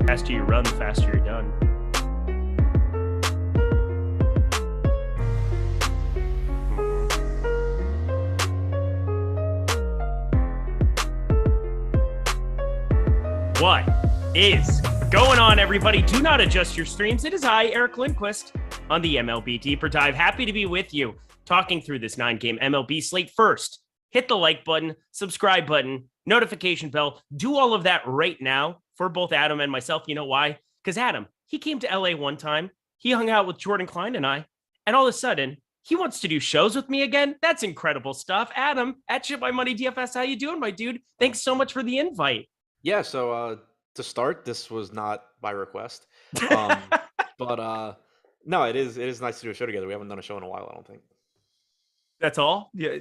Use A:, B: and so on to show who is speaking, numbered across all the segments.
A: faster you run, the faster you're done. What is going on, everybody? Do not adjust your streams. It is I, Eric Lindquist, on the MLB Deeper Dive. Happy to be with you, talking through this 9-game MLB slate. First, hit the like button, subscribe button, notification bell. Do all of that right now for both Adam and myself. You know why? Because Adam, he came to LA one time. He hung out with Jordan Klein and I, and all of a sudden, he wants to do shows with me again. That's incredible stuff. Adam, at Shit My Money DFS, how you doing, my dude? Thanks so much for the invite.
B: Yeah, so to start, this was not by request. But no, it is nice to do a show together. We haven't done a show in a while, I don't think.
A: That's all? Yeah.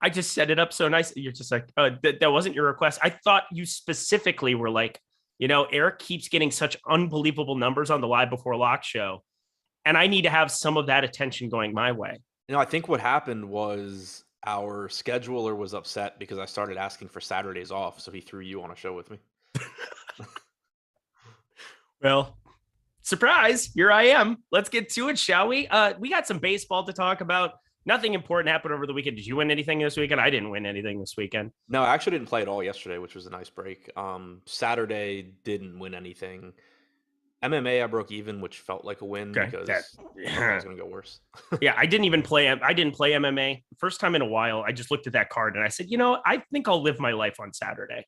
A: I just set it up so nice. You're just like, oh, that wasn't your request. I thought you specifically were like, you know, Eric keeps getting such unbelievable numbers on the Live Before Lock show, and I need to have some of that attention going my way.
B: You know, I think what happened was our scheduler was upset because I started asking for Saturdays off, so he threw you on a show with me.
A: Well, surprise, here I am. Let's get to it, shall we? We got some baseball to talk about. Nothing important happened over the weekend. Did you win anything this weekend? I didn't win anything this weekend.
B: No, I actually didn't play at all yesterday, which was a nice break. Saturday didn't win anything. MMA, I broke even, which felt like a win because it was going to go worse.
A: Yeah, I didn't play MMA. First time in a while, I just looked at that card and I said, you know, I think I'll live my life on Saturday.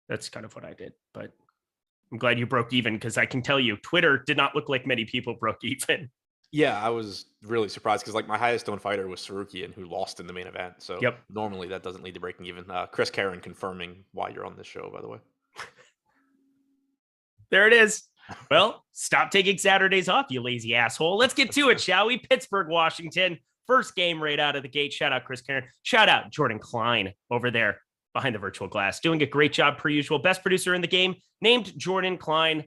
A: That's kind of what I did. But I'm glad you broke even, because I can tell you, Twitter did not look like many people broke even.
B: Yeah, I was really surprised because, like, my highest owned fighter was Sarukian, who lost in the main event. So Normally that doesn't lead to breaking even. Chris Karen confirming why you're on this show, by the way.
A: There it is. Well, stop taking Saturdays off, you lazy asshole. Let's get to it, shall we? Pittsburgh, Washington. First game right out of the gate. Shout out Chris Karen. Shout out Jordan Klein over there behind the virtual glass. Doing a great job per usual. Best producer in the game, named Jordan Klein.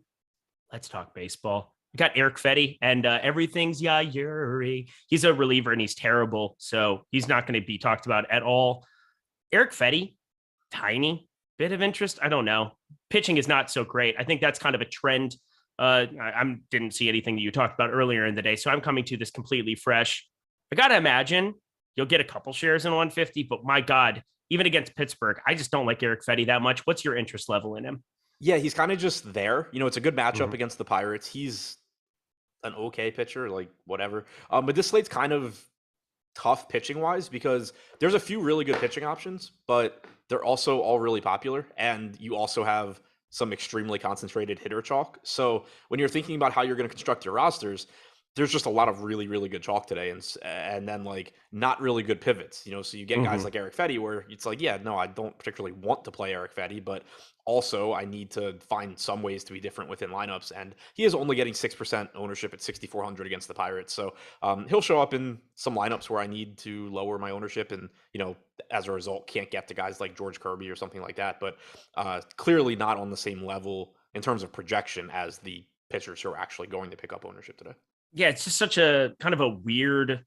A: Let's talk baseball. We got Eric Fetty, and everything's Yuri. He's a reliever, and he's terrible, so he's not going to be talked about at all. Eric Fetty, tiny bit of interest. I don't know. Pitching is not so great. I think that's kind of a trend. I didn't see anything that you talked about earlier in the day, so I'm coming to this completely fresh. I got to imagine you'll get a couple shares in 150, but my God, even against Pittsburgh, I just don't like Eric Fetty that much. What's your interest level in him?
B: Yeah, he's kind of just there. You know, it's a good matchup against the Pirates. He's an okay pitcher, like whatever. But this slate's kind of tough pitching wise because there's a few really good pitching options, but they're also all really popular. And you also have some extremely concentrated hitter chalk. So when you're thinking about how you're going to construct your rosters, there's just a lot of really, really good chalk today, and then like not really good pivots, you know. So you get guys like Eric Fetty where it's like, yeah, no, I don't particularly want to play Eric Fetty, but also I need to find some ways to be different within lineups. And he is only getting 6% ownership at 6,400 against the Pirates, so he'll show up in some lineups where I need to lower my ownership, and you know, as a result, can't get to guys like George Kirby or something like that. But clearly not on the same level in terms of projection as the pitchers who are actually going to pick up ownership today.
A: Yeah, it's just such a kind of a weird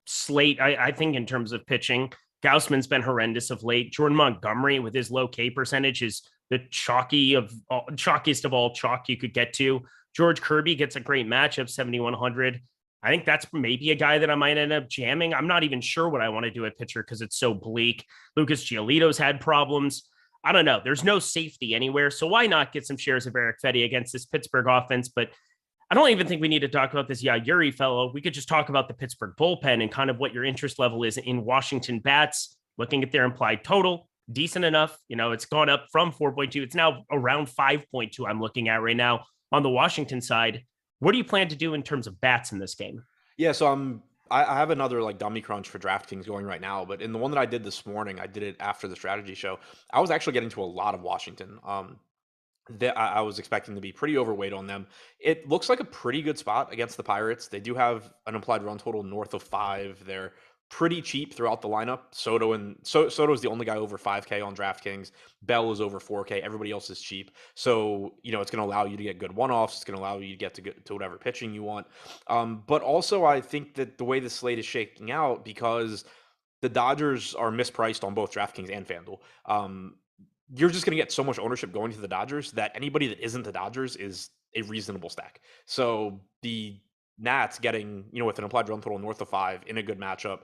A: slate, I think, in terms of pitching. Gausman's been horrendous of late. Jordan Montgomery, with his low K percentage, is the chalkiest of all chalk you could get to. George Kirby gets a great matchup, 7,100. I think that's maybe a guy that I might end up jamming. I'm not even sure what I want to do at pitcher because it's so bleak. Lucas Giolito's had problems. I don't know. There's no safety anywhere. So why not get some shares of Eric Fetty against this Pittsburgh offense? But I don't even think we need to talk about this Yuri fellow. We could just talk about the Pittsburgh bullpen and kind of what your interest level is in Washington bats. Looking at their implied total, decent enough. You know, it's gone up from 4.2. It's now around 5.2 I'm looking at right now on the Washington side. What do you plan to do in terms of bats in this game?
B: Yeah, so I have another like dummy crunch for DraftKings going right now, but in the one that I did this morning, I did it after the strategy show. I was actually getting to a lot of Washington. That I was expecting to be pretty overweight on them. It looks like a pretty good spot against the Pirates. They do have an implied run total north of 5. They're pretty cheap throughout the lineup. Soto is the only guy over 5K on DraftKings. Bell is over 4K. Everybody else is cheap. So, you know, it's going to allow you to get good one-offs. It's going to allow you to get to whatever pitching you want. But also, I think that the way the slate is shaking out, because the Dodgers are mispriced on both DraftKings and FanDuel. you're just going to get so much ownership going to the Dodgers that anybody that isn't the Dodgers is a reasonable stack. So the Nats getting, with an implied run total north of 5 in a good matchup,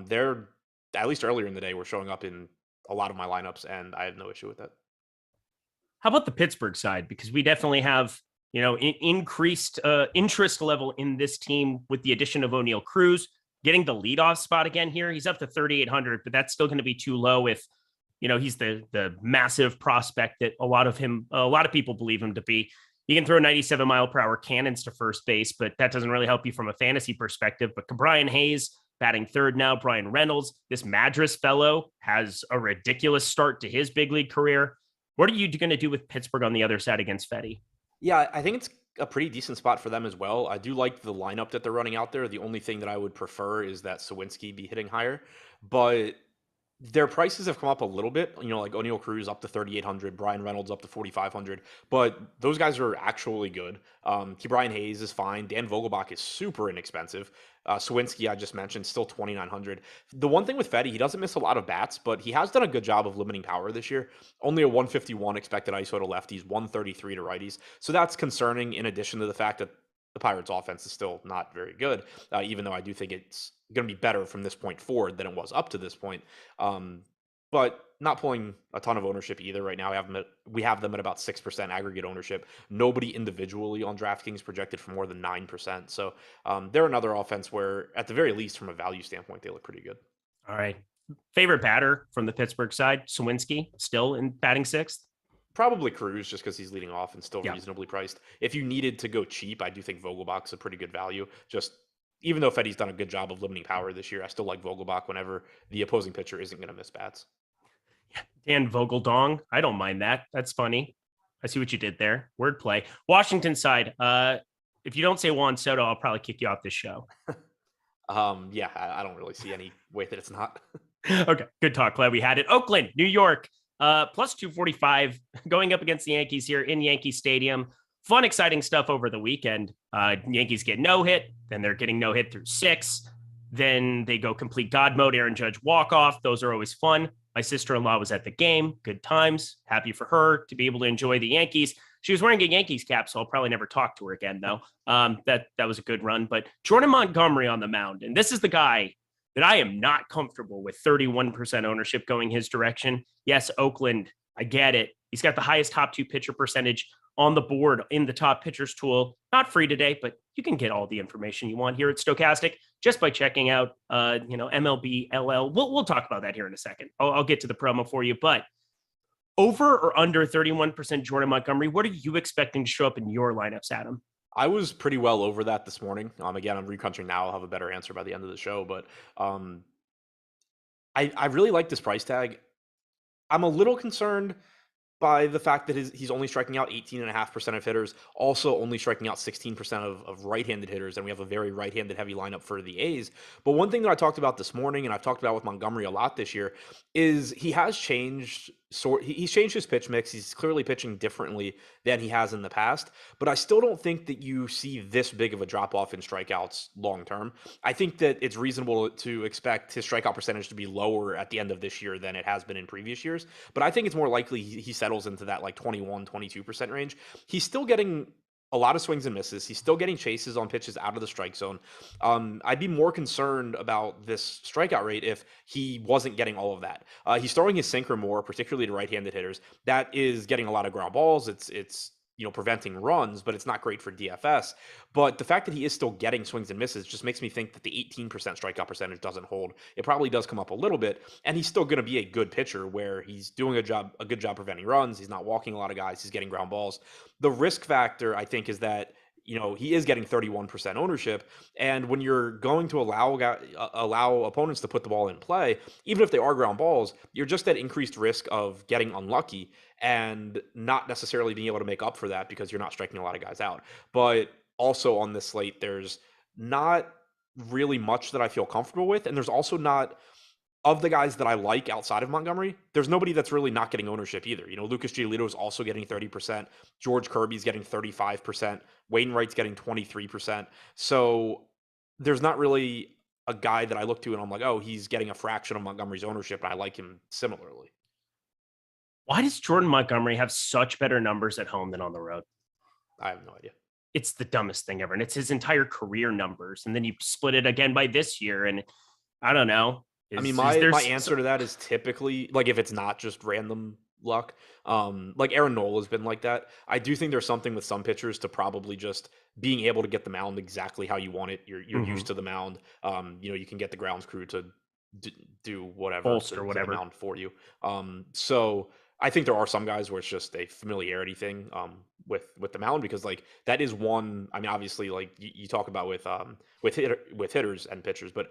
B: they're, at least earlier in the day, were showing up in a lot of my lineups, and I have no issue with that.
A: How about the Pittsburgh side? Because we definitely have, increased interest level in this team with the addition of O'Neal Cruz getting the leadoff spot again here. He's up to 3,800, but that's still going to be too low if, he's the massive prospect that a lot of people believe him to be. He can throw 97-mile-per-hour cannons to first base, but that doesn't really help you from a fantasy perspective. But Brian Hayes batting third now, Brian Reynolds, this Madras fellow has a ridiculous start to his big league career. What are you going to do with Pittsburgh on the other side against Fetty?
B: Yeah, I think it's a pretty decent spot for them as well. I do like the lineup that they're running out there. The only thing that I would prefer is that Sawinski be hitting higher, but their prices have come up a little bit, like O'Neal Cruz up to 3,800, Brian Reynolds up to 4,500, but those guys are actually good. Brian Hayes is fine. Dan Vogelbach is super inexpensive. Sawinski, I just mentioned, still 2,900. The one thing with Fetty, he doesn't miss a lot of bats, but he has done a good job of limiting power this year. Only a 151 expected ISO to lefties, 133 to righties. So that's concerning, in addition to the fact that the Pirates offense is still not very good, even though I do think it's going to be better from this point forward than it was up to this point. But not pulling a ton of ownership either right now. We have them at about 6% aggregate ownership. Nobody individually on DraftKings projected for more than 9%. So they're another offense where, at the very least, from a value standpoint, they look pretty good.
A: All right. Favorite batter from the Pittsburgh side, Sawinski, still in batting sixth?
B: Probably Cruz, just because he's leading off and still reasonably priced. If you needed to go cheap, I do think Vogelbach's a pretty good value. Just even though Fetty's done a good job of limiting power this year, I still like Vogelbach whenever the opposing pitcher isn't going to miss bats.
A: Yeah, Dan Vogeldong. I don't mind that. That's funny. I see what you did there. Wordplay. Washington side. If you don't say Juan Soto, I'll probably kick you off this show.
B: Yeah, I don't really see any way that it's not.
A: Okay, good talk. Glad we had it. Oakland, New York, plus 245 going up against the Yankees here in Yankee Stadium. Fun, exciting stuff over the weekend. Yankees get no hit, then they're getting no hit through 6. Then they go complete God mode, Aaron Judge walk off. Those are always fun. My sister-in-law was at the game. Good times. Happy for her to be able to enjoy the Yankees. She was wearing a Yankees cap, so I'll probably never talk to her again, though. That was a good run. But Jordan Montgomery on the mound, and this is the guy that I am not comfortable with 31% ownership going his direction. Yes, Oakland, I get it. He's got the highest top 2 pitcher percentage on the board in the top pitchers tool. Not free today, but you can get all the information you want here at Stokastic just by checking out, MLB LL. We'll talk about that here in a second. I'll get to the promo for you, but over or under 31% Jordan Montgomery, what are you expecting to show up in your lineups, Adam?
B: I was pretty well over that this morning. Again, I'm recrunching now. I'll have a better answer by the end of the show, but I really like this price tag. I'm a little concerned by the fact that he's only striking out 18.5% of hitters, also only striking out 16% of right-handed hitters, and we have a very right-handed heavy lineup for the A's. But one thing that I talked about this morning, and I've talked about with Montgomery a lot this year, is he has changed. He's changed his pitch mix. He's clearly pitching differently than he has in the past, but I still don't think that you see this big of a drop-off in strikeouts long-term. I think that it's reasonable to expect his strikeout percentage to be lower at the end of this year than it has been in previous years, but I think it's more likely he settles into that like 21, 22% range. He's still getting a lot of swings and misses. He's still getting chases on pitches out of the strike zone. I'd be more concerned about this strikeout rate if he wasn't getting all of that. He's throwing his sinker more, particularly to right-handed hitters. That is getting a lot of ground balls. It's preventing runs, but it's not great for DFS. But the fact that he is still getting swings and misses just makes me think that the 18% strikeout percentage doesn't hold. It probably does come up a little bit, and he's still going to be a good pitcher where he's doing a good job preventing runs. He's not walking a lot of guys. He's getting ground balls. The risk factor, I think, is that he is getting 31% ownership. And when you're going to allow opponents to put the ball in play, even if they are ground balls, you're just at increased risk of getting unlucky and not necessarily being able to make up for that because you're not striking a lot of guys out. But also on this slate, there's not really much that I feel comfortable with. And there's also not, of the guys that I like outside of Montgomery, there's nobody that's really not getting ownership either. Lucas Giolito is also getting 30%. George Kirby's getting 35%. Wainwright's getting 23%. So there's not really a guy that I look to and I'm like, oh, he's getting a fraction of Montgomery's ownership, and I like him similarly.
A: Why does Jordan Montgomery have such better numbers at home than on the road?
B: I have no idea.
A: It's the dumbest thing ever. And it's his entire career numbers. And then you split it again by this year. And I don't know.
B: My answer to that is typically, like, if it's not just random luck, like Aaron Nola has been like that. I do think there's something with some pitchers to probably just being able to get the mound exactly how you want it. You're used to the mound. You can get the grounds crew to do whatever,
A: bolster whatever
B: mound for you. So I think there are some guys where it's just a familiarity thing with the mound, because like that is one. I mean, obviously, like you talk about with hitters and pitchers, but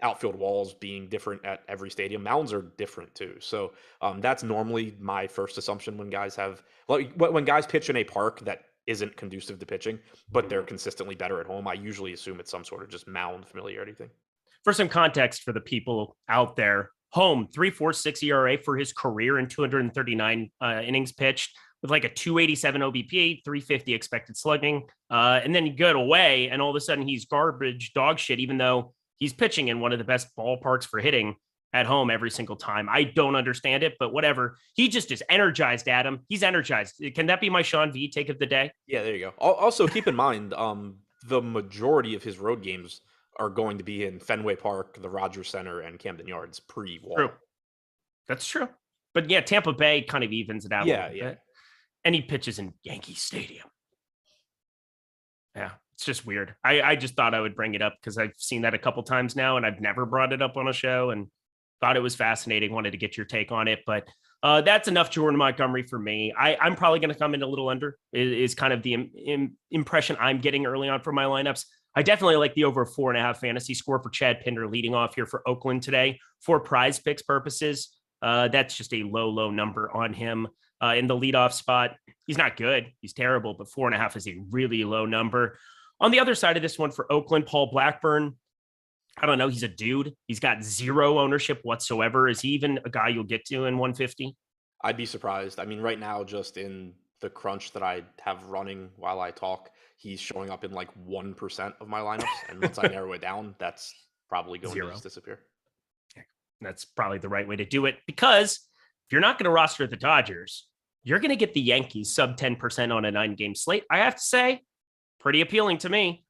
B: outfield walls being different at every stadium, mounds are different too. So that's normally my first assumption when guys when guys pitch in a park that isn't conducive to pitching, but they're consistently better at home. I usually assume it's some sort of just mound familiarity thing.
A: For some context for the people out there, home 3.46 ERA for his career in 239 innings pitched, with like a 287 OBP, 350 expected slugging. And then you go away, and all of a sudden he's garbage dog shit, even though he's pitching in one of the best ballparks for hitting at home every single time. I don't understand it, but whatever. He just is energized, Adam. He's energized. Can that be my Sean V take of the day?
B: Yeah, there you go. Also, keep in mind, the majority of his road games are going to be in Fenway Park, the Rogers Center, and Camden Yards pre-wall.
A: True. That's true. But yeah, Tampa Bay kind of evens it out a little bit. And he pitches in Yankee Stadium. Yeah, it's just weird. I just thought I would bring it up because I've seen that a couple times now, and I've never brought it up on a show, and thought it was fascinating. Wanted to get your take on it, but that's enough Jordan Montgomery for me. I'm probably going to come in a little under, is kind of the impression I'm getting early on from my lineups. I definitely like the over 4.5 fantasy score for Chad Pinder leading off here for Oakland today for prize picks purposes. That's just a low number on him in the leadoff spot. He's not good. He's terrible, but 4.5 is a really low number. On the other side of this one for Oakland, Paul Blackburn, I don't know. He's a dude. He's got zero ownership whatsoever. Is he even a guy you'll get to in 150?
B: I'd be surprised. I mean, right now, just in the crunch that I have running while I talk, he's showing up in like 1% of my lineups. And once I narrow it down, that's probably going to just disappear.
A: That's probably the right way to do it, because if you're not going to roster the Dodgers, you're going to get the Yankees sub 10% on a 9-game slate. I have to say, pretty appealing to me.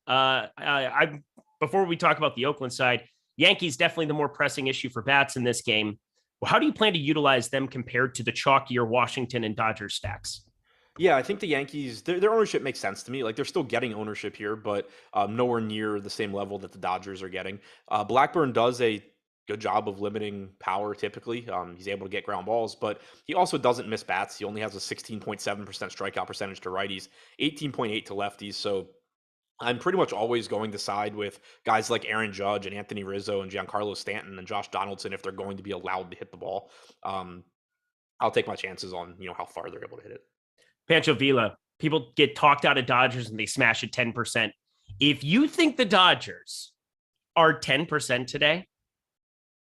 A: Before we talk about the Oakland side, Yankees definitely the more pressing issue for bats in this game. Well, how do you plan to utilize them compared to the chalkier Washington and Dodgers stacks?
B: Yeah, I think the Yankees, their ownership makes sense to me. Like, they're still getting ownership here, but nowhere near the same level that the Dodgers are getting. Blackburn does a good job of limiting power typically. He's able to get ground balls, but he also doesn't miss bats. He only has a 16.7% strikeout percentage to righties, 18.8 to lefties. So I'm pretty much always going to side with guys like Aaron Judge and Anthony Rizzo and Giancarlo Stanton and Josh Donaldson if they're going to be allowed to hit the ball. I'll take my chances on how far they're able to hit it.
A: Pancho Villa, people get talked out of Dodgers and they smash at 10%. If you think the Dodgers are 10% today,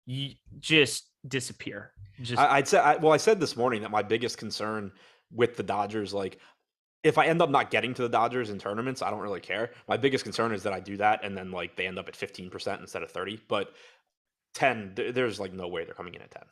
A: you just disappear.
B: I said this morning that my biggest concern with the Dodgers, like, if I end up not getting to the Dodgers in tournaments, I don't really care. My biggest concern is that I do that and then like they end up at 15% instead of 30. But 10, there's like no way they're coming in at 10.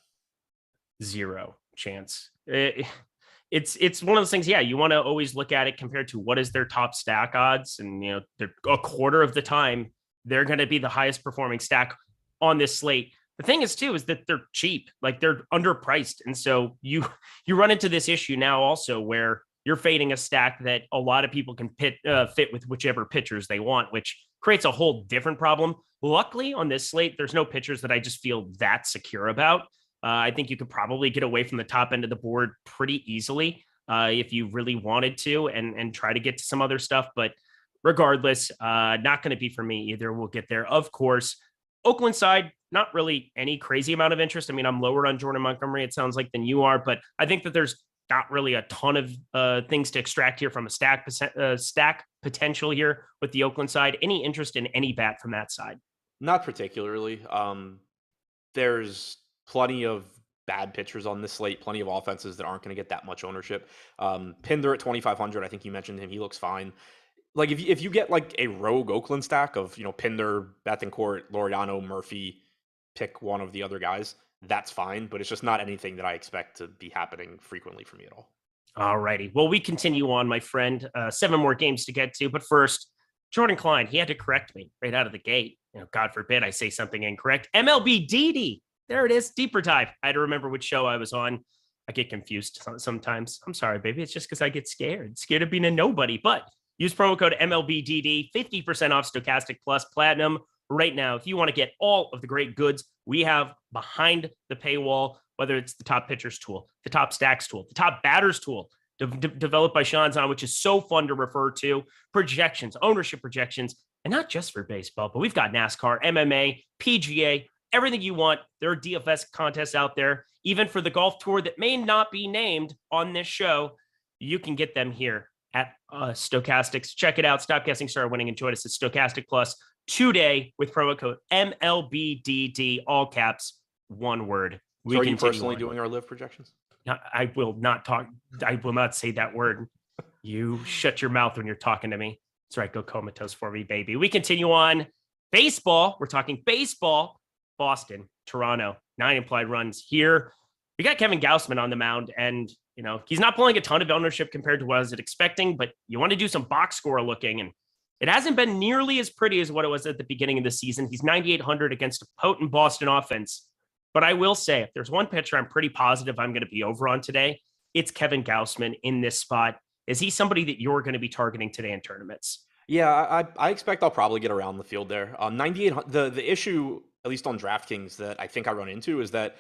A: Zero chance. It's one of those things. Yeah, you want to always look at it compared to what is their top stack odds, and they're a quarter of the time they're going to be the highest performing stack on this slate. The thing is too is that they're cheap, like they're underpriced, and so you run into this issue now also where you're fading a stack that a lot of people can fit with whichever pitchers they want, which creates a whole different problem. Luckily on this slate, there's no pitchers that I just feel that secure about. I think you could probably get away from the top end of the board pretty easily if you really wanted to and try to get to some other stuff. But regardless, not going to be for me either. We'll get there. Of course, Oakland side, not really any crazy amount of interest. I mean, I'm lower on Jordan Montgomery, it sounds like, than you are, but I think that there's not really a ton of things to extract here from a stack potential here with the Oakland side. Any interest in any bat from that side?
B: Not particularly. There's plenty of bad pitchers on this slate, plenty of offenses that aren't going to get that much ownership. Pinder at 2,500, I think you mentioned him. He looks fine. Like if you get like a rogue Oakland stack of, Pinder, Bethancourt, Laureano, Murphy, pick one of the other guys, that's fine, but it's just not anything that I expect to be happening frequently for me at all.
A: All righty. Well, we continue on, my friend. 7 more games to get to. But first, Jordan Klein, he had to correct me right out of the gate. God forbid I say something incorrect. MLB DD. There it is. Deeper dive. I had to remember which show I was on. I get confused sometimes. I'm sorry, baby. It's just because I get scared of being a nobody. But use promo code MLBDD, 50% off Stokastic Plus Platinum right now. If you want to get all of the great goods we have behind the paywall, whether it's the top pitchers tool, the top stacks tool, the top batters tool, developed by Sean Zahn, which is so fun to refer to, projections, ownership projections, and not just for baseball, but we've got NASCAR, MMA, PGA, everything you want. There are DFS contests out there, even for the golf tour that may not be named on this show. You can get them here at Stokastics. Check it out. Stop guessing, start winning, and join us at Stokastic Plus today with promo code MLBDD, all caps, one word.
B: So are you personally doing our live projections?
A: No, I will not talk. I will not say that word. You shut your mouth when you're talking to me. That's right. Go comatose for me, baby. We continue on. Baseball. We're talking baseball. Boston, Toronto, 9 implied runs here. We got Kevin Gausman on the mound, and he's not pulling a ton of ownership compared to what I was expecting, but you want to do some box score looking, and it hasn't been nearly as pretty as what it was at the beginning of the season. He's 9,800 against a potent Boston offense. But I will say, if there's one pitcher I'm pretty positive I'm going to be over on today, it's Kevin Gausman in this spot. Is he somebody that you're going to be targeting today in tournaments?
B: Yeah, I expect I'll probably get around the field there. 98. The issue, at least on DraftKings, that I think I run into is that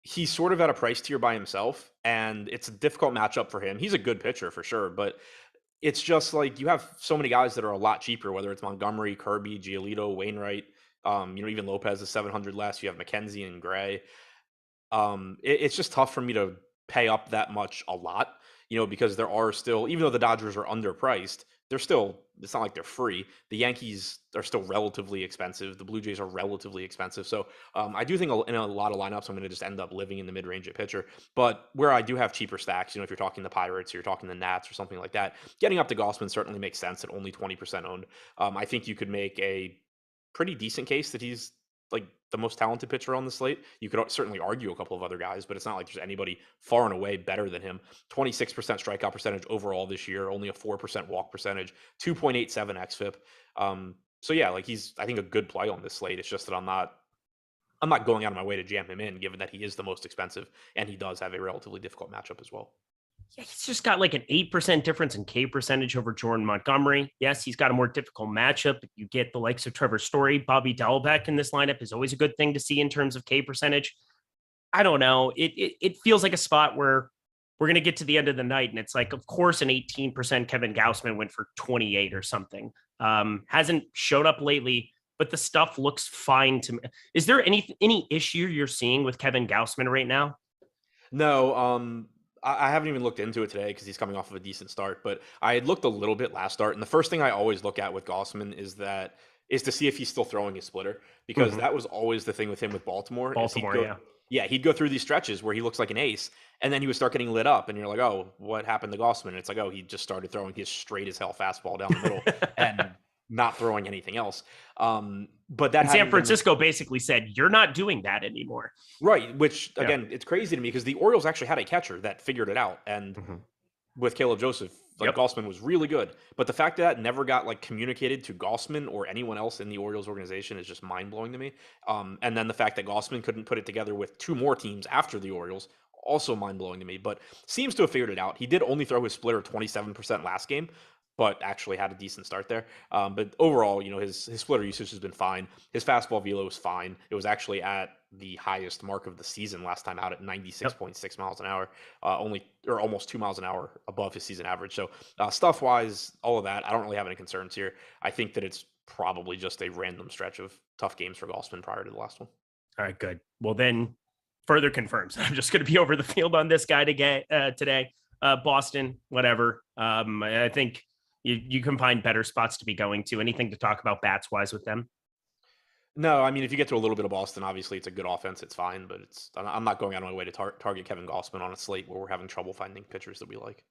B: he's sort of at a price tier by himself, and it's a difficult matchup for him. He's a good pitcher for sure, but it's just like you have so many guys that are a lot cheaper, whether it's Montgomery, Kirby, Giolito, Wainwright. Even Lopez is 700 less. You have Mackenzie and Gray. It's just tough for me to pay up that much a lot, because there are still, even though the Dodgers are underpriced, it's not like they're free. The Yankees are still relatively expensive. The Blue Jays are relatively expensive. So I do think in a lot of lineups, I'm going to just end up living in the mid-range at pitcher. But where I do have cheaper stacks, if you're talking the Pirates, or you're talking the Nats or something like that, getting up to Gausman certainly makes sense at only 20% owned. I think you could make a pretty decent case that he's like the most talented pitcher on the slate. You could certainly argue a couple of other guys, but it's not like there's anybody far and away better than him. 26% strikeout percentage overall this year, only a 4% walk percentage, 2.87 xFIP. So yeah, like he's, I think, a good play on this slate. It's just that I'm not going out of my way to jam him in, given that he is the most expensive and he does have a relatively difficult matchup as well.
A: Yeah, he's just got like an 8% difference in K percentage over Jordan Montgomery. Yes, he's got a more difficult matchup. You get the likes of Trevor Story, Bobby Dalbec in this lineup is always a good thing to see in terms of K percentage. I don't know. It feels like a spot where we're going to get to the end of the night, and it's like, of course, an 18% Kevin Gausman went for 28 or something. Hasn't showed up lately, but the stuff looks fine to me. Is there any issue you're seeing with Kevin Gausman right now?
B: No, I haven't even looked into it today because he's coming off of a decent start, but I had looked a little bit last start. And the first thing I always look at with Gausman is to see if he's still throwing his splitter, because that was always the thing with him with Baltimore. He'd go through these stretches where he looks like an ace, and then he would start getting lit up, and you're like, oh, what happened to Gausman? And it's like, oh, he just started throwing his straight as hell fastball down the middle and not throwing anything else. But that
A: San Francisco basically said, you're not doing that anymore.
B: Right. Which again, it's crazy to me because the Orioles actually had a catcher that figured it out. And with Caleb Joseph, Gausman was really good. But the fact that never got communicated to Gausman or anyone else in the Orioles organization is just mind blowing to me. And then the fact that Gausman couldn't put it together with 2 more teams after the Orioles, also mind blowing to me, but seems to have figured it out. He did only throw his splitter 27% last game, but actually had a decent start there. But overall, his splitter usage has been fine. His fastball velo is fine. It was actually at the highest mark of the season last time out at 96.6 miles an hour, almost 2 miles an hour above his season average. So stuff-wise, all of that, I don't really have any concerns here. I think that it's probably just a random stretch of tough games for Gausman prior to the last one.
A: All right, good. Well, then further confirms I'm just going to be over the field on this guy today. Boston, whatever. I think you can find better spots to be going to. Anything to talk about bats wise with them?
B: No, I mean, if you get to a little bit of Boston, obviously it's a good offense. It's fine, but I'm not going out of my way to target Kevin Gausman on a slate where we're having trouble finding pitchers that we like.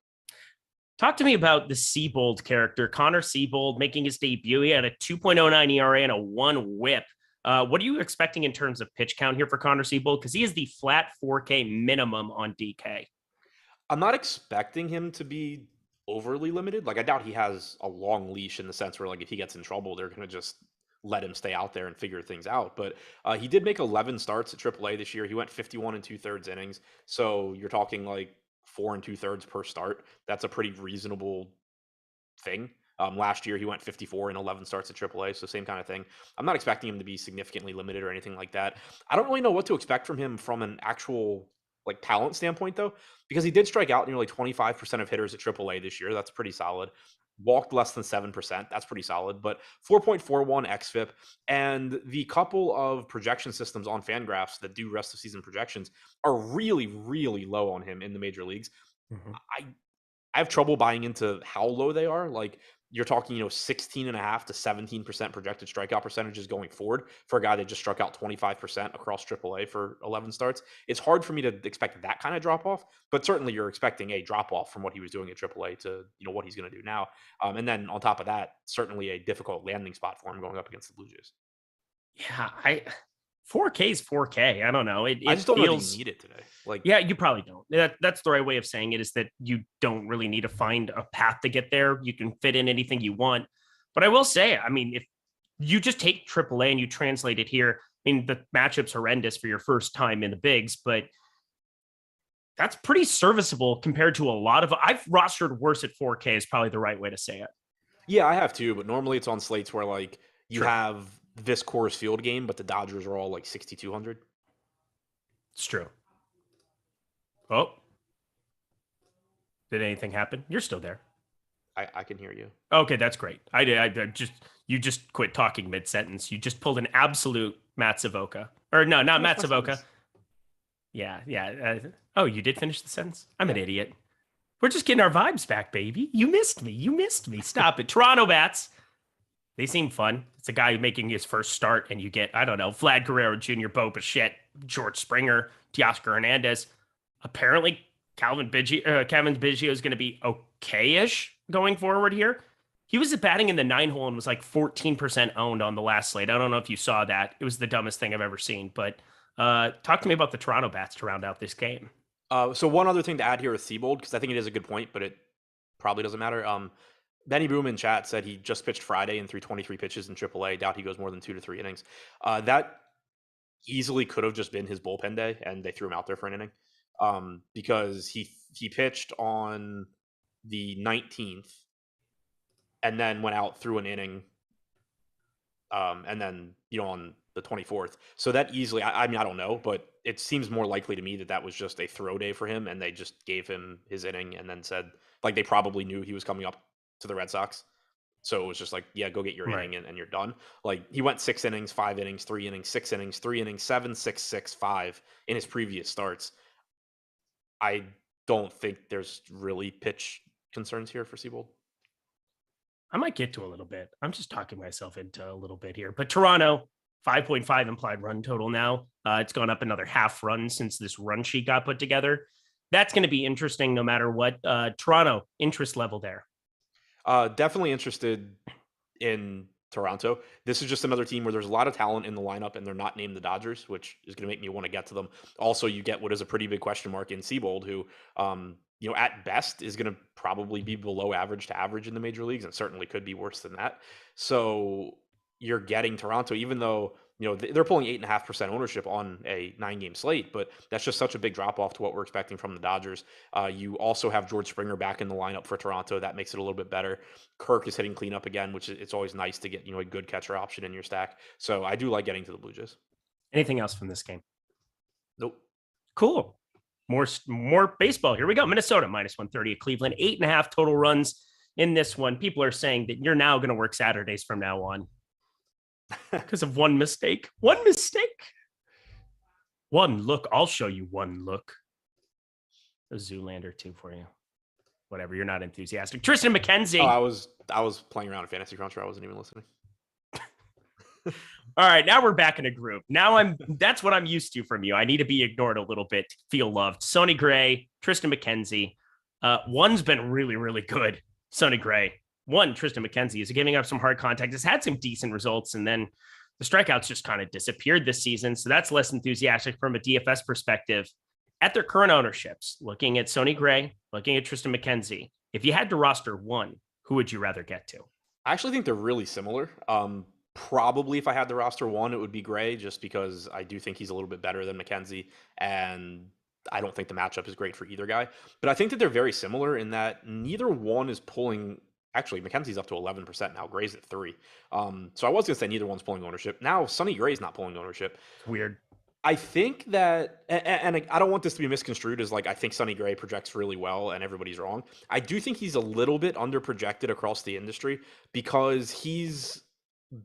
A: Talk to me about the Sebold character, Conor Sebold making his debut. He had a 2.09 ERA and a 1 WHIP What are you expecting in terms of pitch count here for Conor Siebel? Because he is the flat 4K minimum on DK.
B: I'm not expecting him to be overly limited. Like, I doubt he has a long leash in the sense where, like, if he gets in trouble, they're going to just let him stay out there and figure things out. But he did make 11 starts at AAA this year. He went 51 and 2/3 innings. So you're talking like 4 and 2/3 per start. That's a pretty reasonable thing. Last year, he went 54 and 11 starts at AAA, so same kind of thing. I'm not expecting him to be significantly limited or anything like that. I don't really know what to expect from him from an actual like talent standpoint, though, because he did strike out nearly 25% of hitters at AAA this year. That's pretty solid. Walked less than 7%. That's pretty solid. But 4.41 xFIP and the couple of projection systems on Fangraphs that do rest of season projections are really, really low on him in the major leagues.
A: Mm-hmm.
B: I have trouble buying into how low they are. Like, you're talking, 16.5 to 17% projected strikeout percentages going forward for a guy that just struck out 25% across AAA for 11 starts. It's hard for me to expect that kind of drop off, but certainly you're expecting a drop off from what he was doing at AAA to, what he's going to do now. And then on top of that, certainly a difficult landing spot for him going up against the Blue Jays.
A: Yeah, 4K is 4K. I don't know.
B: I just don't know if you need it today. Like,
A: yeah, you probably don't. That's the right way of saying it, is that you don't really need to find a path to get there. You can fit in anything you want. But I will say, I mean, if you just take AAA and you translate it here, I mean, the matchup's horrendous for your first time in the bigs, but that's pretty serviceable compared to a lot of, I've rostered worse at 4K is probably the right way to say it.
B: Yeah, I have too, but normally it's on slates where like you
A: True.
B: have this Coors Field game, but the Dodgers are all like 6,200.
A: It's true. Oh, did anything happen? You're still there.
B: I can hear you.
A: Okay, that's great. You just quit talking mid-sentence. You just pulled an absolute Matt Savoca. Or no, not Matt Savoca. Yeah. Oh, you did finish the sentence? I'm an idiot. We're just getting our vibes back, baby. You missed me. Stop it. Toronto bats. They seem fun. It's a guy making his first start, and you get, I don't know, Vlad Guerrero Jr., Bo Bichette, George Springer, Teoscar Hernandez. Apparently, Kevin Biggio is going to be okay-ish going forward here. He was batting in the 9-hole and was like 14% owned on the last slate. I don't know if you saw that. It was the dumbest thing I've ever seen. But talk to me about the Toronto bats to round out this game.
B: So one other thing to add here with Sebold, because I think it is a good point, but it probably doesn't matter. Benny Boom in chat said he just pitched Friday and threw 23 pitches in AAA. Doubt he goes more than 2 to 3 innings. That easily could have just been his bullpen day, and they threw him out there for an inning because he pitched on the 19th and then went out through an inning, and then on the 24th. So that easily, I mean, I don't know, but it seems more likely to me that was just a throw day for him, and they just gave him his inning and then said, like, they probably knew he was coming up to the Red Sox. So it was just like, yeah, go get your inning and you're done. Like, he went 6 innings, 5 innings, 3 innings, 6 innings, 3 innings, 7, 6, 6, 5 in his previous starts. I don't think there's really pitch concerns here for Sebold.
A: I might get to a little bit. I'm just talking myself into a little bit here. But Toronto, 5.5 implied run total now. It's gone up another half run since this run sheet got put together. That's going to be interesting no matter what. Toronto, interest level there.
B: Definitely interested in Toronto. This is just another team where there's a lot of talent in the lineup and they're not named the Dodgers, which is going to make me want to get to them. Also, you get what is a pretty big question mark in Sebold, who, at best is going to probably be below average to average in the major leagues and certainly could be worse than that. So you're getting Toronto, even though, they're pulling 8.5% ownership on a 9-game slate, but that's just such a big drop off to what we're expecting from the Dodgers. You also have George Springer back in the lineup for Toronto. That makes it a little bit better. Kirk is hitting cleanup again, which it's always nice to get, a good catcher option in your stack. So I do like getting to the Blue Jays.
A: Anything else from this game?
B: Nope.
A: Cool. More baseball. Here we go. Minnesota -130 at Cleveland. 8.5 total runs in this one. People are saying that you're now going to work Saturdays from now on because of one mistake. One look. I'll show you one look. A Zoolander 2 for you. Whatever. You're not enthusiastic. Tristan Mckenzie.
B: Oh, I was playing around in Fantasy Cruncher. I wasn't even listening.
A: All right, now we're back in a group. That's what I'm used to from you. I need to be ignored a little bit to feel loved. Sonny Gray, Tristan Mckenzie. One's been really, really good. Sonny Gray. Tristan Mckenzie is giving up some hard contact. Has had some decent results, and then the strikeouts just kind of disappeared this season. So that's less enthusiastic from a DFS perspective. At their current ownerships, looking at Sonny Gray, looking at Tristan Mckenzie, if you had to roster one, who would you rather get to?
B: I actually think they're really similar. Probably if I had the roster one, it would be Gray, just because I do think he's a little bit better than Mackenzie, and I don't think the matchup is great for either guy. But I think that they're very similar in that neither one is pulling. Actually, Mackenzie's up to 11% now. Gray's at 3. So I was gonna say neither one's pulling ownership. Now Sonny Gray's not pulling ownership.
A: It's weird.
B: I think that, and I don't want this to be misconstrued as like I think Sonny Gray projects really well and everybody's wrong. I do think he's a little bit under projected across the industry because he's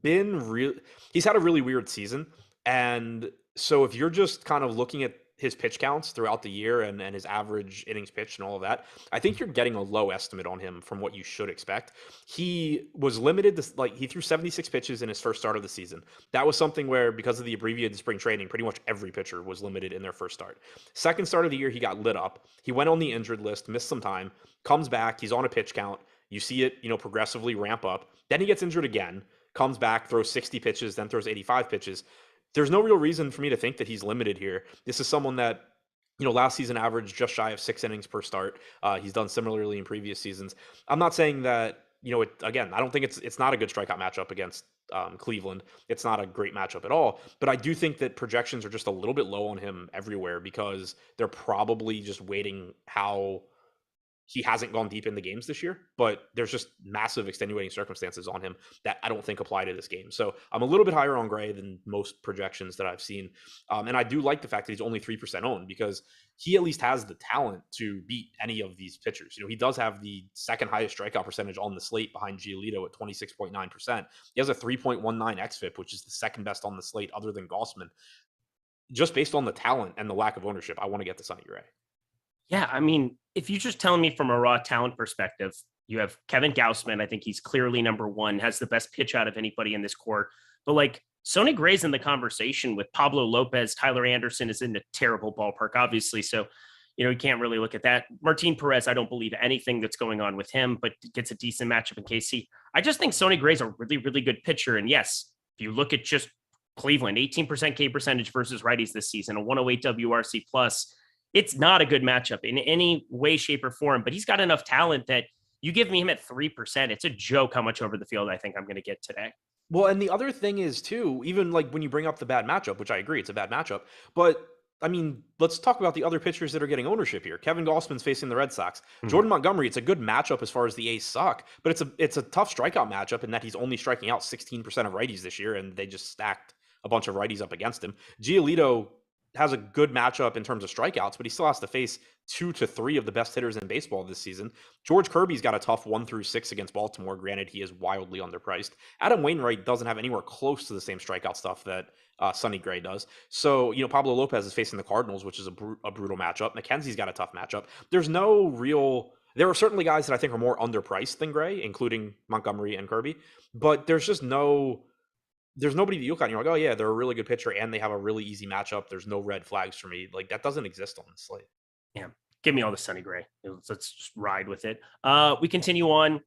B: had a really weird season. And so if you're just kind of looking at his pitch counts throughout the year and his average innings pitched and all of that, I think you're getting a low estimate on him from what you should expect. He was limited to, like, he threw 76 pitches in his first start of the season. That was something where, because of the abbreviated spring training, pretty much every pitcher was limited in their first start. Second start of the year, he got lit up. He went on the injured list, missed some time, comes back, he's on a pitch count. You see it, progressively ramp up. Then he gets injured again, comes back, throws 60 pitches, then throws 85 pitches. There's no real reason for me to think that he's limited here. This is someone that, last season averaged just shy of 6 innings per start. He's done similarly in previous seasons. I'm not saying that, again, I don't think it's not a good strikeout matchup against Cleveland. It's not a great matchup at all. But I do think that projections are just a little bit low on him everywhere because they're probably just waiting how he hasn't gone deep in the games this year, but there's just massive extenuating circumstances on him that I don't think apply to this game. So I'm a little bit higher on Gray than most projections that I've seen. And I do like the fact that he's only 3% owned because he at least has the talent to beat any of these pitchers. He does have the second highest strikeout percentage on the slate behind Giolito at 26.9%. He has a 3.19 xFIP, which is the second best on the slate other than Gausman. Just based on the talent and the lack of ownership, I want to get to Sonny Gray.
A: Yeah, I mean, if you're just telling me from a raw talent perspective, you have Kevin Gausman. I think he's clearly number one, has the best pitch out of anybody in this core. But like Sonny Gray's in the conversation with Pablo Lopez. Tyler Anderson is in a terrible ballpark, obviously. So, you can't really look at that. Martine Perez, I don't believe anything that's going on with him, but gets a decent matchup in KC. I just think Sonny Gray's a really, really good pitcher. And yes, if you look at just Cleveland, 18% K percentage versus righties this season, a 108 WRC plus. It's not a good matchup in any way, shape, or form, but he's got enough talent that you give me him at 3%. It's a joke how much over the field I think I'm going to get today.
B: Well, and the other thing is too, even like when you bring up the bad matchup, which I agree, it's a bad matchup, but I mean, let's talk about the other pitchers that are getting ownership here. Kevin Gausman's facing the Red Sox. Jordan Montgomery, it's a good matchup as far as the A's suck, but it's a tough strikeout matchup in that he's only striking out 16% of righties this year, and they just stacked a bunch of righties up against him. Giolito has a good matchup in terms of strikeouts, but he still has to face 2 to 3 of the best hitters in baseball this season. George Kirby's got a tough 1-6 against Baltimore. Granted, he is wildly underpriced. Adam Wainwright doesn't have anywhere close to the same strikeout stuff that Sonny Gray does. So, Pablo Lopez is facing the Cardinals, which is a brutal matchup. Mackenzie's got a tough matchup. There are certainly guys that I think are more underpriced than Gray, including Montgomery and Kirby, but there's nobody that you look at and you're like, oh yeah, they're a really good pitcher and they have a really easy matchup. There's no red flags for me. Like, that doesn't exist on the slate.
A: Yeah. Give me all the Sonny Gray. Let's just ride with it. We continue on.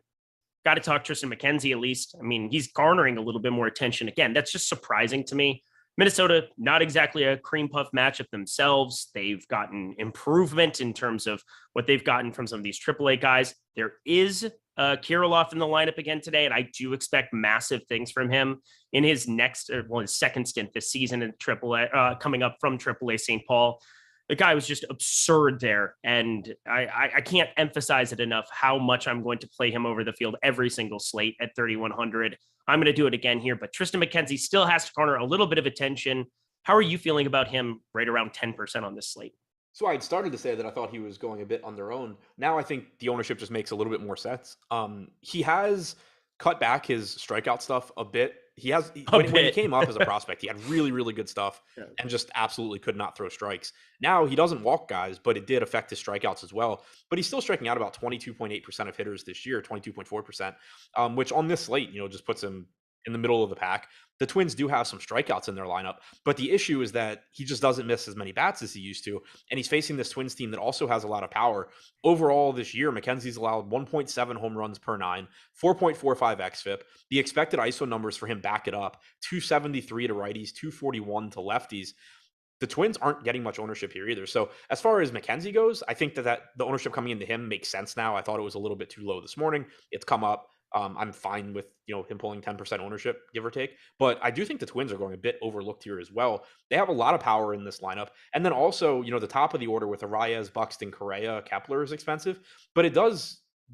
A: Got to talk Tristan Mckenzie at least. I mean, he's garnering a little bit more attention. Again, that's just surprising to me. Minnesota, not exactly a cream puff matchup themselves. They've gotten improvement in terms of what they've gotten from some of these AAA guys. There is Kirilloff in the lineup again today, and I do expect massive things from him in his his second stint this season in AAA, coming up from AAA St. Paul. The guy was just absurd there, and I can't emphasize it enough how much I'm going to play him over the field every single slate at 3,100. I'm going to do it again here, but Tristan Mckenzie still has to garner a little bit of attention. How are you feeling about him right around 10% on this slate?
B: So I had started to say that I thought he was going a bit under owned. Now I think the ownership just makes a little bit more sense. He has cut back his strikeout stuff a bit. When he came up as a prospect, he had really, really good stuff and just absolutely could not throw strikes. Now he doesn't walk guys, but it did affect his strikeouts as well. But he's still striking out about 22.8% of hitters this year, 22.4%, which on this slate, just puts him in the middle of the pack. The Twins do have some strikeouts in their lineup, but the issue is that he just doesn't miss as many bats as he used to. And he's facing this Twins team that also has a lot of power. Overall this year, Mackenzie's allowed 1.7 home runs per nine, 4.45 xFIP. The expected ISO numbers for him back it up: 273 to righties, 241 to lefties. The Twins aren't getting much ownership here either. So as far as Mackenzie goes, I think that the ownership coming into him makes sense now. I thought it was a little bit too low this morning. It's come up. I'm fine with him pulling 10% ownership, give or take. But I do think the Twins are going a bit overlooked here as well. They have a lot of power in this lineup. And then also, the top of the order with Arias, Buxton, Correa, Kepler is expensive. But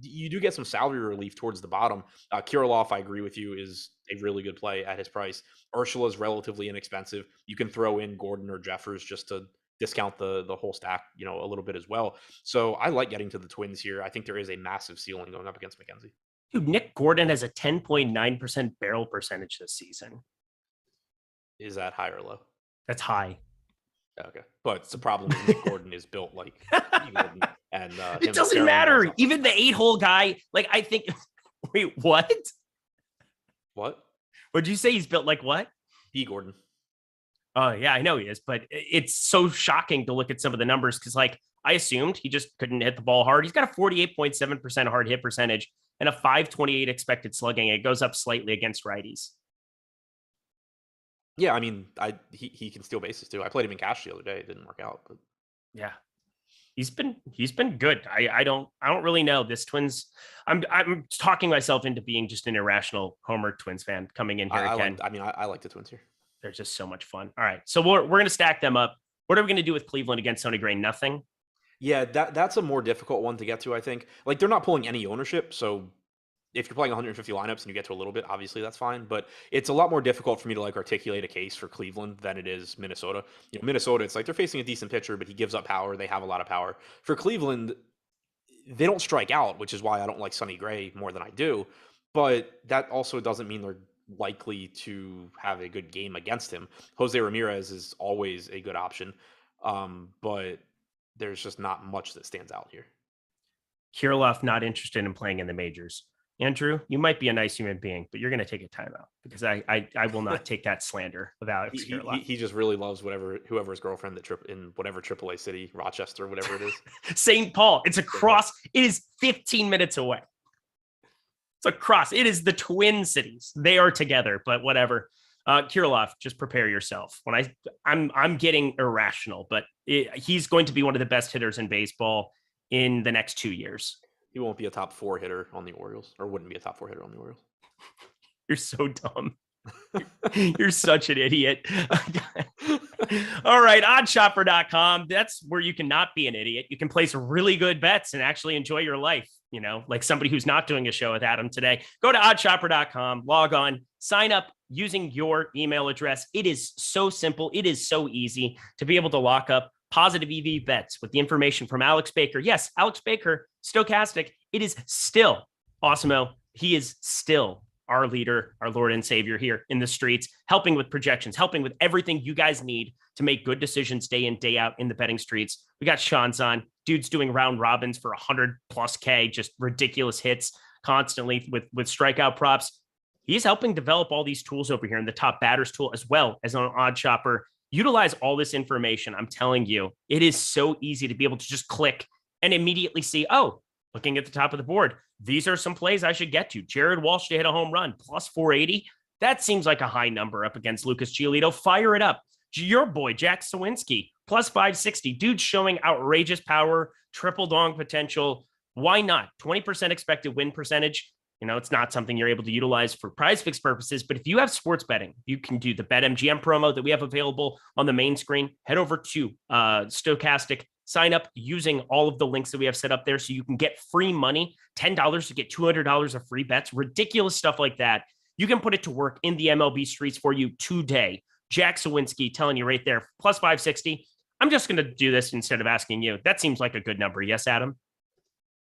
B: you do get some salary relief towards the bottom. Kirilloff, I agree with you, is a really good play at his price. Urshela is relatively inexpensive. You can throw in Gordon or Jeffers just to discount the whole stack, a little bit as well. So I like getting to the Twins here. I think there is a massive ceiling going up against Mackenzie.
A: Dude, Nick Gordon has a 10.9% barrel percentage this season.
B: Is that high or low?
A: That's high.
B: Okay. But the problem is Nick Gordon is built like Gordon, and
A: it doesn't matter. Even the 8-hole guy, I think wait, what?
B: What?
A: Would you say he's built like what?
B: E. Gordon.
A: Oh, yeah, I know he is, but it's so shocking to look at some of the numbers because I assumed he just couldn't hit the ball hard. He's got a 48.7% hard hit percentage and a 528 expected slugging. It goes up slightly against righties.
B: Yeah, I mean, he can steal bases too. I played him in cash the other day. It didn't work out, but
A: yeah, he's been good. I don't really know this Twins. I'm talking myself into being just an irrational Homer Twins fan coming in here again.
B: I like the Twins here.
A: They're just so much fun. All right, so we're gonna stack them up. What are we gonna do with Cleveland against Sonny Gray? Nothing.
B: Yeah, that's a more difficult one to get to, I think. They're not pulling any ownership, so if you're playing 150 lineups and you get to a little bit, obviously that's fine. But it's a lot more difficult for me to articulate a case for Cleveland than it is Minnesota. Minnesota, it's they're facing a decent pitcher, but he gives up power. They have a lot of power. For Cleveland, they don't strike out, which is why I don't like Sonny Gray more than I do. But that also doesn't mean they're likely to have a good game against him. Jose Ramirez is always a good option. But there's just not much that stands out here.
A: Kirilloff not interested in playing in the majors. Andrew, you might be a nice human being, but you're going to take a timeout because I will not take that slander of Alex Kirilloff.
B: He just really loves whoever's girlfriend in whatever AAA city, Rochester, whatever it is.
A: St. Paul. It's across. It is 15 minutes away. It's across. It is the Twin Cities. They are together, but whatever. Kirilloff, just prepare yourself. When I'm getting irrational, but he's going to be one of the best hitters in baseball in the next 2 years.
B: He won't be a top 4 hitter on the Orioles, or wouldn't be a top 4 hitter on the Orioles.
A: You're so dumb. You're such an idiot. All right, oddshopper.com. That's where you cannot be an idiot. You can place really good bets and actually enjoy your life, like somebody who's not doing a show with Adam today. Go to oddshopper.com, log on, sign up using your email address. It is so simple. It is so easy to be able to lock up positive EV bets with the information from Alex Baker. Yes, Alex Baker, Stokastic. It is still Awesemo. He is still our leader, our Lord and Savior here in the streets, helping with projections, helping with everything you guys need to make good decisions day in, day out in the betting streets. We got Sean's on. Dude's doing round robins for 100+ K, just ridiculous hits constantly with strikeout props. He's helping develop all these tools over here in the top batters tool as well as on Odd Shopper. Utilize all this information. I'm telling you, it is so easy to be able to just click and immediately see, looking at the top of the board, these are some plays I should get to. Jared Walsh to hit a home run, plus 480. That seems like a high number up against Lucas Giolito. Fire it up. Your boy, Jack Sawinski, plus 560. Dude's showing outrageous power, triple dong potential. Why not? 20% expected win percentage. It's not something you're able to utilize for prize fix purposes, but if you have sports betting, you can do the BetMGM promo that we have available on the main screen. Head over to Stokastic, sign up using all of the links that we have set up there so you can get free money, $10 to get $200 of free bets, ridiculous stuff like that. You can put it to work in the MLB streets for you today. Jack Sawinski telling you right there, plus 560. I'm just going to do this instead of asking you. That seems like a good number. Yes, Adam?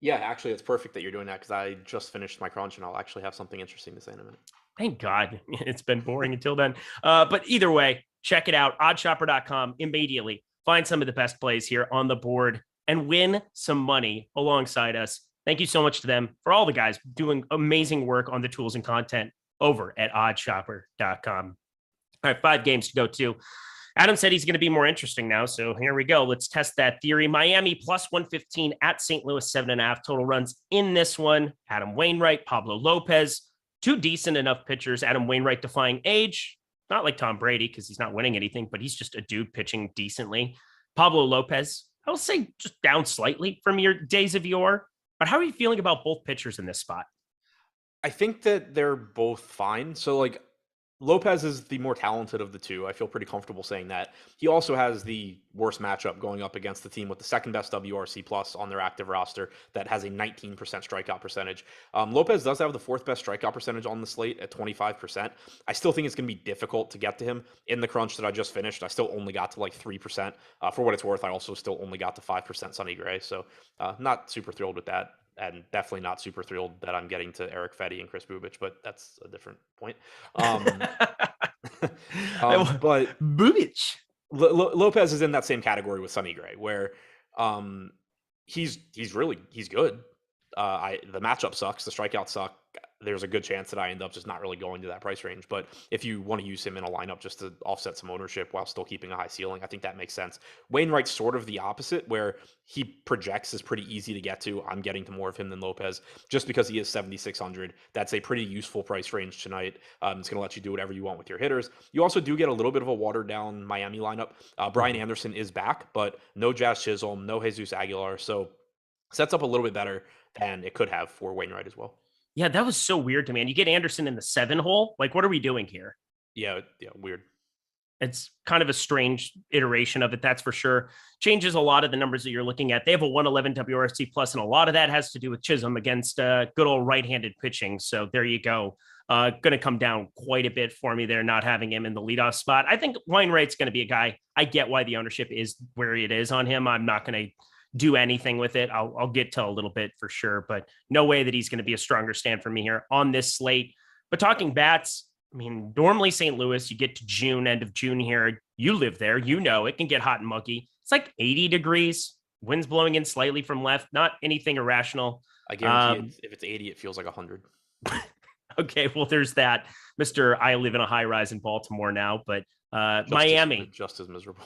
B: Yeah, actually, it's perfect that you're doing that because I just finished my crunch and I'll actually have something interesting to say in a minute.
A: Thank God. It's been boring until then. But either way, check it out. Oddshopper.com immediately. Find some of the best plays here on the board and win some money alongside us. Thank you so much to them for all the guys doing amazing work on the tools and content over at oddshopper.com. All right, 5 games to go to. Adam said he's going to be more interesting now. So here we go. Let's test that theory. Miami plus 115 at St. Louis, 7.5 total runs in this one. Adam Wainwright, Pablo Lopez, 2 decent enough pitchers. Adam Wainwright defying age, not like Tom Brady because he's not winning anything, but he's just a dude pitching decently. Pablo Lopez, I will say just down slightly from your days of yore. But how are you feeling about both pitchers in this spot?
B: I think that they're both fine. So like Lopez is the more talented of the two. I feel pretty comfortable saying that. He also has the worst matchup going up against the team with the second best WRC plus on their active roster that has a 19% strikeout percentage. Lopez does have the 4th best strikeout percentage on the slate at 25%. I still think it's going to be difficult to get to him in the crunch that I just finished. I still only got to like 3%. For what it's worth, I also still only got to 5% Sonny Gray. So not super thrilled with that. And definitely not super thrilled that I'm getting to Eric Fetty and Chris Bubich, but that's a different point. But
A: Bubich.
B: Lopez is in that same category with Sonny Gray, where he's good. The matchup sucks. The strikeouts suck. There's a good chance that I end up just not really going to that price range. But if you want to use him in a lineup just to offset some ownership while still keeping a high ceiling, I think that makes sense. Wainwright's sort of the opposite, where he projects is pretty easy to get to. I'm getting to more of him than Lopez just because he is 7,600. That's a pretty useful price range tonight. It's going to let you do whatever you want with your hitters. You also do get a little bit of a watered down Miami lineup. Brian Anderson is back, but no Jazz Chisholm, no Jesus Aguilar. So sets up a little bit better than it could have for Wainwright as well.
A: Yeah, that was so weird to me. And you get Anderson in the 7 hole. Like, what are we doing here?
B: Yeah, weird.
A: It's kind of a strange iteration of it, that's for sure. Changes a lot of the numbers that you're looking at. They have a 111 WRC plus, and a lot of that has to do with Chisholm against good old right-handed pitching. So there you go. Going to come down quite a bit for me there, not having him in the leadoff spot. I think Wainwright's going to be a guy. I get why the ownership is where it is on him. I'm not going to do anything with it. I'll get to a little bit for sure, but no way that he's going to be a stronger stand for me here on this slate. But talking bats, I mean, normally St. Louis, you get to June, end of June here. You live there, you know, it can get hot and muggy. It's like 80 degrees, winds blowing in slightly from left, not anything irrational.
B: I guarantee if it's 80, it feels like 100.
A: Okay, well, there's that. Mr. I live in a high rise in Baltimore now, but Miami.
B: Just as miserable.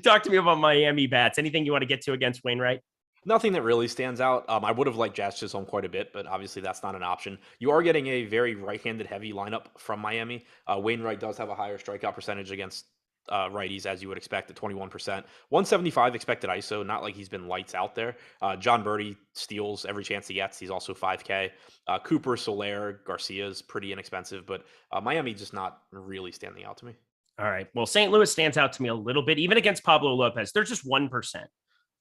A: Talk to me about Miami bats. Anything you want to get to against Wainwright?
B: Nothing that really stands out. I would have liked Jazz Chisholm quite a bit, but obviously that's not an option. You are getting a very right-handed heavy lineup from Miami. Wainwright does have a higher strikeout percentage against righties, as you would expect, at 21%. 175 expected ISO, not like he's been lights out there. John Birdie steals every chance he gets. He's also 5K. Cooper, Soler, Garcia is pretty inexpensive, but Miami just not really standing out to me.
A: All right. Well, St. Louis stands out to me a little bit, even against Pablo Lopez. They're just 1%.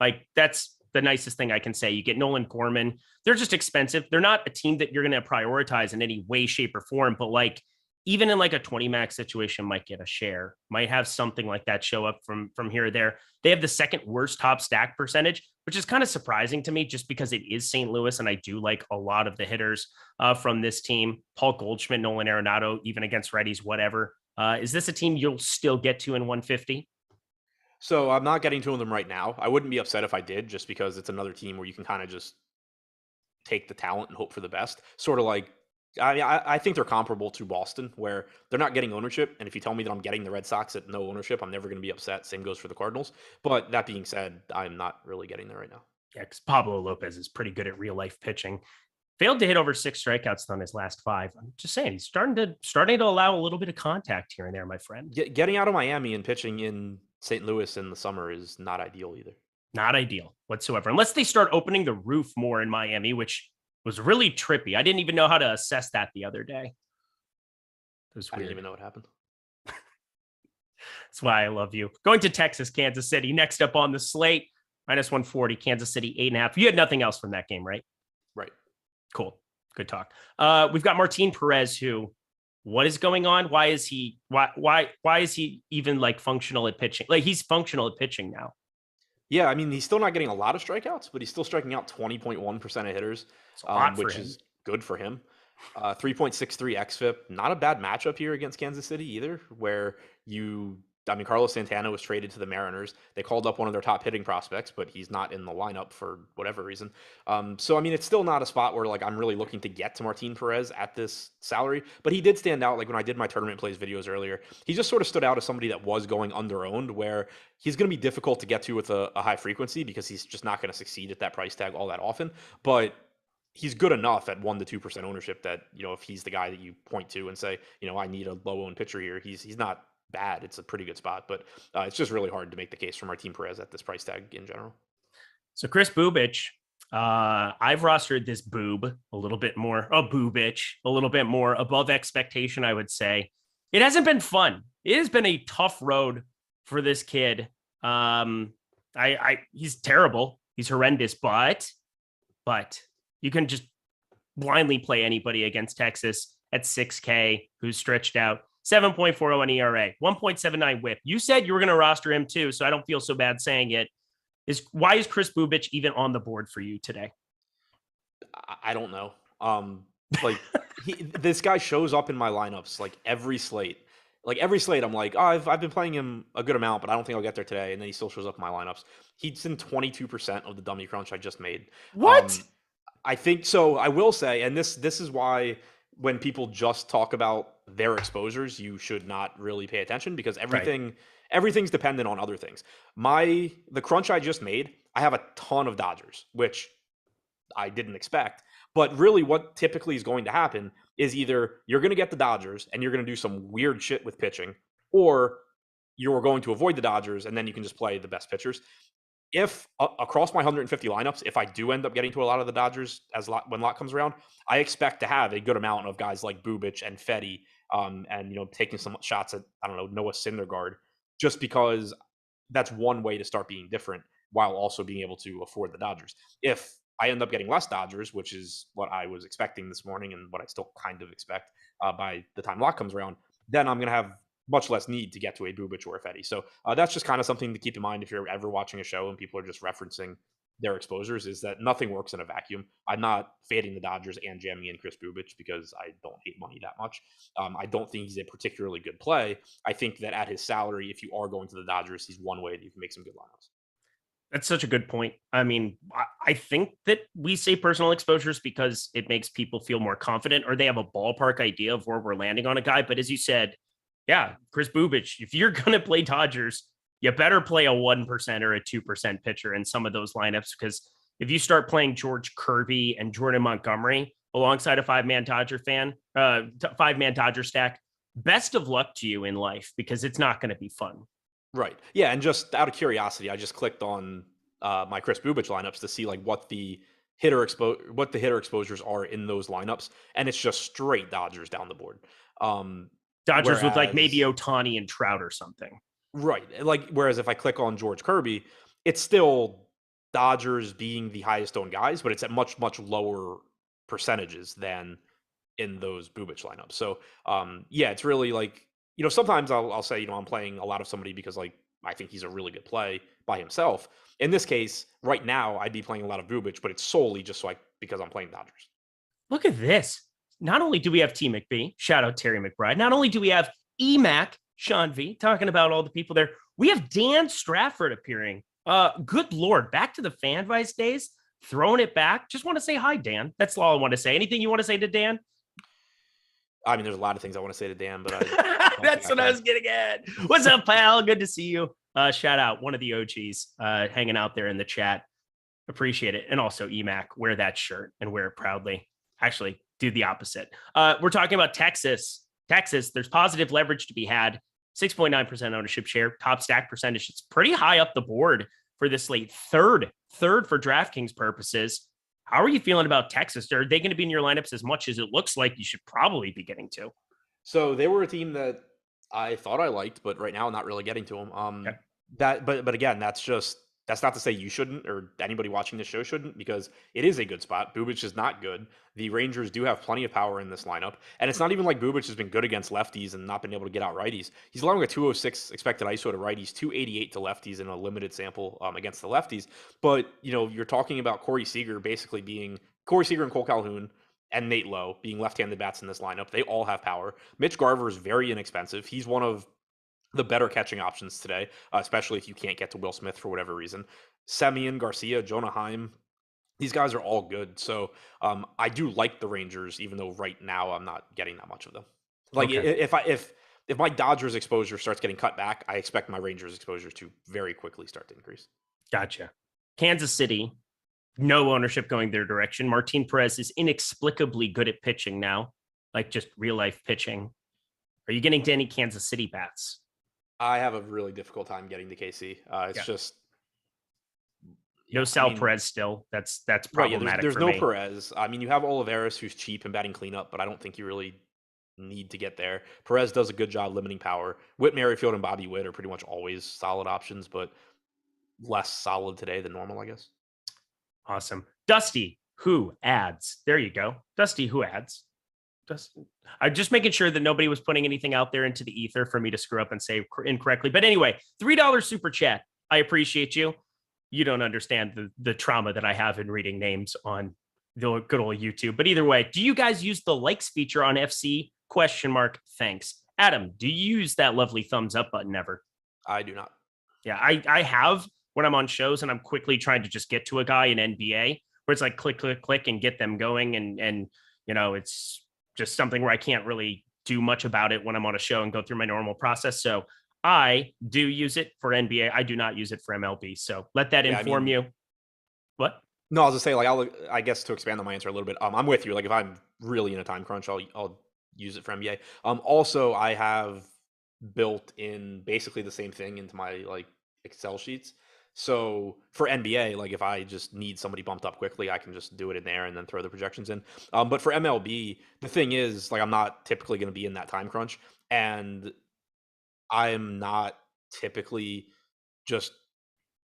A: Like, that's the nicest thing I can say. You get Nolan Gorman. They're just expensive. They're not a team that you're going to prioritize in any way, shape, or form. But like, even in like a 20 max situation, might get a share, might have something like that show up from here or there. They have the second worst top stack percentage, which is kind of surprising to me just because it is St. Louis. And I do like a lot of the hitters from this team. Paul Goldschmidt, Nolan Arenado, even against righties, whatever. Is this a team you'll still get to in 150?
B: So I'm not getting to them right now. I wouldn't be upset if I did, just because it's another team where you can kind of just take the talent and hope for the best. Sort of like, I think they're comparable to Boston, where they're not getting ownership. And if you tell me that I'm getting the Red Sox at no ownership, I'm never going to be upset. Same goes for the Cardinals. But that being said, I'm not really getting there right now.
A: Yeah, because Pablo Lopez is pretty good at real life pitching. Failed to hit over 6 strikeouts on his last 5. I'm just saying he's starting to allow a little bit of contact here and there, my friend.
B: Getting out of Miami and pitching in St. Louis in the summer is not ideal either.
A: Not ideal whatsoever, unless they start opening the roof more in Miami, which was really trippy. I didn't even know how to assess that the other day. It was weird.
B: I didn't even know what happened.
A: That's why I love you. Going to Texas, Kansas City. Next up on the slate, -140, Kansas City, 8.5. You had nothing else from that game, right?
B: Right.
A: Cool. Good talk. We've got Martine Perez, who, what is going on? Why is he even like functional at pitching? Like, he's functional at pitching now.
B: Yeah, I mean, he's still not getting a lot of strikeouts, but he's still striking out 20.1% of hitters, which is good for him. 3.63 xFIP, not a bad matchup here against Kansas City either, where you I mean, Carlos Santana was traded to the Mariners. They called up one of their top hitting prospects, but he's not in the lineup for whatever reason. So, I mean, it's still not a spot where like I'm really looking to get to Martine Perez at this salary, but he did stand out. Like when I did my tournament plays videos earlier, he just sort of stood out as somebody that was going under-owned, where he's going to be difficult to get to with a high frequency because he's just not going to succeed at that price tag all that often. But he's good enough at 1 to 2% ownership that, if he's the guy that you point to and say, I need a low owned pitcher here, he's not bad. It's a pretty good spot, but it's just really hard to make the case for Martine Perez at this price tag in general.
A: So Chris Bubich, I've rostered this Bubich a little bit more above expectation, I would say. It hasn't been fun. It has been a tough road for this kid. He's terrible. He's horrendous, but you can just blindly play anybody against Texas at 6K who's stretched out. 7.40 on ERA, 1.79 whip. You said you were going to roster him too, so I don't feel so bad saying it. Why is Chris Bubich even on the board for you today?
B: I don't know. This guy shows up in my lineups like every slate. Like every slate, I'm like, I've been playing him a good amount, but I don't think I'll get there today. And then he still shows up in my lineups. He's in 22% of the dummy crunch I just made.
A: What?
B: I think so. I will say, and this is why when people just talk about their exposures, you should not really pay attention because everything's dependent on other things. The crunch I just made, I have a ton of Dodgers, which I didn't expect. But really what typically is going to happen is either you're going to get the Dodgers and you're going to do some weird shit with pitching, or you're going to avoid the Dodgers and then you can just play the best pitchers. If across my 150 lineups, if I do end up getting to a lot of the Dodgers when lot comes around, I expect to have a good amount of guys like Bubich and Fetty, and taking some shots at Noah Syndergaard, just because that's one way to start being different while also being able to afford the Dodgers. If I end up getting less Dodgers, which is what I was expecting this morning and what I still kind of expect by the time lot comes around, then I'm going to have much less need to get to a Bubich or a Fetty. So that's just kind of something to keep in mind if you're ever watching a show and people are just referencing their exposures, is that nothing works in a vacuum. I'm not fading the Dodgers and jamming in Chris Bubich because I don't hate money that much. I don't think he's a particularly good play. I think that at his salary, if you are going to the Dodgers, he's one way that you can make some good lineups.
A: That's such a good point. I mean, I think that we say personal exposures because it makes people feel more confident or they have a ballpark idea of where we're landing on a guy. But as you said, yeah, Chris Bubich, if you're going to play Dodgers, you better play a 1% or a 2% pitcher in some of those lineups, because if you start playing George Kirby and Jordan Montgomery alongside a five-man Dodger stack, best of luck to you in life, because it's not going to be fun.
B: Right. Yeah. And just out of curiosity, I just clicked on my Chris Bubich lineups to see like what the hitter exposures are in those lineups. And it's just straight Dodgers down the board.
A: Dodgers with like maybe Ohtani and Trout or something.
B: Right. Like, whereas if I click on George Kirby, it's still Dodgers being the highest owned guys, but it's at much, much lower percentages than in those Bubich lineups. So, yeah, it's really like, sometimes I'll say, I'm playing a lot of somebody because like I think he's a really good play by himself. In this case, right now, I'd be playing a lot of Bubich, but it's solely just because I'm playing Dodgers.
A: Look at this. Not only do we have T. McBee, shout out Terry McBride. Not only do we have EMAC, Sean V, talking about all the people there, we have Dan Strafford appearing. Good Lord, back to the FanVice days, throwing it back. Just want to say hi, Dan. That's all I want to say. Anything you want to say to Dan?
B: I mean, there's a lot of things I want to say to Dan, but
A: that's what I was getting at. What's up, pal? Good to see you. Shout out one of the OGs hanging out there in the chat. Appreciate it. And also EMAC, wear that shirt and wear it proudly. Actually, do the opposite. We're talking about Texas. There's positive leverage to be had. 6.9% ownership share, top stack percentage. It's pretty high up the board for this slate. Third for DraftKings purposes. How are you feeling about Texas? Are they going to be in your lineups as much as it looks like you should probably be getting to?
B: So they were a team that I thought I liked, but right now I'm not really getting to them.
A: Okay.
B: But again, that's not to say you shouldn't, or anybody watching this show shouldn't, because it is a good spot. Bubich is not good. The Rangers do have plenty of power in this lineup. And it's not even like Bubich has been good against lefties and not been able to get out righties. He's allowing a 206 expected ISO to righties, 288 to lefties in a limited sample against the lefties. But, you're talking about Corey Seager and Cole Calhoun and Nate Lowe being left-handed bats in this lineup. They all have power. Mitch Garver is very inexpensive. He's one of the better catching options today, especially if you can't get to Will Smith for whatever reason. Semien, Garcia, Jonah Heim, these guys are all good. So I do like the Rangers, even though right now I'm not getting that much of them. Like
A: Okay.
B: if my Dodgers exposure starts getting cut back, I expect my Rangers exposure to very quickly start to increase.
A: Gotcha. Kansas City, no ownership going their direction. Martine Perez is inexplicably good at pitching now, like just real life pitching. Are you getting to any Kansas City bats?
B: I have a really difficult time getting to KC. It's just
A: no Sal Perez still. That's
B: right. Yeah,
A: problematic.
B: there's
A: for
B: no
A: me.
B: Perez. I mean, you have Olivares who's cheap and batting cleanup, but I don't think you really need to get there. Perez does a good job limiting power. Whit Merrifield and Bobby Witt are pretty much always solid options, but less solid today than normal, I guess.
A: Awesome. Dusty, who adds? There you go. Dusty, who adds? I'm just making sure that nobody was putting anything out there into the ether for me to screw up and say incorrectly. But anyway, $3 super chat. I appreciate you. You don't understand the trauma that I have in reading names on the good old YouTube. But either way, do you guys use the likes feature on FC? ? Thanks. Adam, do you use that lovely thumbs up button ever?
B: I do not.
A: Yeah, I have when I'm on shows and I'm quickly trying to just get to a guy in NBA where it's like click, click, click and get them going. And you know, it's just something where I can't really do much about it when I'm on a show and go through my normal process. So I do use it for NBA. I do not use it for MLB. So let that inform you. What?
B: No, I was just saying, like, I guess to expand on my answer a little bit, I'm with you. Like, if I'm really in a time crunch, I'll use it for NBA. Also, I have built in basically the same thing into my like Excel sheets. So for NBA, like if I just need somebody bumped up quickly, I can just do it in there and then throw the projections in. But for MLB, the thing is, like, I'm not typically going to be in that time crunch, and I'm not typically just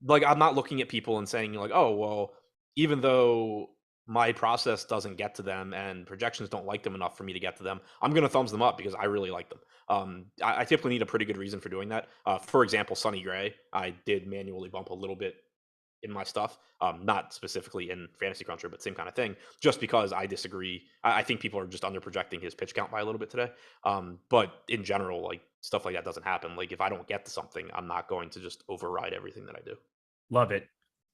B: like, I'm not looking at people and saying like, oh, well, even though my process doesn't get to them and projections don't like them enough for me to get to them, I'm going to thumbs them up because I really like them. I typically need a pretty good reason for doing that. For example, Sonny Gray, I did manually bump a little bit in my stuff, not specifically in Fantasy Cruncher, but same kind of thing, just because I disagree. I think people are just under projecting his pitch count by a little bit today. But in general, like, stuff like that doesn't happen. Like, if I don't get to something, I'm not going to just override everything that I do.
A: Love it.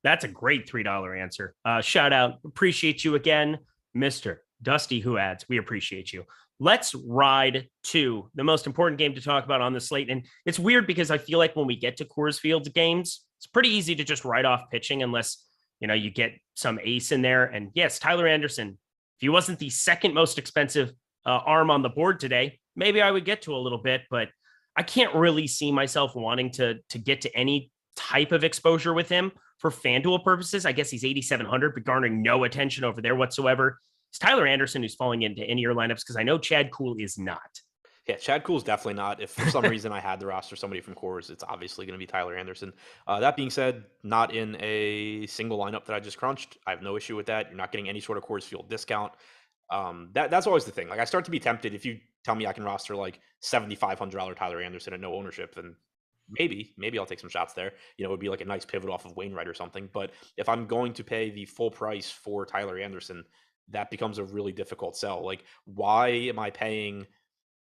A: That's a great $3 answer. Shout out. Appreciate you again, Mr. Dusty Who Adds. We appreciate you. Let's ride to the most important game to talk about on the slate. And it's weird because I feel like when we get to Coors Field's games, it's pretty easy to just write off pitching unless, you know, you get some ace in there. And yes, Tyler Anderson, if he wasn't the second most expensive arm on the board today, maybe I would get to a little bit, but I can't really see myself wanting to get to any type of exposure with him for FanDuel purposes. I guess he's 8,700, but garnering no attention over there whatsoever. It's Tyler Anderson who's falling into any of your lineups because I know Chad Kuhl is not.
B: Yeah, Chad Kuhl's definitely not. If for some reason I had to roster somebody from Coors, it's obviously going to be Tyler Anderson. That being said, not in a single lineup that I just crunched. I have no issue with that. You're not getting any sort of Coors Field discount. That's always the thing. Like, I start to be tempted if you tell me I can roster like $7,500 Tyler Anderson at no ownership, then maybe I'll take some shots there. You know, it would be like a nice pivot off of Wainwright or something. But if I'm going to pay the full price for Tyler Anderson, that becomes a really difficult sell. Like, why am I paying,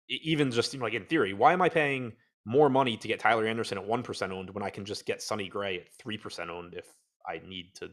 B: even just, you know, like in theory, why am I paying more money to get Tyler Anderson at 1% owned when I can just get Sonny Gray at 3% owned if I need to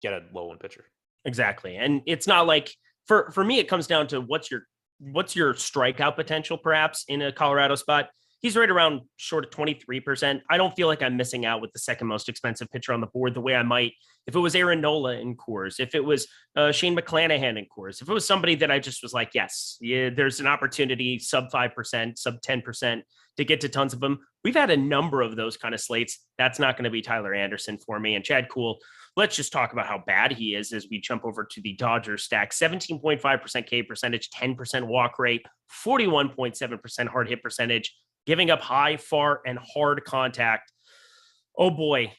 B: get a low owned pitcher?
A: Exactly. And it's not like, for me, it comes down to what's your strikeout potential perhaps in a Colorado spot. He's right around short of 23%. I don't feel like I'm missing out with the second most expensive pitcher on the board the way I might if it was Aaron Nola in Coors, if it was Shane McClanahan in Coors, if it was somebody that I just was like, yes, yeah, there's an opportunity sub 5%, sub 10% to get to tons of them. We've had a number of those kind of slates. That's not going to be Tyler Anderson for me. And Chad Kuhl, let's just talk about how bad he is as we jump over to the Dodgers stack. 17.5% K percentage, 10% walk rate, 41.7% hard hit percentage, giving up high, far, and hard contact. Oh boy,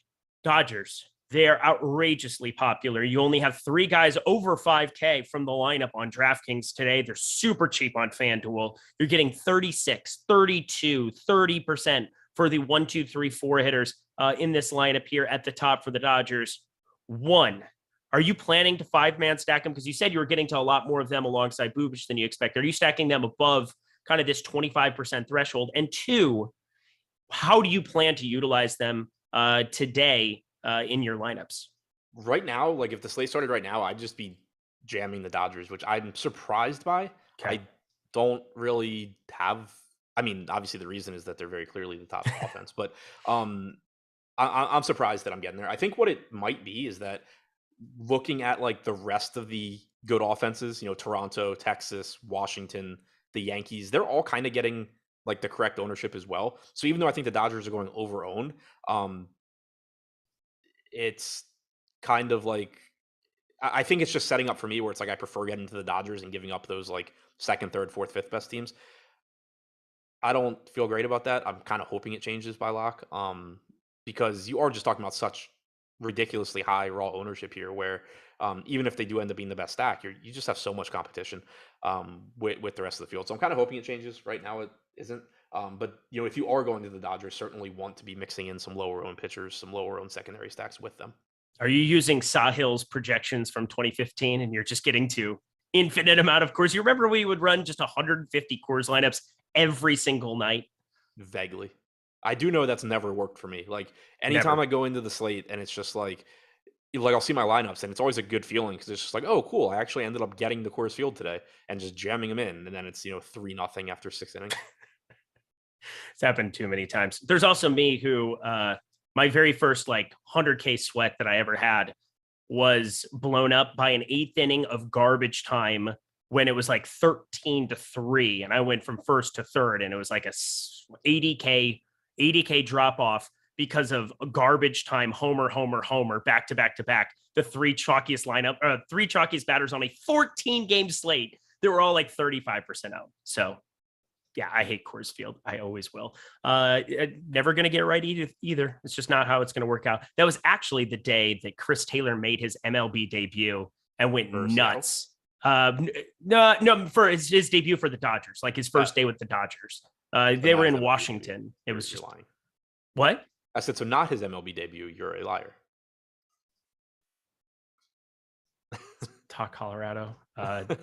A: Dodgers, they're outrageously popular. You only have 3 guys over 5K from the lineup on DraftKings today. They're super cheap on FanDuel. You're getting 36, 32, 30% for the 1, 2, 3, 4 hitters in this lineup here at the top for the Dodgers. 1, are you planning to 5-man stack them? Because you said you were getting to a lot more of them alongside Bubich than you expect. Are you stacking them above kind of this 25% threshold? And 2, how do you plan to utilize them today in your lineups?
B: Right now, like if the slate started right now, I'd just be jamming the Dodgers, which I'm surprised by.
A: Okay.
B: I don't really have. I mean, obviously the reason is that they're very clearly the top offense, but I'm surprised that I'm getting there. I think what it might be is that looking at like the rest of the good offenses, Toronto, Texas, Washington, the Yankees, they're all kind of getting like the correct ownership as well. So even though I think the Dodgers are going over owned, it's kind of like I think it's just setting up for me where it's like I prefer getting to the Dodgers and giving up those like second, third, fourth, fifth best teams. I don't feel great about that. I'm kind of hoping it changes by lock, because you are just talking about such ridiculously high raw ownership here, where even if they do end up being the best stack, you just have so much competition with the rest of the field. So I'm kind of hoping it changes. Right now, it isn't. But if you are going to the Dodgers, certainly want to be mixing in some lower owned pitchers, some lower owned secondary stacks with them.
A: Are you using Sahil's projections from 2015 and you're just getting to infinite amount of Coors? You remember we would run just 150 Coors lineups every single night?
B: Vaguely. I do know that's never worked for me. Like anytime I go into the slate and it's just like I'll see my lineups and it's always a good feeling because it's just like, oh, cool. I actually ended up getting the Coors Field today and just jamming them in. And then it's, 3-0 after 6 innings.
A: It's happened too many times. There's also me who, my very first like 100K sweat that I ever had was blown up by an 8th inning of garbage time when it was like 13-3. And I went from first to third and it was like a 80K drop off because of a garbage time, homer, back to back to back. The three chalkiest batters on a 14-game slate. They were all like 35% out. So yeah, I hate Coors Field. I always will. Never going to get right either. It's just not how it's going to work out. That was actually the day that Chris Taylor made his MLB debut and went nuts. No, for his debut for the Dodgers, like his first day with the Dodgers. They were in Washington. It was just
B: lying.
A: What?
B: I said, so not his MLB debut. You're a liar.
A: Talk Colorado.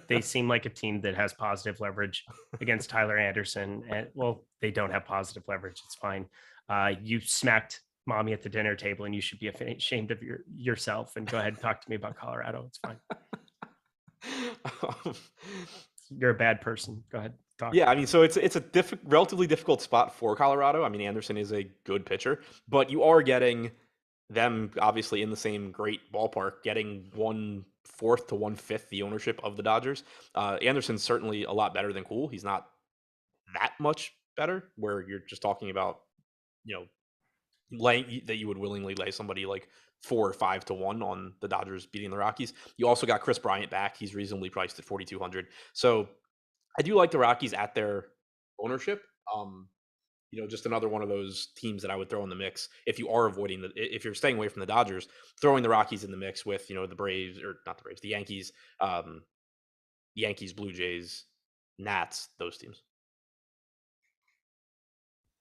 A: They seem like a team that has positive leverage against Tyler Anderson. And well, they don't have positive leverage. It's fine. You smacked mommy at the dinner table and you should be ashamed of yourself and go ahead and talk to me about Colorado. It's fine. You're a bad person. Go ahead. Talk.
B: Yeah, I mean, so it's a relatively difficult spot for Colorado. I mean, Anderson is a good pitcher, but you are getting them obviously in the same great ballpark, getting 1/4 to 1/5 the ownership of the Dodgers. Anderson's certainly a lot better than Cool. He's not that much better, where you're just talking about, that you would willingly lay somebody like 4 or 5 to 1 on the Dodgers beating the Rockies. You also got Chris Bryant back. He's reasonably priced at 4,200. So I do like the Rockies at their ownership. Just another one of those teams that I would throw in the mix if you are if you're staying away from the Dodgers, throwing the Rockies in the mix with, the Braves, or not the Braves, the Yankees, Blue Jays, Nats, those teams.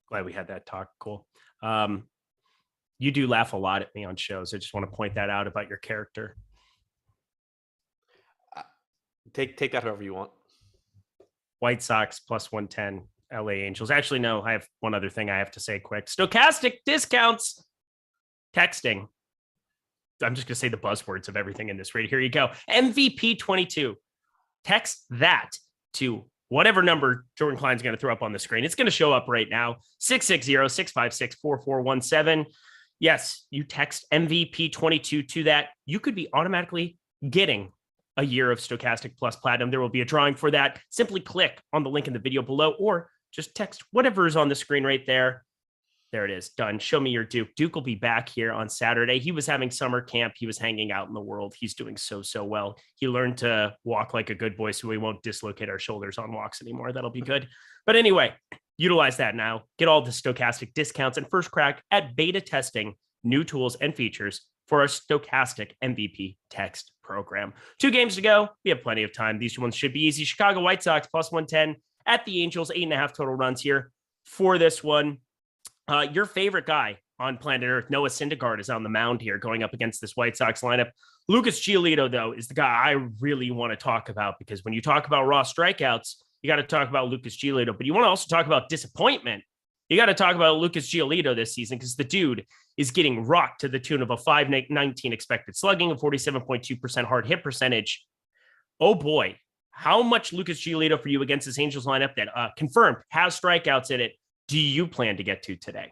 A: Glad we had that talk. Cool. You do laugh a lot at me on shows. I just want to point that out about your character.
B: Take that however you want.
A: White Sox plus 110, LA Angels. Actually, no, I have one other thing I have to say quick. Stokastic discounts. Texting. I'm just going to say the buzzwords of everything in this. Right here you go. MVP 22. Text that to whatever number Jordan Klein's going to throw up on the screen. It's going to show up right now. 660-656-4417. Yes, you text MVP 22 to that. You could be automatically getting a year of Stokastic Plus Platinum. There will be a drawing for that. Simply click on the link in the video below or just text whatever is on the screen right there. There it is. Done. Show me your Duke. Duke will be back here on Saturday. He was having summer camp. He was hanging out in the world. He's doing so well. He learned to walk like a good boy so we won't dislocate our shoulders on walks anymore. That'll be good. But anyway, utilize that now. Get all the Stokastic discounts and first crack at beta testing new tools and features for our Stokastic MVP text program. 2 games to go. We have plenty of time. These ones should be easy. Chicago White Sox plus 110 at the Angels. 8.5 total runs here for this one. Your favorite guy on planet Earth, Noah Syndergaard, is on the mound here going up against this White Sox lineup. Lucas Giolito, though, is the guy I really want to talk about because when you talk about raw strikeouts, you got to talk about Lucas Giolito, but you want to also talk about disappointment. You got to talk about Lucas Giolito this season because the dude is getting rocked to the tune of a 519 expected slugging, a 47.2% hard hit percentage. Oh boy, how much Lucas Giolito for you against this Angels lineup that confirmed has strikeouts in it do you plan to get to today?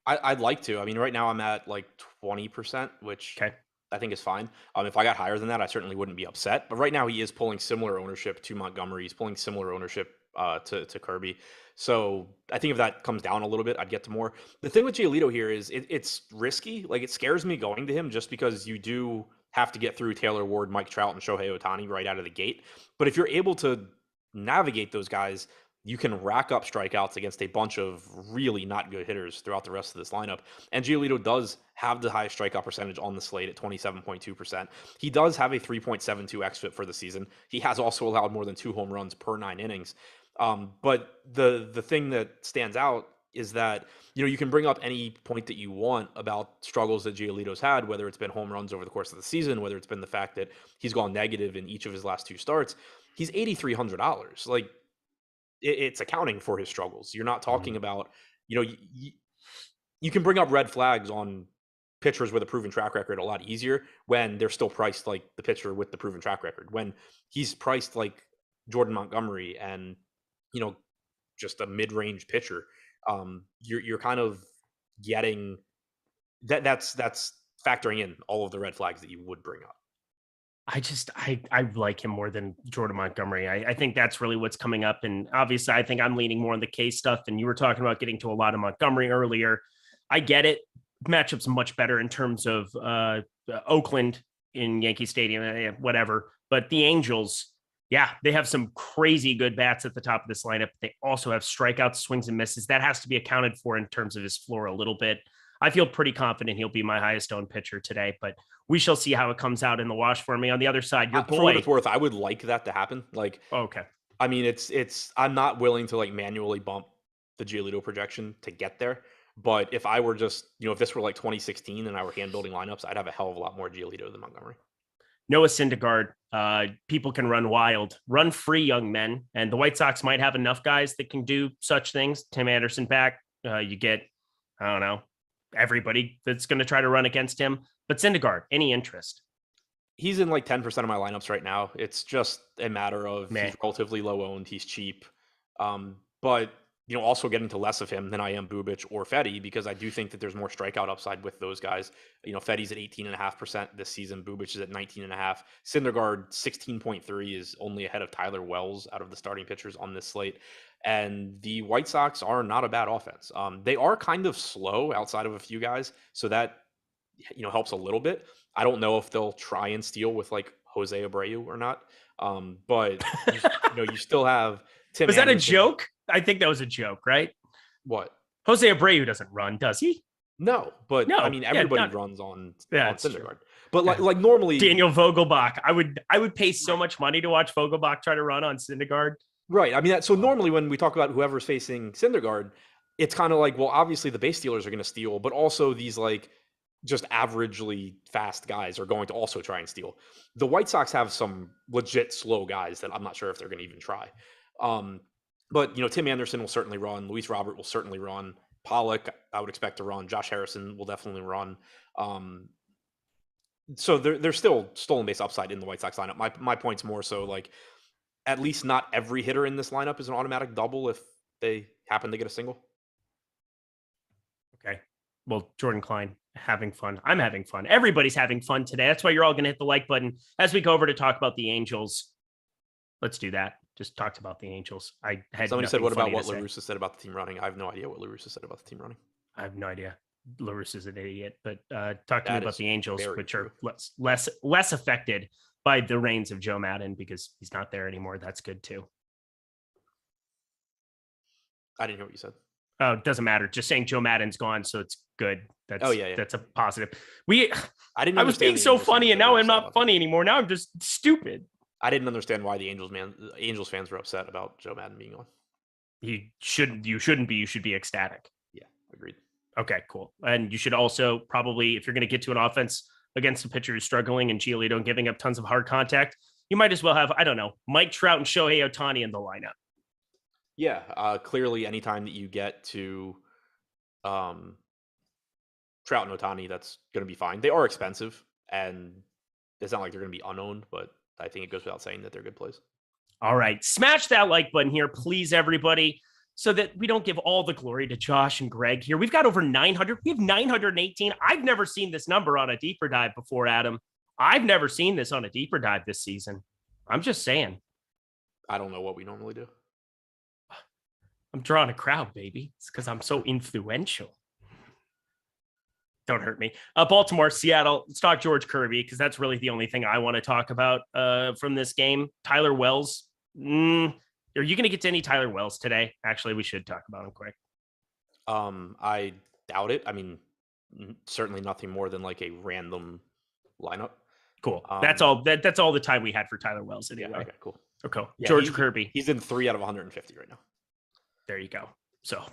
B: I'd like to. I mean, right now I'm at like 20%, which
A: Okay.
B: I think is fine. If I got higher than that, I certainly wouldn't be upset. But right now he is pulling similar ownership to Montgomery. He's pulling similar ownership to Kirby. So I think if that comes down a little bit, I'd get to more. The thing with Giolito here is it's risky. Like, it scares me going to him just because you do have to get through Taylor Ward, Mike Trout, and Shohei Ohtani right out of the gate. But if you're able to navigate those guys, you can rack up strikeouts against a bunch of really not good hitters throughout the rest of this lineup. And Giolito does have the highest strikeout percentage on the slate at 27.2%. He does have a 3.72 xFIP for the season. He has also allowed more than 2 home runs per 9 innings. But the thing that stands out is that, you can bring up any point that you want about struggles that Giolito's had, whether it's been home runs over the course of the season, whether it's been the fact that he's gone negative in each of his last 2 starts. He's $8,300. Like, it's accounting for his struggles. You're not talking about, you can bring up red flags on pitchers with a proven track record a lot easier when they're still priced like the pitcher with the proven track record. When he's priced like Jordan Montgomery and, just a mid-range pitcher, you're kind of getting that's factoring in all of the red flags that you would bring up.
A: I like him more than Jordan Montgomery. I think that's really what's coming up. And obviously, I think I'm leaning more on the K stuff. And you were talking about getting to a lot of Montgomery earlier. I get it. Matchup's much better in terms of Oakland in Yankee Stadium, whatever. But the Angels, yeah, they have some crazy good bats at the top of this lineup. They also have strikeouts, swings, and misses. That has to be accounted for in terms of his floor a little bit. I feel pretty confident he'll be my highest owned pitcher today, but we shall see how it comes out in the wash for me. On the other side, your boy.
B: For what it's worth, I would like that to happen. Like,
A: okay.
B: I mean, I'm not willing to like manually bump the Giolito projection to get there. But if I were just, if this were like 2016 and I were hand building lineups, I'd have a hell of a lot more Giolito than Montgomery.
A: Noah Syndergaard, people can run wild, run free, young men. And the White Sox might have enough guys that can do such things. Tim Anderson back, you get, I don't know, everybody that's going to try to run against him. But Syndergaard, any interest?
B: He's in like 10% of my lineups right now. It's just a matter of he's relatively low owned. He's cheap. But, also getting to less of him than I am Bubich or Fetty, because I do think that there's more strikeout upside with those guys. Fetty's at 18.5% this season. Bubich is at 19.5. Syndergaard, 16.3 is only ahead of Tyler Wells out of the starting pitchers on this slate. And the White Sox are not a bad offense. They are kind of slow outside of a few guys. So that, helps a little bit. I don't know if they'll try and steal with like Jose Abreu or not. But you still have Tim.
A: Was that a joke? I think that was a joke, right?
B: What?
A: Jose Abreu doesn't run, does he?
B: No, but I mean, everybody runs on Syndergaard. But like normally,
A: Daniel Vogelbach, I would pay so much money to watch Vogelbach try to run on Syndergaard.
B: Right. I mean, so normally when we talk about whoever's facing Syndergaard, it's kind of like, well, obviously the base stealers are going to steal, but also these like just averagely fast guys are going to also try and steal. The White Sox have some legit slow guys that I'm not sure if they're going to even try. But, Tim Anderson will certainly run. Luis Robert will certainly run. Pollock, I would expect to run. Josh Harrison will definitely run. So there's still stolen base upside in the White Sox lineup. My point's more so like at least not every hitter in this lineup is an automatic double if they happen to get a single.
A: Okay. Well, Jordan Klein, having fun. I'm having fun. Everybody's having fun today. That's why you're all going to hit the like button as we go over to talk about the Angels. Let's do that. Just talked about the Angels. I had
B: somebody said, what about what La Russa said about the team running? I have no idea what La Russa said about the team running.
A: I have no idea. La Russa's an idiot, but talk to me about the Angels, which are less affected by the reigns of Joe Madden because he's not there anymore. That's good too.
B: I didn't hear what you said.
A: Oh, it doesn't matter. Just saying Joe Madden's gone, so it's good. That's that's a positive. I was being so funny, and now I'm not funny anymore. Now I'm just stupid.
B: I didn't understand why the Angels fans were upset about Joe Madden being on.
A: You shouldn't be. You should be ecstatic.
B: Yeah, agreed.
A: Okay, cool. And you should also probably, if you're going to get to an offense against a pitcher who's struggling and Giolito and giving up tons of hard contact, you might as well have, I don't know, Mike Trout and Shohei Ohtani in the lineup.
B: Yeah, clearly anytime that you get to Trout and Ohtani, that's going to be fine. They are expensive, and it's not like they're going to be unowned, but I think it goes without saying that they're good plays.
A: All right. Smash that like button here, please, everybody, so that we don't give all the glory to Josh and Greg here. We've got over 900. We have 918. I've never seen this number on a deeper dive before, Adam. I've never seen this on a deeper dive this season. I'm just saying.
B: I don't know what we normally do.
A: I'm drawing a crowd, baby. It's because I'm so influential. Don't hurt me. Baltimore, Seattle. Let's talk George Kirby, because that's really the only thing I want to talk about from this game. Tyler Wells. Are you going to get to any Tyler Wells today? Actually, we should talk about him quick.
B: I doubt it. I mean, certainly nothing more than like a random lineup.
A: Cool. That's all. That's all the time we had for Tyler Wells anyway.
B: Yeah, okay, cool.
A: Okay.
B: Yeah,
A: George Kirby.
B: He's in 3 out of 150 right now.
A: There you go. So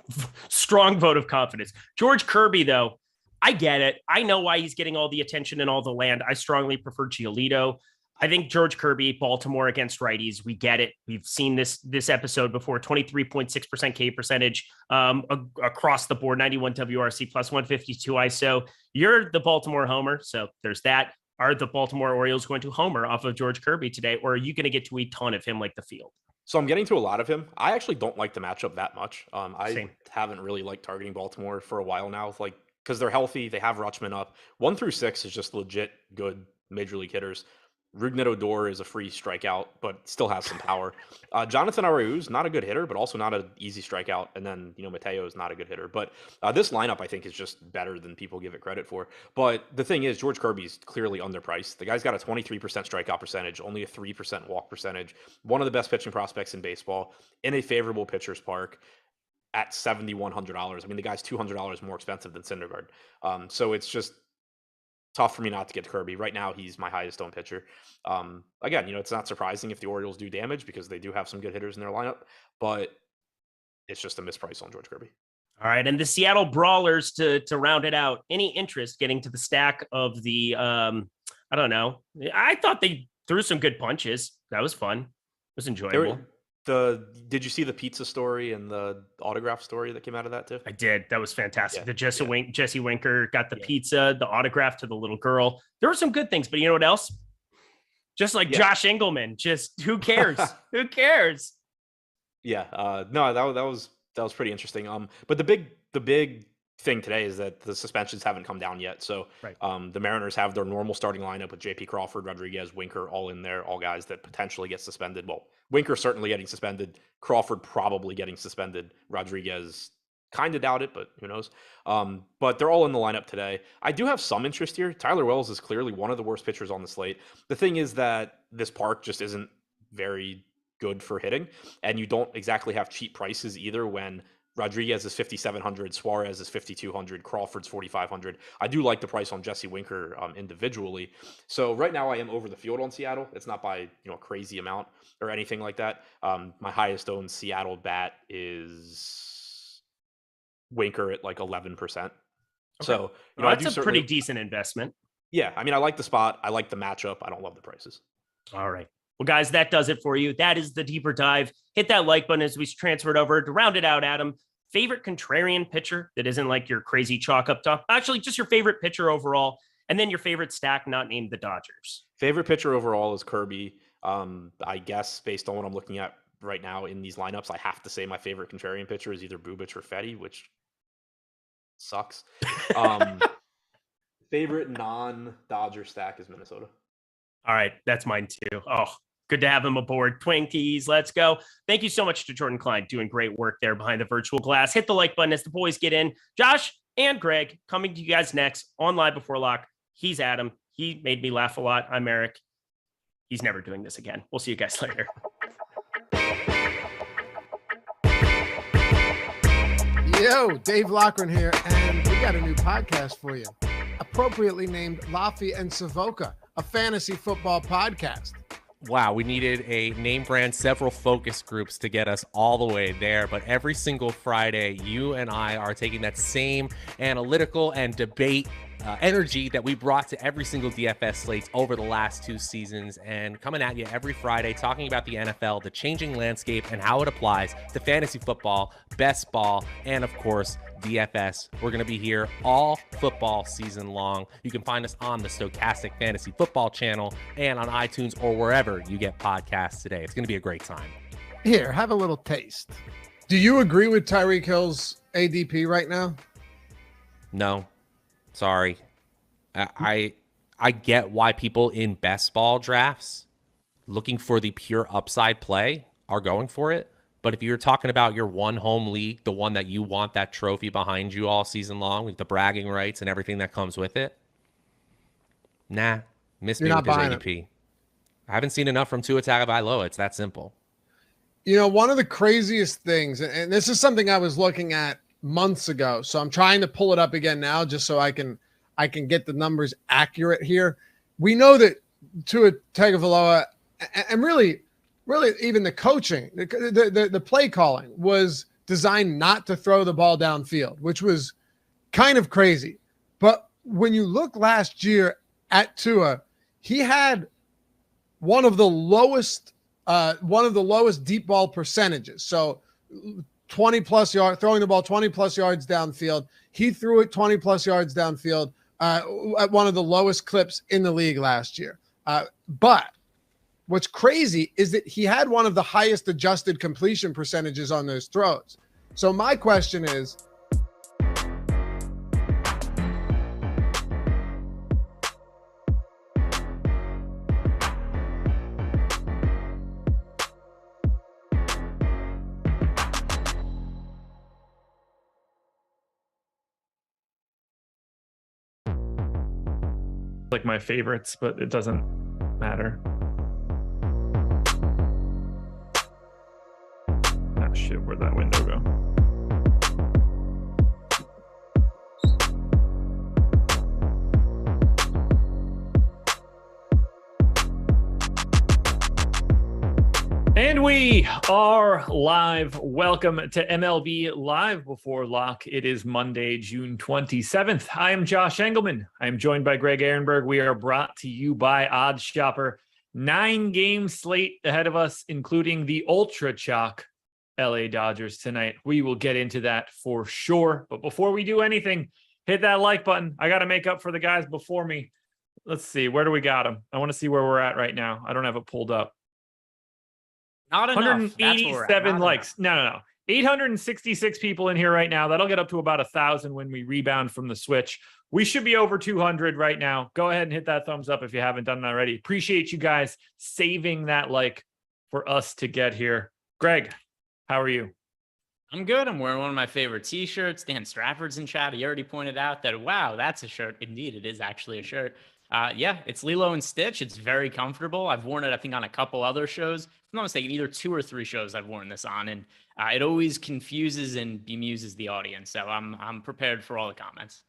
A: strong vote of confidence. George Kirby, though, I get it. I know why he's getting all the attention and all the land. I strongly prefer Giolito. I think George Kirby, Baltimore against righties, we get it. We've seen this episode before. 23.6% K percentage across the board, 91 WRC plus 152 ISO. You're the Baltimore homer, so there's that. Are the Baltimore Orioles going to homer off of George Kirby today, or are you going to get to a ton of him like the field?
B: So I'm getting to a lot of him. I actually don't like the matchup that much.
A: Same.
B: Haven't really liked targeting Baltimore for a while now, like because they're healthy. They have Rutschman up. 1 through 6 is just legit good major league hitters. Rougned Odor is a free strikeout, but still has some power. Jonathan Arau's not a good hitter, but also not an easy strikeout. And then, Mateo is not a good hitter. But this lineup, I think, is just better than people give it credit for. But the thing is, George Kirby's clearly underpriced. The guy's got a 23% strikeout percentage, only a 3% walk percentage. One of the best pitching prospects in baseball in a favorable pitcher's park at $7,100. I mean, the guy's $200 more expensive than Syndergaard. So it's just tough for me not to get Kirby. Right now, he's my highest owned pitcher. Again, it's not surprising if the Orioles do damage because they do have some good hitters in their lineup, but it's just a misprice on George Kirby.
A: All right. And the Seattle Brawlers to round it out. Any interest getting to the stack of the, I don't know. I thought they threw some good punches. That was fun. It was enjoyable.
B: Did you see the pizza story and the autograph story that came out of that too?
A: I did. That was fantastic.
B: Yeah,
A: The Jesse Winker got the pizza, the autograph to the little girl. There were some good things, but you know what else? Just like Josh Engleman, just who cares? Who cares?
B: Yeah. No, that was pretty interesting. But the big thing today is that the suspensions haven't come down yet. So the Mariners have their normal starting lineup with JP Crawford, Rodriguez, Winker, all in there, all guys that potentially get suspended. Well, Winker certainly getting suspended, Crawford probably getting suspended, Rodriguez kind of doubt it, but who knows. But they're all in the lineup today. I do have some interest here. Tyler Wells is clearly one of the worst pitchers on the slate. The thing is that this park just isn't very good for hitting, and you don't exactly have cheap prices either when Rodriguez is 5,700, Suarez is 5,200, Crawford's 4,500. I do like the price on Jesse Winker individually. So right now I am over the field on Seattle. It's not by a crazy amount or anything like that. My highest owned Seattle bat is Winker at like 11%. Okay. So
A: that's a pretty decent investment.
B: Yeah, I mean, I like the spot. I like the matchup. I don't love the prices.
A: All right. Well, guys, that does it for you. That is the deeper dive. Hit that like button as we transfer it over. To round it out, Adam, favorite contrarian pitcher that isn't like your crazy chalk up top. Actually, just your favorite pitcher overall, and then your favorite stack not named the Dodgers.
B: Favorite pitcher overall is Kirby. I guess based on what I'm looking at right now in these lineups, I have to say my favorite contrarian pitcher is either Bubich or Fetty, which sucks. Favorite non-Dodger stack is Minnesota.
A: All right, that's mine too. Oh, good to have him aboard. Twinkies, let's go. Thank you so much to Jordan Klein, doing great work there behind the virtual glass. Hit the like button as the boys get in. Josh and Greg coming to you guys next on Live Before Lock. He's Adam. He made me laugh a lot. I'm Eric. He's never doing this again. We'll see you guys later.
C: Yo, Dave Loughran here, and we got a new podcast for you, appropriately named Laffy and Savoca, a fantasy football podcast.
D: Wow, we needed a name brand, several focus groups to get us all the way there. But every single Friday, you and I are taking that same analytical and debate energy that we brought to every single DFS slates over the last 2 seasons, and coming at you every Friday talking about the NFL, the changing landscape, and how it applies to fantasy football, best ball, and of course, DFS. We're going to be here all football season long. You can find us on the Stokastic Fantasy Football channel and on iTunes or wherever you get podcasts today. It's going to be a great time.
C: Here, have a little taste. Do you agree with Tyreek Hill's ADP right now?
D: No, sorry. I get why people in best ball drafts looking for the pure upside play are going for it. But if you're talking about your one home league, the one that you want that trophy behind you all season long with the bragging rights and everything that comes with it, miss me with his ADP. I haven't seen enough from Tua Tagovailoa. It's that simple.
C: You know, one of the craziest things, and this is something I was looking at months ago, so I'm trying to pull it up again now just so I can get the numbers accurate here. We know that Tua Tagovailoa and really even the coaching, the play calling was designed not to throw the ball downfield, which was kind of crazy. But when you look last year at Tua, he had one of the lowest deep ball percentages. So 20 plus yards, throwing the ball 20 plus yards downfield. He threw it 20 plus yards downfield at one of the lowest clips in the league last year. But what's crazy is that he had one of the highest adjusted completion percentages on those throws. So my question is,
E: like my favorites, but it doesn't matter. Ah, shit, where'd that window go? And we are live. Welcome to MLB Live Before Lock. It is Monday, June 27th. I am Josh Engleman. I am joined by Greg Ehrenberg. We are brought to you by Odds Shopper. 9-game slate ahead of us, including the Ultra Chalk LA Dodgers tonight. We will get into that for sure. But before we do anything, hit that like button. I got to make up for the guys before me. Let's see. Where do we got them? I want to see where we're at right now. I don't have it pulled up.
F: Not enough.
E: 187 likes. No. 866 people in here right now. That'll get up to about 1,000 when we rebound from the switch. We should be over 200 right now. Go ahead and hit that thumbs up if you haven't done that already. Appreciate you guys saving that like for us to get here. Greg, how are you?
F: I'm good. I'm wearing one of my favorite t-shirts. Dan Strafford's in chat. He already pointed out that, wow, that's a shirt. Indeed, it is actually a shirt. Yeah, it's Lilo and Stitch. It's very comfortable. I've worn it, I think, on a couple other shows. I'm not mistaken, either 2 or 3 shows I've worn this on, and it always confuses and bemuses the audience. So I'm prepared for all the comments.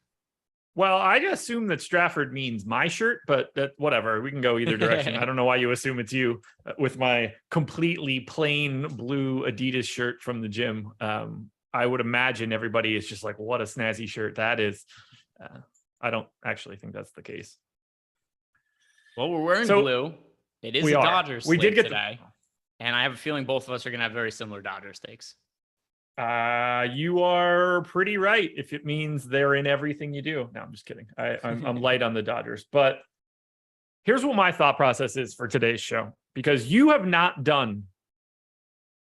E: Well, I assume that Strafford means my shirt, but whatever. We can go either direction. I don't know why you assume it's you with my completely plain blue Adidas shirt from the gym. I would imagine everybody is just like, what a snazzy shirt that is. I don't actually think that's the case.
F: Well, we're wearing blue. It is a Dodgers
E: we did get
F: today. And I have a feeling both of us are going to have very similar Dodgers takes.
E: You are pretty right if it means they're in everything you do. No, I'm just kidding. I'm light on the Dodgers. But here's what my thought process is for today's show, because you have not done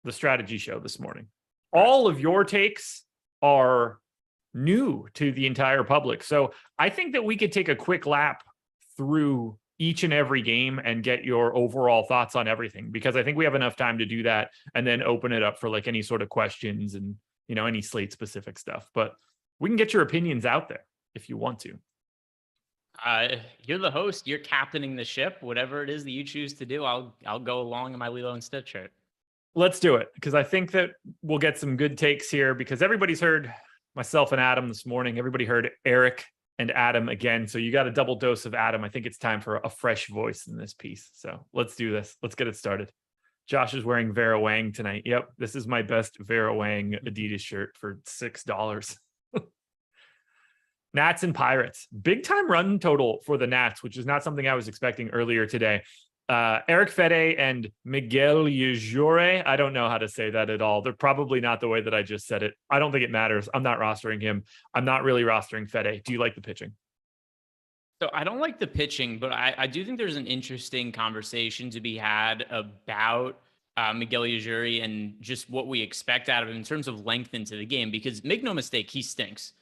E: the strategy show this morning. All of your takes are new to the entire public. So I think that we could take a quick lap through each and every game and get your overall thoughts on everything, because I think we have enough time to do that and then open it up for like any sort of questions and, you know, any slate specific stuff. But we can get your opinions out there if you want to.
F: You're the host. You're captaining the ship. Whatever it is that you choose to do, I'll go along in my Lilo and Stitch shirt.
E: Let's do it, because I think that we'll get some good takes here, because everybody's heard myself and Adam this morning. Everybody heard Eric and Adam again. So you got a double dose of Adam. I think it's time for a fresh voice in this piece. So let's do this. Let's get it started. Josh is wearing Vera Wang tonight. Yep. This is my best Vera Wang Adidas shirt for $6. Nats and Pirates. Big time run total for the Nats, which is not something I was expecting earlier today. Eric Fede and Miguel Yajure. I don't know how to say that at all. They're probably not the way that I just said it. I don't think it matters. I'm not rostering him. I'm not really rostering Fede. Do you like the pitching?
F: So I don't like the pitching, but I do think there's an interesting conversation to be had about Miguel Yajure and just what we expect out of him in terms of length into the game, because make no mistake, he stinks.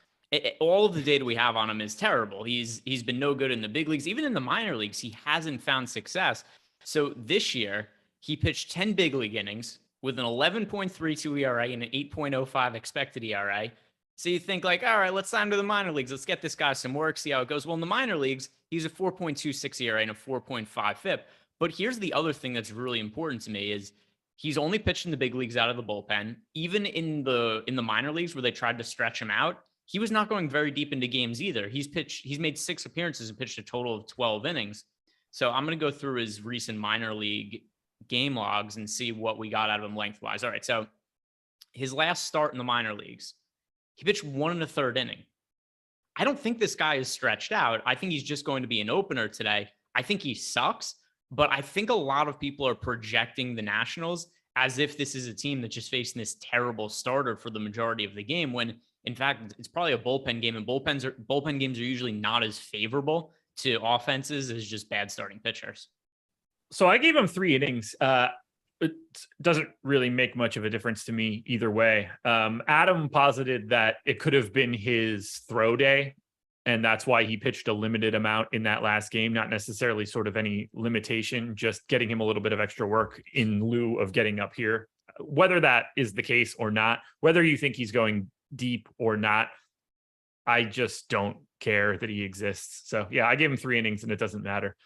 F: All of the data we have on him is terrible. He's been no good in the big leagues. Even in the minor leagues, he hasn't found success. So this year, he pitched 10 big league innings with an 11.32 ERA and an 8.05 expected ERA. So you think like, all right, let's sign him to the minor leagues. Let's get this guy some work, see how it goes. Well, in the minor leagues, he's a 4.26 ERA and a 4.5 FIP. But here's the other thing that's really important to me is he's only pitched in the big leagues out of the bullpen. Even in the minor leagues where they tried to stretch him out, he was not going very deep into games either. He's made 6 appearances and pitched a total of 12 innings. So I'm going to go through his recent minor league game logs and see what we got out of him lengthwise. All right. So his last start in the minor leagues, he pitched 1 1/3 inning. I don't think this guy is stretched out. I think he's just going to be an opener today. I think he sucks, but I think a lot of people are projecting the Nationals as if this is a team that's just facing this terrible starter for the majority of the game, when in fact, it's probably a bullpen game, and bullpen games are usually not as favorable to offenses as just bad starting pitchers.
E: So I gave him 3 innings. It doesn't really make much of a difference to me either way. Adam posited that it could have been his throw day, and that's why he pitched a limited amount in that last game, not necessarily sort of any limitation, just getting him a little bit of extra work in lieu of getting up here. Whether that is the case or not, whether you think he's going deep or not, I just don't care that he exists. So yeah, I gave him 3 innings and it doesn't matter.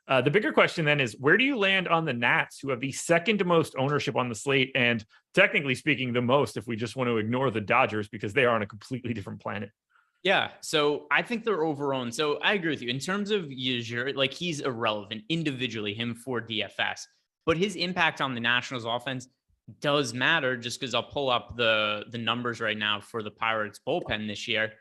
E: The bigger question then is, where do you land on the Nats, who have the second most ownership on the slate, and technically speaking, the most if we just want to ignore the Dodgers because they are on a completely different planet?
F: Yeah, so I think they're overowned. So I agree with you. In terms of Yajure, like he's irrelevant individually, him for DFS, but his impact on the Nationals offense does matter, just because I'll pull up the numbers right now for the Pirates bullpen this year.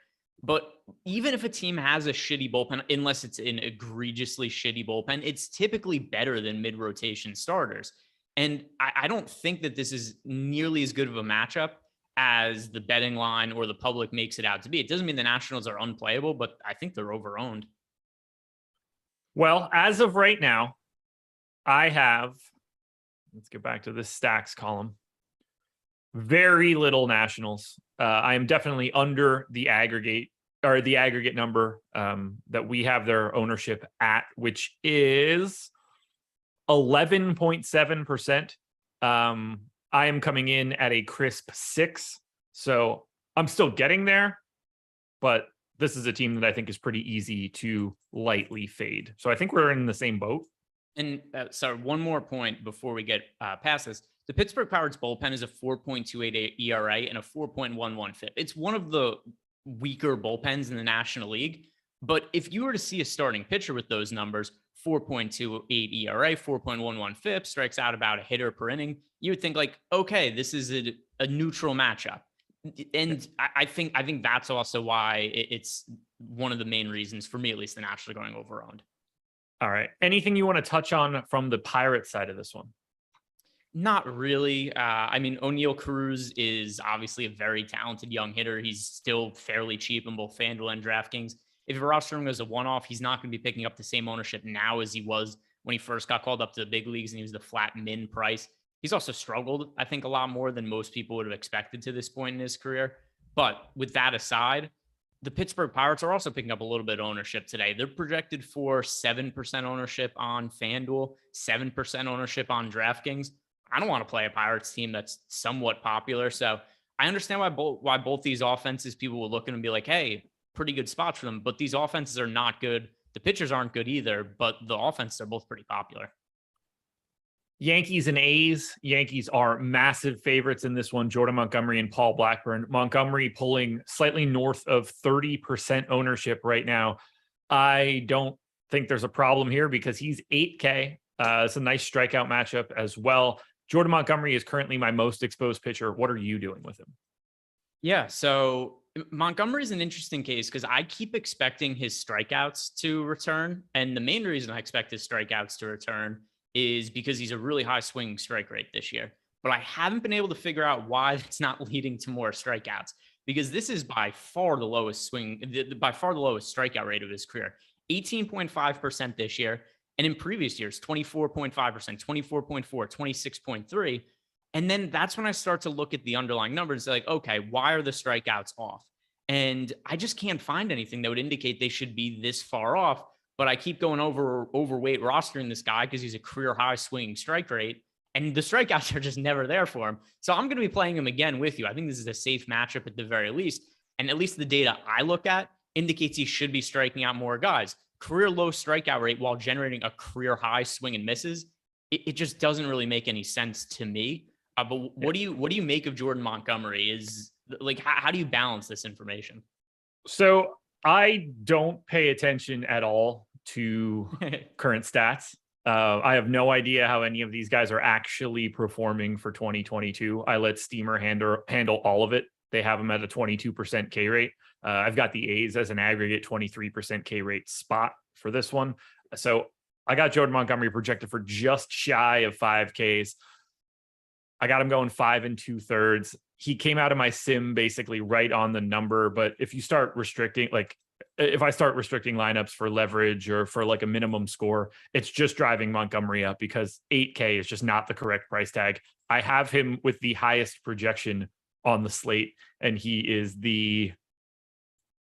F: But even if a team has a shitty bullpen, unless it's an egregiously shitty bullpen, it's typically better than mid-rotation starters. And I don't think that this is nearly as good of a matchup as the betting line or the public makes it out to be. It doesn't mean the Nationals are unplayable, but I think they're overowned.
E: Well, as of right now, I have, let's get back to this stacks column, very little Nationals. I am definitely under the aggregate number that we have their ownership at, which is 11.7%. I am coming in at a crisp 6. So I'm still getting there, but this is a team that I think is pretty easy to lightly fade. So I think we're in the same boat.
F: And sorry, one more point before we get past this. The Pittsburgh Pirates bullpen is a 4.28 ERA and a 4.11 FIP. It's one of the weaker bullpens in the National League. But if you were to see a starting pitcher with those numbers, 4.28 ERA, 4.11 FIP, strikes out about a hitter per inning, you would think like, okay, this is a neutral matchup. And I think that's also why it's one of the main reasons, for me at least, the Nationals are going overowned.
E: All right. Anything you want to touch on from the Pirates side of this one?
F: Not really. I mean, O'Neal Cruz is obviously a very talented young hitter. He's still fairly cheap in both FanDuel and DraftKings. If you're rostering him as a one-off, he's not going to be picking up the same ownership now as he was when he first got called up to the big leagues and he was the flat min price. He's also struggled, I think, a lot more than most people would have expected to this point in his career. But with that aside, the Pittsburgh Pirates are also picking up a little bit of ownership today. They're projected for 7% ownership on FanDuel, 7% ownership on DraftKings. I don't want to play a Pirates team that's somewhat popular. So I understand why both these offenses, people will look at and be like, hey, pretty good spots for them. But these offenses are not good. The pitchers aren't good either, but the offenses are both pretty popular.
E: Yankees and A's. Yankees are massive favorites in this one. Jordan Montgomery and Paul Blackburn. Montgomery pulling slightly north of 30% ownership right now. I don't think there's a problem here because he's 8K. It's a nice strikeout matchup as well. Jordan Montgomery is currently my most exposed pitcher. What are you doing with him?
F: Yeah, so Montgomery's an interesting case because I keep expecting his strikeouts to return. And the main reason I expect his strikeouts to return is because he's a really high swinging strike rate this year. But I haven't been able to figure out why it's not leading to more strikeouts, because this is by far the lowest by far the lowest strikeout rate of his career. 18.5% this year. And in previous years, 24.5%, 24.4, 26.3. And then that's when I start to look at the underlying numbers like, okay, why are the strikeouts off? And I just can't find anything that would indicate they should be this far off. But I keep going overweight rostering this guy because he's a career high swinging strike rate. And the strikeouts are just never there for him. So I'm going to be playing him again with you. I think this is a safe matchup at the very least. And at least the data I look at indicates he should be striking out more guys. Career low strikeout rate while generating a career high swing and misses. It just doesn't really make any sense to me. But what do you make of Jordan Montgomery? Is like, how do you balance this information?
E: So I don't pay attention at all to current stats. I have no idea how any of these guys are actually performing for 2022. I let Steamer handle all of it. They have them at a 22% K rate. I've got the A's as an aggregate 23% K rate spot for this one. So I got Jordan Montgomery projected for just shy of 5Ks. I got him going 5 2/3. He came out of my sim basically right on the number. But if you start restricting, like if I start restricting lineups for leverage or for like a minimum score, it's just driving Montgomery up because 8K is just not the correct price tag. I have him with the highest projection on the slate, and he is the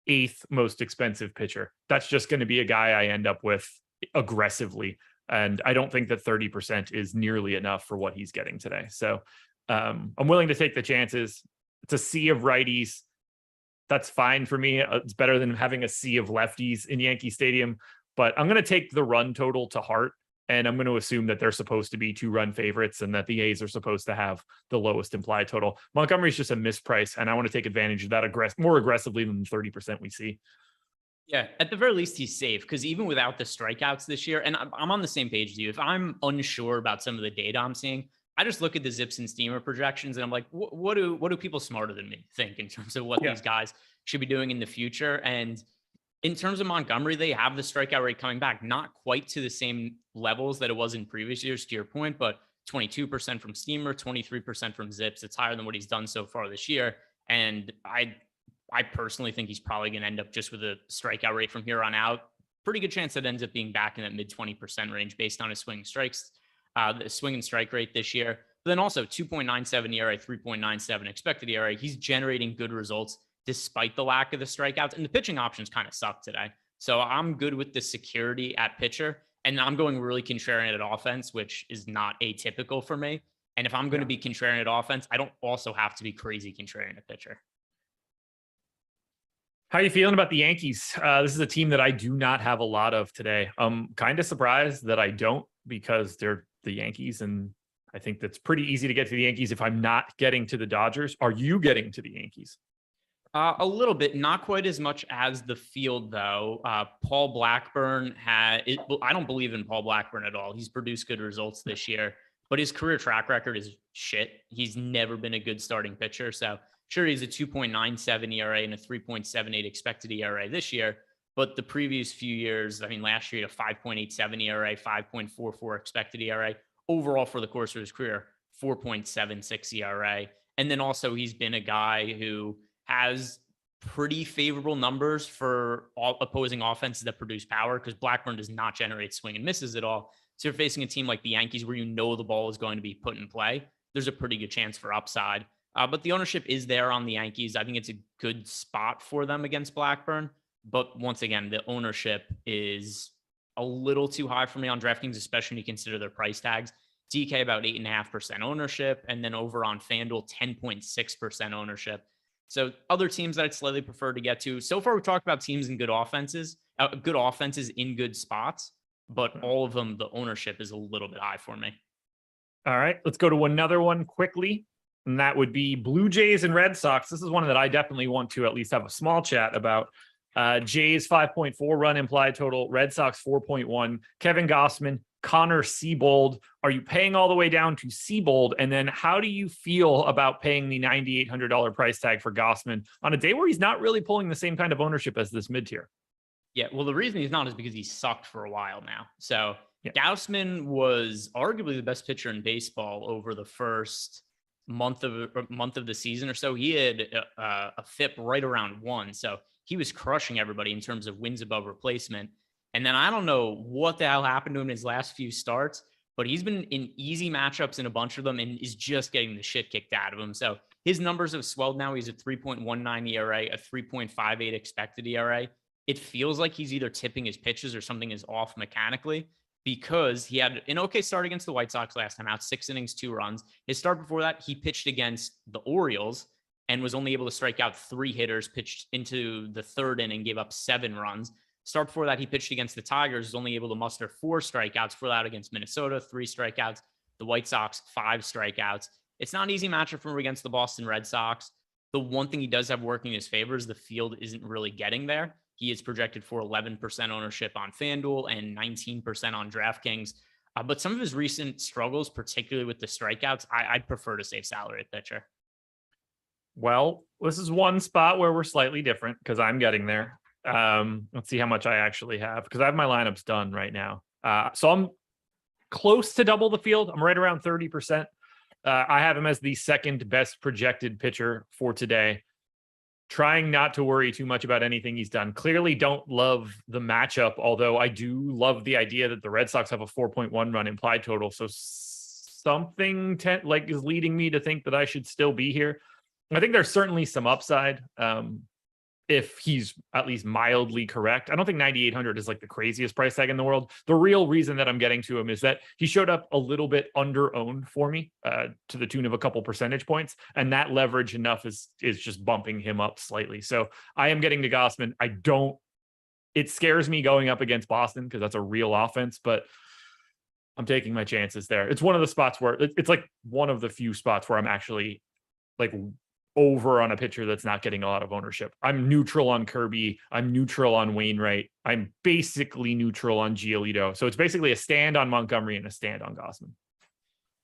E: 8th most expensive pitcher. That's just going to be a guy I end up with aggressively. And I don't think that 30% is nearly enough for what he's getting today. So I'm willing to take the chances. It's a sea of righties. That's fine for me. It's better than having a sea of lefties in Yankee Stadium. But I'm going to take the run total to heart. And I'm going to assume that they're supposed to be 2-run favorites and that the A's are supposed to have the lowest implied total. Montgomery's just a misprice, and I want to take advantage of that more aggressively than the 30% we see.
F: Yeah, at the very least, he's safe because even without the strikeouts this year, and I'm on the same page as you, if I'm unsure about some of the data I'm seeing, I just look at the Zips and Steamer projections and I'm like, what do people smarter than me think in terms of what these guys should be doing in the future? And in terms of Montgomery, they have the strikeout rate coming back, not quite to the same levels that it was in previous years, to your point, but 22% from Steamer, 23% from Zips. It's higher than what he's done so far this year. And I personally think he's probably going to end up just with a strikeout rate from here on out. Pretty good chance that ends up being back in that mid 20% range based on his swing strikes, the swing and strike rate this year. But then also 2.97 ERA, 3.97 expected ERA. He's generating good results despite the lack of the strikeouts, and the pitching options kind of suck today. So I'm good with the security at pitcher, and I'm going really contrarian at offense, which is not atypical for me. And if I'm going to be contrarian at offense, I don't also have to be crazy contrarian at pitcher.
E: How are you feeling about the Yankees? This is a team that I do not have a lot of today. I'm kind of surprised that I don't, because they're the Yankees, and I think that's pretty easy to get to the Yankees if I'm not getting to the Dodgers. Are you getting to the Yankees?
F: A little bit, not quite as much as the field, though. Paul Blackburn I don't believe in Paul Blackburn at all. He's produced good results this year, but his career track record is shit. He's never been a good starting pitcher. So sure, he's a 2.97 ERA and a 3.78 expected ERA this year. But the previous few years, I mean, last year, he had a 5.87 ERA, 5.44 expected ERA. Overall, for the course of his career, 4.76 ERA. And then also, he's been a guy who has pretty favorable numbers for all opposing offenses that produce power, because Blackburn does not generate swing and misses at all. So you're facing a team like the Yankees where you know the ball is going to be put in play. There's a pretty good chance for upside. But the ownership is there on the Yankees. I think it's a good spot for them against Blackburn. But once again, the ownership is a little too high for me on DraftKings, especially when you consider their price tags. DK about 8.5% ownership, and then over on FanDuel, 10.6% ownership. So other teams that I'd slightly prefer to get to. So far, we've talked about teams in good offenses in good spots, but all of them, the ownership is a little bit high for me.
E: All right, let's go to another one quickly. And that would be Blue Jays and Red Sox. This is one that I definitely want to at least have a small chat about. Jays 5.4 run implied total, Red Sox 4.1. Kevin Gausman, Conor Sebold. Are you paying all the way down to Sebold? And then how do you feel about paying the $9,800 price tag for Gausman on a day where he's not really pulling the same kind of ownership as this mid-tier?
F: Yeah, well, the reason he's not is because he sucked for a while now. So Gausman was arguably the best pitcher in baseball over the first month of the season or so. He had a FIP right around 1. So he was crushing everybody in terms of wins above replacement. And then I don't know what the hell happened to him in his last few starts, but he's been in easy matchups in a bunch of them and is just getting the shit kicked out of him. So his numbers have swelled now. He's a 3.19 ERA, a 3.58 expected ERA. It feels like he's either tipping his pitches or something is off mechanically, because he had an okay start against the White Sox last time out, 6 innings, 2 runs. His start before that, he pitched against the Orioles and was only able to strike out 3 hitters, pitched into the 3rd inning, gave up 7 runs. Start before that, he pitched against the Tigers, was only able to muster 4 strikeouts. For that, against Minnesota, 3 strikeouts. The White Sox, 5 strikeouts. It's not an easy matchup for him against the Boston Red Sox. The one thing he does have working in his favor is the field isn't really getting there. He is projected for 11% ownership on FanDuel and 19% on DraftKings. But some of his recent struggles, particularly with the strikeouts, I'd prefer to save salary at pitcher.
E: Well, this is one spot where we're slightly different because I'm getting there. Let's see how much I actually have, because I have my lineups done right now. So I'm close to double the field. I'm right around 30%. I have him as the second best projected pitcher for today. Trying not to worry too much about anything he's done. Clearly don't love the matchup, although I do love the idea that the Red Sox have a 4.1 run implied total. So something is leading me to think that I should still be here. I think there's certainly some upside if he's at least mildly correct. I don't think 9,800 is like the craziest price tag in the world. The real reason that I'm getting to him is that he showed up a little bit under-owned for me to the tune of a couple percentage points. And that leverage enough is just bumping him up slightly. So I am getting to Gausman. It scares me going up against Boston because that's a real offense, but I'm taking my chances there. It's one of the spots where it's like one of the few spots where I'm actually like over on a pitcher that's not getting a lot of ownership. I'm neutral on Kirby. I'm neutral on Wainwright. I'm basically neutral on Giolito. So it's basically a stand on Montgomery and a stand on Gausman.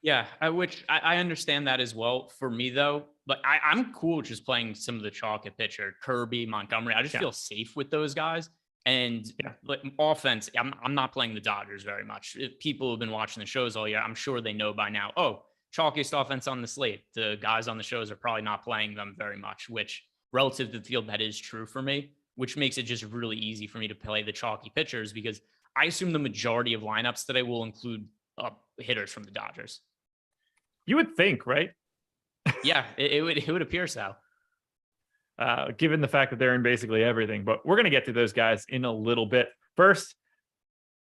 F: Yeah, which I understand that as well. For me, though, but I'm cool just playing some of the chalk at pitcher, Kirby, Montgomery. I just feel safe with those guys. And like offense, I'm not playing the Dodgers very much. If people have been watching the shows all year, I'm sure they know by now, chalkiest offense on the slate. The guys on the shows are probably not playing them very much, which relative to the field, that is true for me, which makes it just really easy for me to play the chalky pitchers because I assume the majority of lineups today will include hitters from the Dodgers.
E: You would think, right?
F: Yeah, it would appear so.
E: Given the fact that they're in basically everything, but we're going to get to those guys in a little bit. First,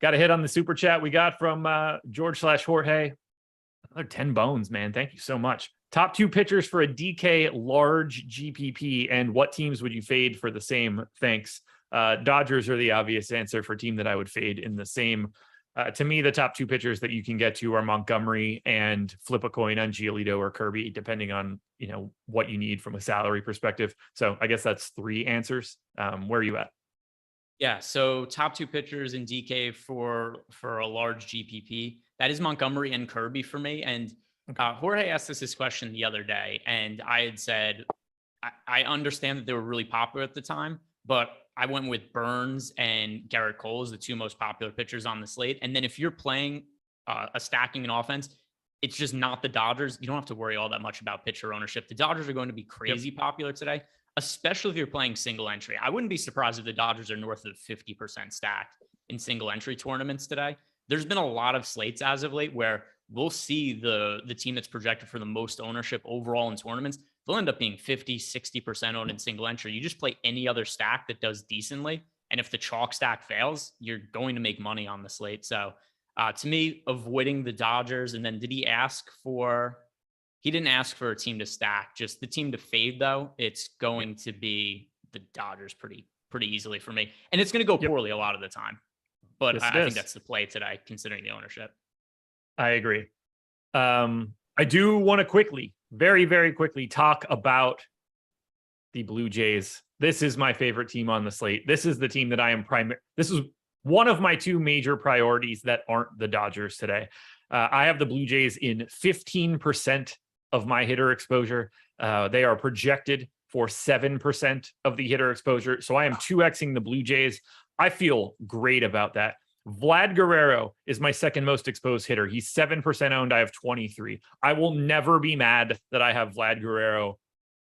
E: got a hit on the super chat we got from George/Jorge. Another 10 bones, man. Thank you so much. Top 2 pitchers for a DK large GPP, and what teams would you fade for the same? Thanks. Dodgers are the obvious answer for a team that I would fade in the same. To me, the top 2 pitchers that you can get to are Montgomery and flip a coin on Giolito or Kirby, depending on what you need from a salary perspective. So I guess that's 3 answers. Where are you at?
F: Yeah, so top 2 pitchers in DK for a large GPP. That is Montgomery and Kirby for me. And Jorge asked us this question the other day, and I had said, I understand that they were really popular at the time, but I went with Burns and Garrett Cole as the 2 most popular pitchers on the slate. And then if you're playing a stacking an offense, it's just not the Dodgers. You don't have to worry all that much about pitcher ownership. The Dodgers are going to be crazy popular today, especially if you're playing single entry. I wouldn't be surprised if the Dodgers are north of 50% stacked in single entry tournaments today. There's been a lot of slates as of late where we'll see the team that's projected for the most ownership overall in tournaments. They'll end up being 50, 60% owned in single entry. You just play any other stack that does decently. And if the chalk stack fails, you're going to make money on the slate. So to me, avoiding the Dodgers. And then did he ask for, he didn't ask for a team to stack, just the team to fade though. It's going to be the Dodgers pretty easily for me. And it's going to go poorly a lot of the time. But yes, I think that's the play today, considering the ownership.
E: I agree. I do want to very, very quickly talk about the Blue Jays. This is my favorite team on the slate. This is the team that I am this is one of my two major priorities that aren't the Dodgers today. I have the Blue Jays in 15% of my hitter exposure. They are projected for 7% of the hitter exposure. So I am 2xing the Blue Jays. I feel great about that. Vlad Guerrero is my second most exposed hitter. He's 7% owned. I have 23. I will never be mad that I have Vlad Guerrero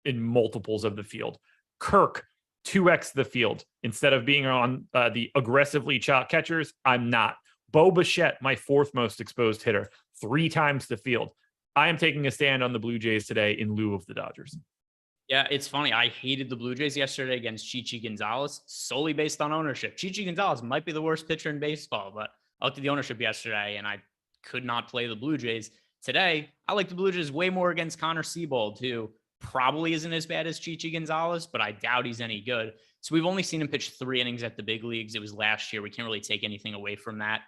E: in multiples of the field. Kirk, 2x the field. Instead of being on the aggressively chalk catchers, I'm not. Bo Bichette, my fourth most exposed hitter, 3 times the field. I am taking a stand on the Blue Jays today in lieu of the Dodgers.
F: Yeah, it's funny. I hated the Blue Jays yesterday against Chichi Gonzalez solely based on ownership. Chichi Gonzalez might be the worst pitcher in baseball, but I looked at the ownership yesterday and I could not play the Blue Jays. Today, I like the Blue Jays way more against Conor Sebold, who probably isn't as bad as Chichi Gonzalez, but I doubt he's any good. So we've only seen him pitch 3 innings at the big leagues. It was last year. We can't really take anything away from that.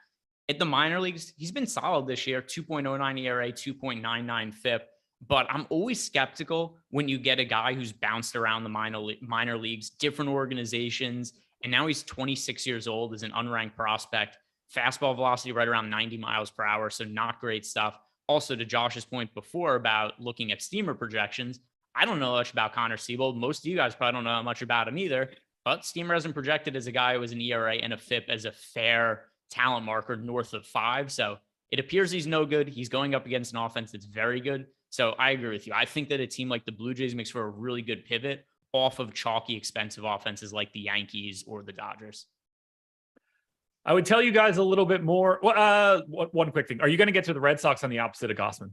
F: At the minor leagues, he's been solid this year, 2.09 ERA, 2.99 FIP. But I'm always skeptical when you get a guy who's bounced around the minor leagues, different organizations, and now he's 26 years old as an unranked prospect. Fastball velocity right around 90 miles per hour, so not great stuff. Also, to Josh's point before about looking at steamer projections, I don't know much about Conor Siebel. Most of you guys probably don't know much about him either, but steamer hasn't projected as a guy who has an ERA and a FIP as a fair talent marker north of 5. So it appears he's no good. He's going up against an offense that's very good. So I agree with you. I think that a team like the Blue Jays makes for a really good pivot off of chalky, expensive offenses like the Yankees or the Dodgers.
E: I would tell you guys a little bit more. One quick thing. Are you going to get to the Red Sox on the opposite of Gausman?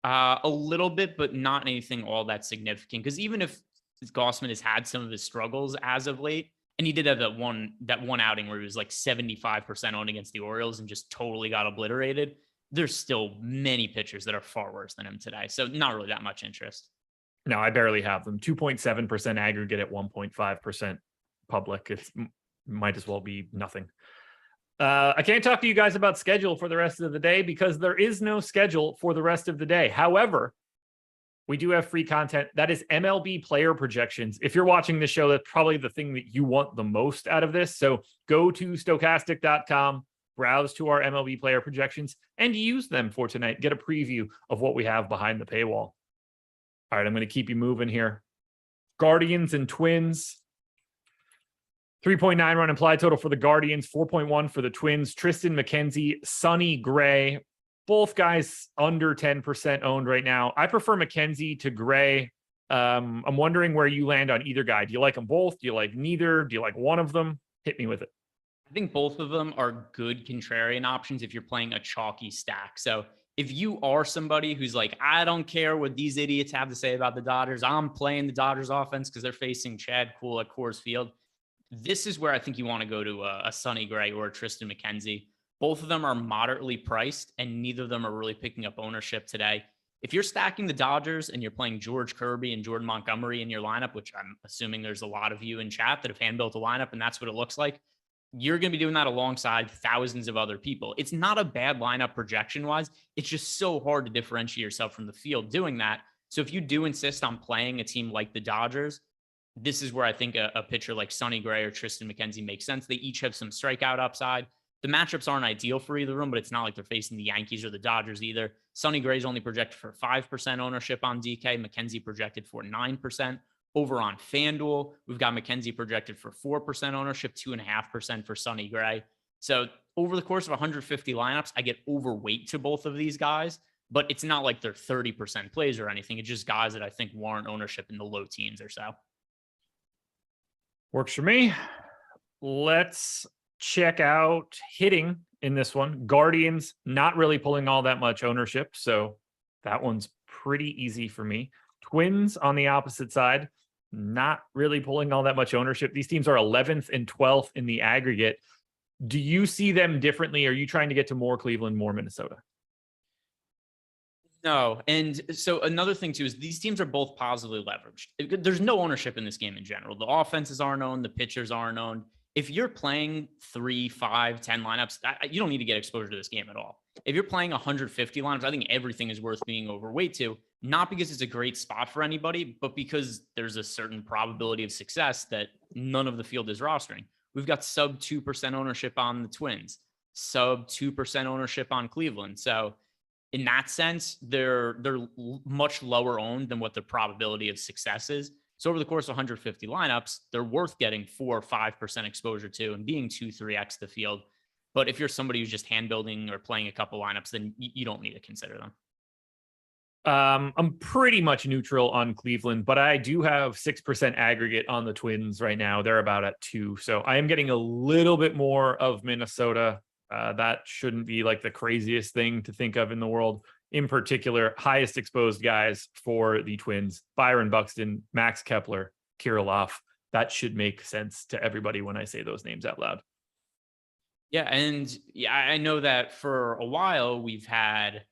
F: A little bit, but not anything all that significant. Because even if Gausman has had some of his struggles as of late, and he did have that one outing where he was like 75% owned against the Orioles and just totally got obliterated, there's still many pitchers that are far worse than him today. So not really that much interest.
E: No, I barely have them. 2.7% aggregate at 1.5% public. It might as well be nothing. I can't talk to you guys about schedule for the rest of the day because there is no schedule for the rest of the day. However, we do have free content. That is MLB player projections. If you're watching this show, that's probably the thing that you want the most out of this. So go to stokastic.com, browse to our MLB player projections, and use them for tonight. Get a preview of what we have behind the paywall. All right, I'm going to keep you moving here. Guardians and Twins. 3.9 run implied total for the Guardians, 4.1 for the Twins. Tristan Mckenzie, Sonny Gray, both guys under 10% owned right now. I prefer Mckenzie to Gray. I'm wondering where you land on either guy. Do you like them both? Do you like neither? Do you like one of them? Hit me with it.
F: I think both of them are good contrarian options if you're playing a chalky stack. So if you are somebody who's like, I don't care what these idiots have to say about the Dodgers, I'm playing the Dodgers offense because they're facing Chad Kuhl at Coors Field. This is where I think you want to go to a Sonny Gray or a Tristan Mckenzie. Both of them are moderately priced, and neither of them are really picking up ownership today. If you're stacking the Dodgers and you're playing George Kirby and Jordan Montgomery in your lineup, which I'm assuming there's a lot of you in chat that have hand-built a lineup and that's what it looks like, you're going to be doing that alongside thousands of other people. It's not a bad lineup projection-wise. It's just so hard to differentiate yourself from the field doing that. So if you do insist on playing a team like the Dodgers, this is where I think a pitcher like Sonny Gray or Tristan Mckenzie makes sense. They each have some strikeout upside. The matchups aren't ideal for either of them, but it's not like they're facing the Yankees or the Dodgers either. Sonny Gray's only projected for 5% ownership on DK. Mckenzie projected for 9%. Over on FanDuel, we've got Mckenzie projected for 4% ownership, 2.5% for Sonny Gray. So over the course of 150 lineups, I get overweight to both of these guys, but it's not like they're 30% plays or anything. It's just guys that I think warrant ownership in the low teens or so.
E: Works for me. Let's check out hitting in this one. Guardians, not really pulling all that much ownership, so that one's pretty easy for me. Twins on the opposite side, not really pulling all that much ownership. These teams are 11th and 12th in the aggregate. Do you see them differently? Are you trying to get to more Cleveland, more Minnesota?
F: No. And so another thing too, is these teams are both positively leveraged. There's no ownership in this game in general. The offenses aren't owned. The pitchers aren't owned. If you're playing 3, 5, 10 lineups, you don't need to get exposure to this game at all. If you're playing 150 lineups, I think everything is worth being overweight to, not because it's a great spot for anybody, but because there's a certain probability of success that none of the field is rostering. We've got sub 2% ownership on the Twins, sub 2% ownership on Cleveland. So in that sense, they're much lower owned than what the probability of success is. So over the course of 150 lineups, they're worth getting 4 or 5% exposure to and being 2-3x the field. But if you're somebody who's just hand building or playing a couple lineups, then you don't need to consider them.
E: I'm pretty much neutral on Cleveland, but I do have 6% aggregate on the Twins right now. They're about at 2. So I am getting a little bit more of Minnesota. That shouldn't be like the craziest thing to think of in the world. In particular, highest exposed guys for the Twins: Byron Buxton, Max Kepler, Kirilloff. That should make sense to everybody when I say those names out loud.
F: Yeah, and I know that for a while we've had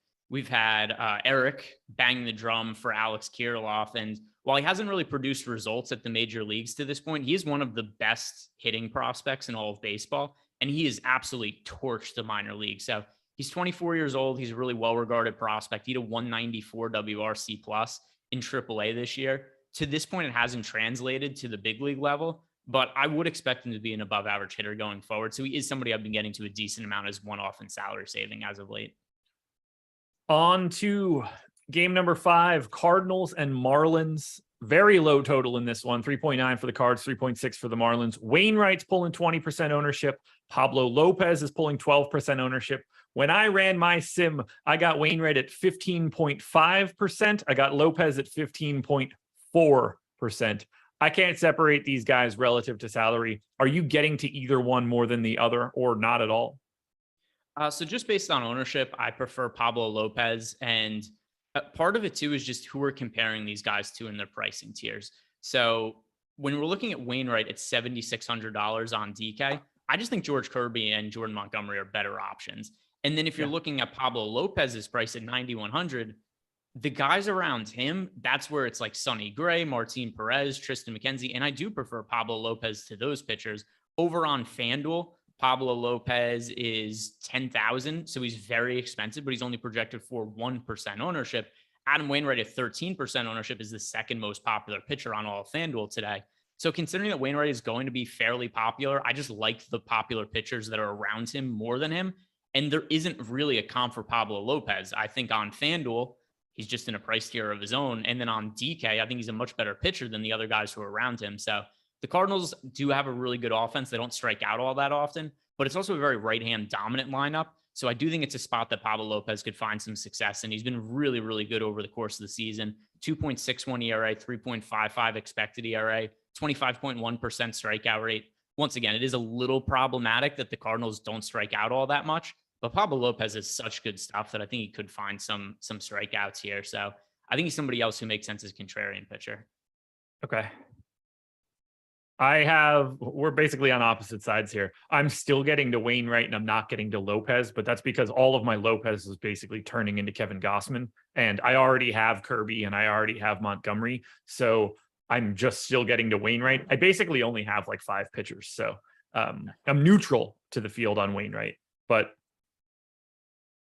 F: Eric banging the drum for Alex Kirilloff, and while he hasn't really produced results at the major leagues to this point, he is one of the best hitting prospects in all of baseball, and he has absolutely torched the minor league. So he's 24 years old. He's a really well-regarded prospect. He had a 194 WRC plus in AAA this year. To this point, it hasn't translated to the big league level, but I would expect him to be an above average hitter going forward. So he is somebody I've been getting to a decent amount as one-off in salary saving as of late.
E: On to game number 5, Cardinals and Marlins. Very low total in this one, 3.9 for the Cards, 3.6 for the Marlins. Wainwright's pulling 20% ownership. Pablo Lopez is pulling 12% ownership. When I ran my sim, I got Wainwright at 15.5%. I got Lopez at 15.4%. I can't separate these guys relative to salary. Are you getting to either one more than the other or not at all?
F: So just based on ownership, I prefer Pablo Lopez. And part of it too is just who we're comparing these guys to in their pricing tiers. So when we're looking at Wainwright at $7,600 on DK, I just think George Kirby and Jordan Montgomery are better options. And then if you're looking at Pablo Lopez's price at $9,100, the guys around him, that's where it's like Sonny Gray, Martine Perez, Tristan Mckenzie. And I do prefer Pablo Lopez to those pitchers. Over on FanDuel, Pablo Lopez is $10,000. So he's very expensive, but he's only projected for 1% ownership. Adam Wainwright at 13% ownership is the second most popular pitcher on all of FanDuel today. So considering that Wainwright is going to be fairly popular, I just like the popular pitchers that are around him more than him. And there isn't really a comp for Pablo Lopez. I think on FanDuel, he's just in a price tier of his own. And then on DK, I think he's a much better pitcher than the other guys who are around him. So the Cardinals do have a really good offense. They don't strike out all that often, but it's also a very right-hand dominant lineup. So I do think it's a spot that Pablo Lopez could find some success. And he's been really, really good over the course of the season. 2.61 ERA, 3.55 expected ERA, 25.1% strikeout rate. Once again, it is a little problematic that the Cardinals don't strike out all that much, but Pablo Lopez has such good stuff that I think he could find some strikeouts here. So I think he's somebody else who makes sense as a contrarian pitcher.
E: Okay. We're basically on opposite sides here. I'm still getting to Wainwright and I'm not getting to Lopez, but that's because all of my Lopez is basically turning into Kevin Gausman. And I already have Kirby and I already have Montgomery. So I'm just still getting to Wainwright. I basically only have like 5 pitchers. So I'm neutral to the field on Wainwright, but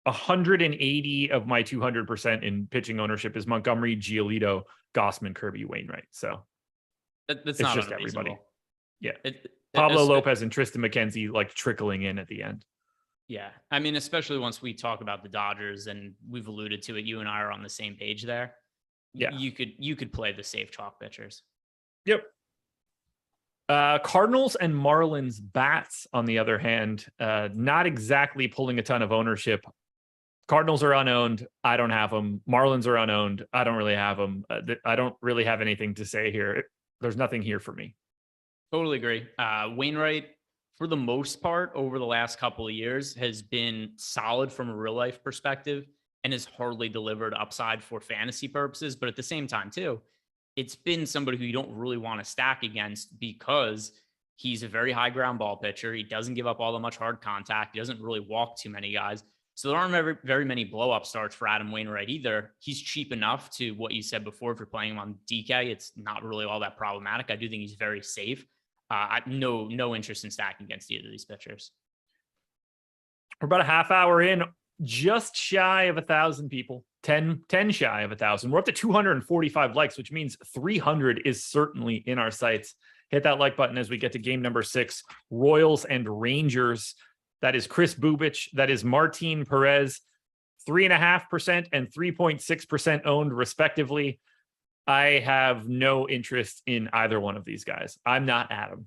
E: 180 of my 200% in pitching ownership is Montgomery, Giolito, Gausman, Kirby, Wainwright. So
F: that's
E: it's
F: not
E: just everybody. Yeah.
F: Pablo
E: Lopez and Tristan Mckenzie like trickling in at the end.
F: Yeah. I mean, especially once we talk about the Dodgers, and we've alluded to it, you and I are on the same page there.
E: Yeah.
F: You could play the safe chalk pitchers.
E: Yep. Cardinals and Marlins bats, on the other hand, not exactly pulling a ton of ownership. Cardinals are unowned. I don't have them. Marlins are unowned. I don't really have them. I don't really have anything to say here. There's nothing here for me.
F: Totally agree. Wainwright, for the most part, over the last couple of years, has been solid from a real life perspective and has hardly delivered upside for fantasy purposes. But at the same time, too, it's been somebody who you don't really want to stack against because he's a very high ground ball pitcher. He doesn't give up all that much hard contact. He doesn't really walk too many guys. So there aren't very many blow up starts for Adam Wainwright either. He's cheap enough to what you said before. If you're playing him on DK, it's not really all that problematic. I do think he's very safe. No interest in stacking against either of these pitchers.
E: We're about a half hour in, just shy of 1,000 people, 10 shy of 1,000. We're up to 245 likes, which means 300 is certainly in our sights. hit that like button as we get to game number 6, Royals and Rangers. That is Chris Bubich. That is Martine Perez, 3.5% and 3.6% owned respectively. I have no interest in either one of these guys. I'm not Adam.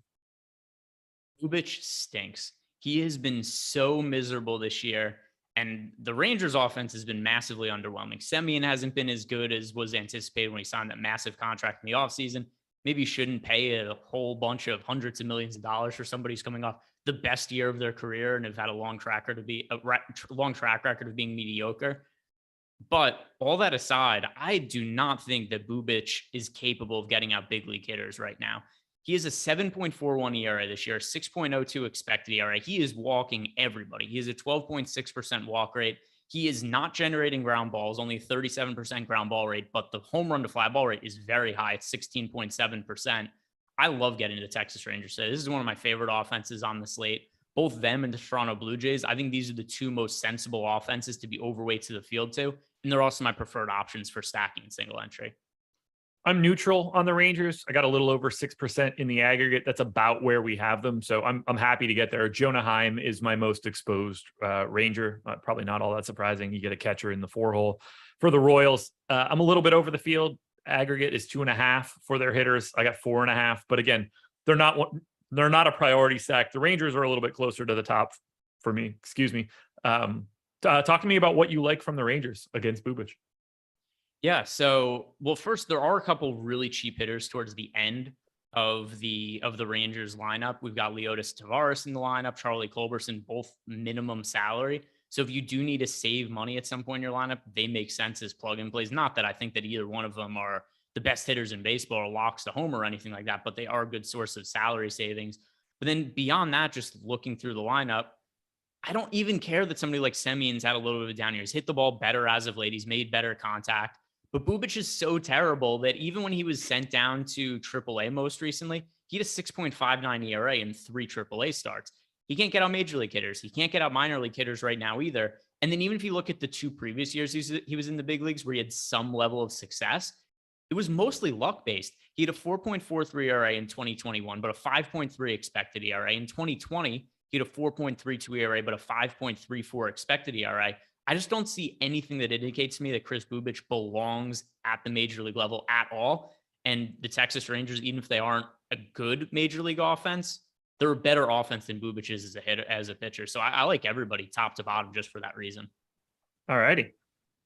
F: Bubich stinks. He has been so miserable this year, and the Rangers offense has been massively underwhelming. Semien hasn't been as good as was anticipated when he signed that massive contract in the offseason. Maybe you shouldn't pay a whole bunch of hundreds of millions of dollars for somebody who's coming off the best year of their career and have had a long track record of being mediocre. But all that aside, I do not think that Bubich is capable of getting out big league hitters right now. He has a 7.41 ERA this year, 6.02 expected ERA. He is walking everybody. He has a 12.6% walk rate. He is not generating ground balls, only 37% ground ball rate, but the home run to fly ball rate is very high at 16.7%. I love getting to Texas Rangers. This is one of my favorite offenses on the slate. Both them and the Toronto Blue Jays. I think these are the two most sensible offenses to be overweight to the field to. And they're also my preferred options for stacking and single entry.
E: I'm neutral on the Rangers. I got a little over 6% in the aggregate. That's about where we have them. So I'm happy to get there. Jonah Heim is my most exposed Ranger. Probably not all that surprising. You get a catcher in the 4-hole. For the Royals, I'm a little bit over the field. Aggregate is 2.5 for their hitters. I got 4.5. But again, they're not a priority stack. The Rangers are a little bit closer to the top for me. Excuse me. Talk to me about what you like from the Rangers against Bubich.
F: Yeah. So, well, first, there are a couple really cheap hitters towards the end of the Rangers lineup. We've got Leotis Tavares in the lineup, Charlie Culberson, both minimum salary. So if you do need to save money at some point in your lineup, they make sense as plug and plays. Not that I think that either one of them are the best hitters in baseball or locks to home or anything like that, but they are a good source of salary savings. But then beyond that, just looking through the lineup, I don't even care that somebody like Semien's had a little bit of a down year. He's hit the ball better as of late. He's made better contact. But Bubich is so terrible that even when he was sent down to AAA most recently, he had a 6.59 ERA in 3 AAA starts. He can't get out major league hitters. He can't get out minor league hitters right now either. And then even if you look at the 2 previous years he was in the big leagues where he had some level of success, it was mostly luck-based. He had a 4.43 ERA in 2021, but a 5.3 expected ERA. In 2020, he had a 4.32 ERA, but a 5.34 expected ERA. I just don't see anything that indicates to me that Chris Bubich belongs at the major league level at all. And the Texas Rangers, even if they aren't a good major league offense, they're a better offense than Bubich is as a pitcher. So I like everybody top to bottom just for that reason.
E: All righty.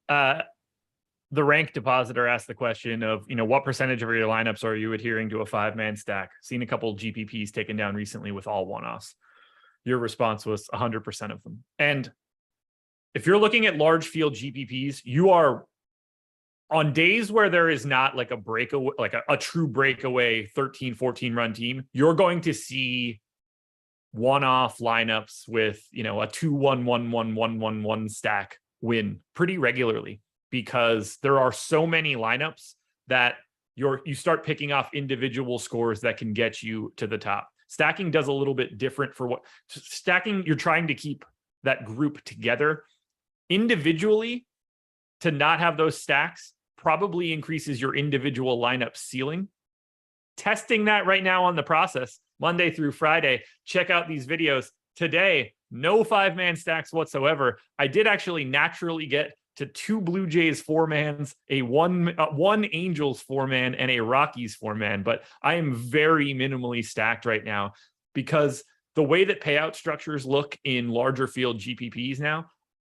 E: The rank depositor asked the question of, what percentage of your lineups are you adhering to a 5-man stack? Seen a couple GPPs taken down recently with all one-offs. Your response was 100% of them. And if you're looking at large field GPPs, you are on days where there is not like a breakaway, like a true breakaway 13, 14 run team, you're going to see one-off lineups with, a 2-1-1-1-1-1-1 stack win pretty regularly because there are so many lineups that you start picking off individual scores that can get you to the top. Stacking does a little bit different for stacking. You're trying to keep that group together. Individually, to not have those stacks probably increases your individual lineup ceiling. Testing that right now on the process, Monday through Friday. Check out these videos. Today, no 5-man stacks whatsoever. I did actually naturally get to 2 Blue Jays 4-mans, one Angels 4-man, and a Rockies 4-man. But I am very minimally stacked right now because the way that payout structures look in larger field GPPs now,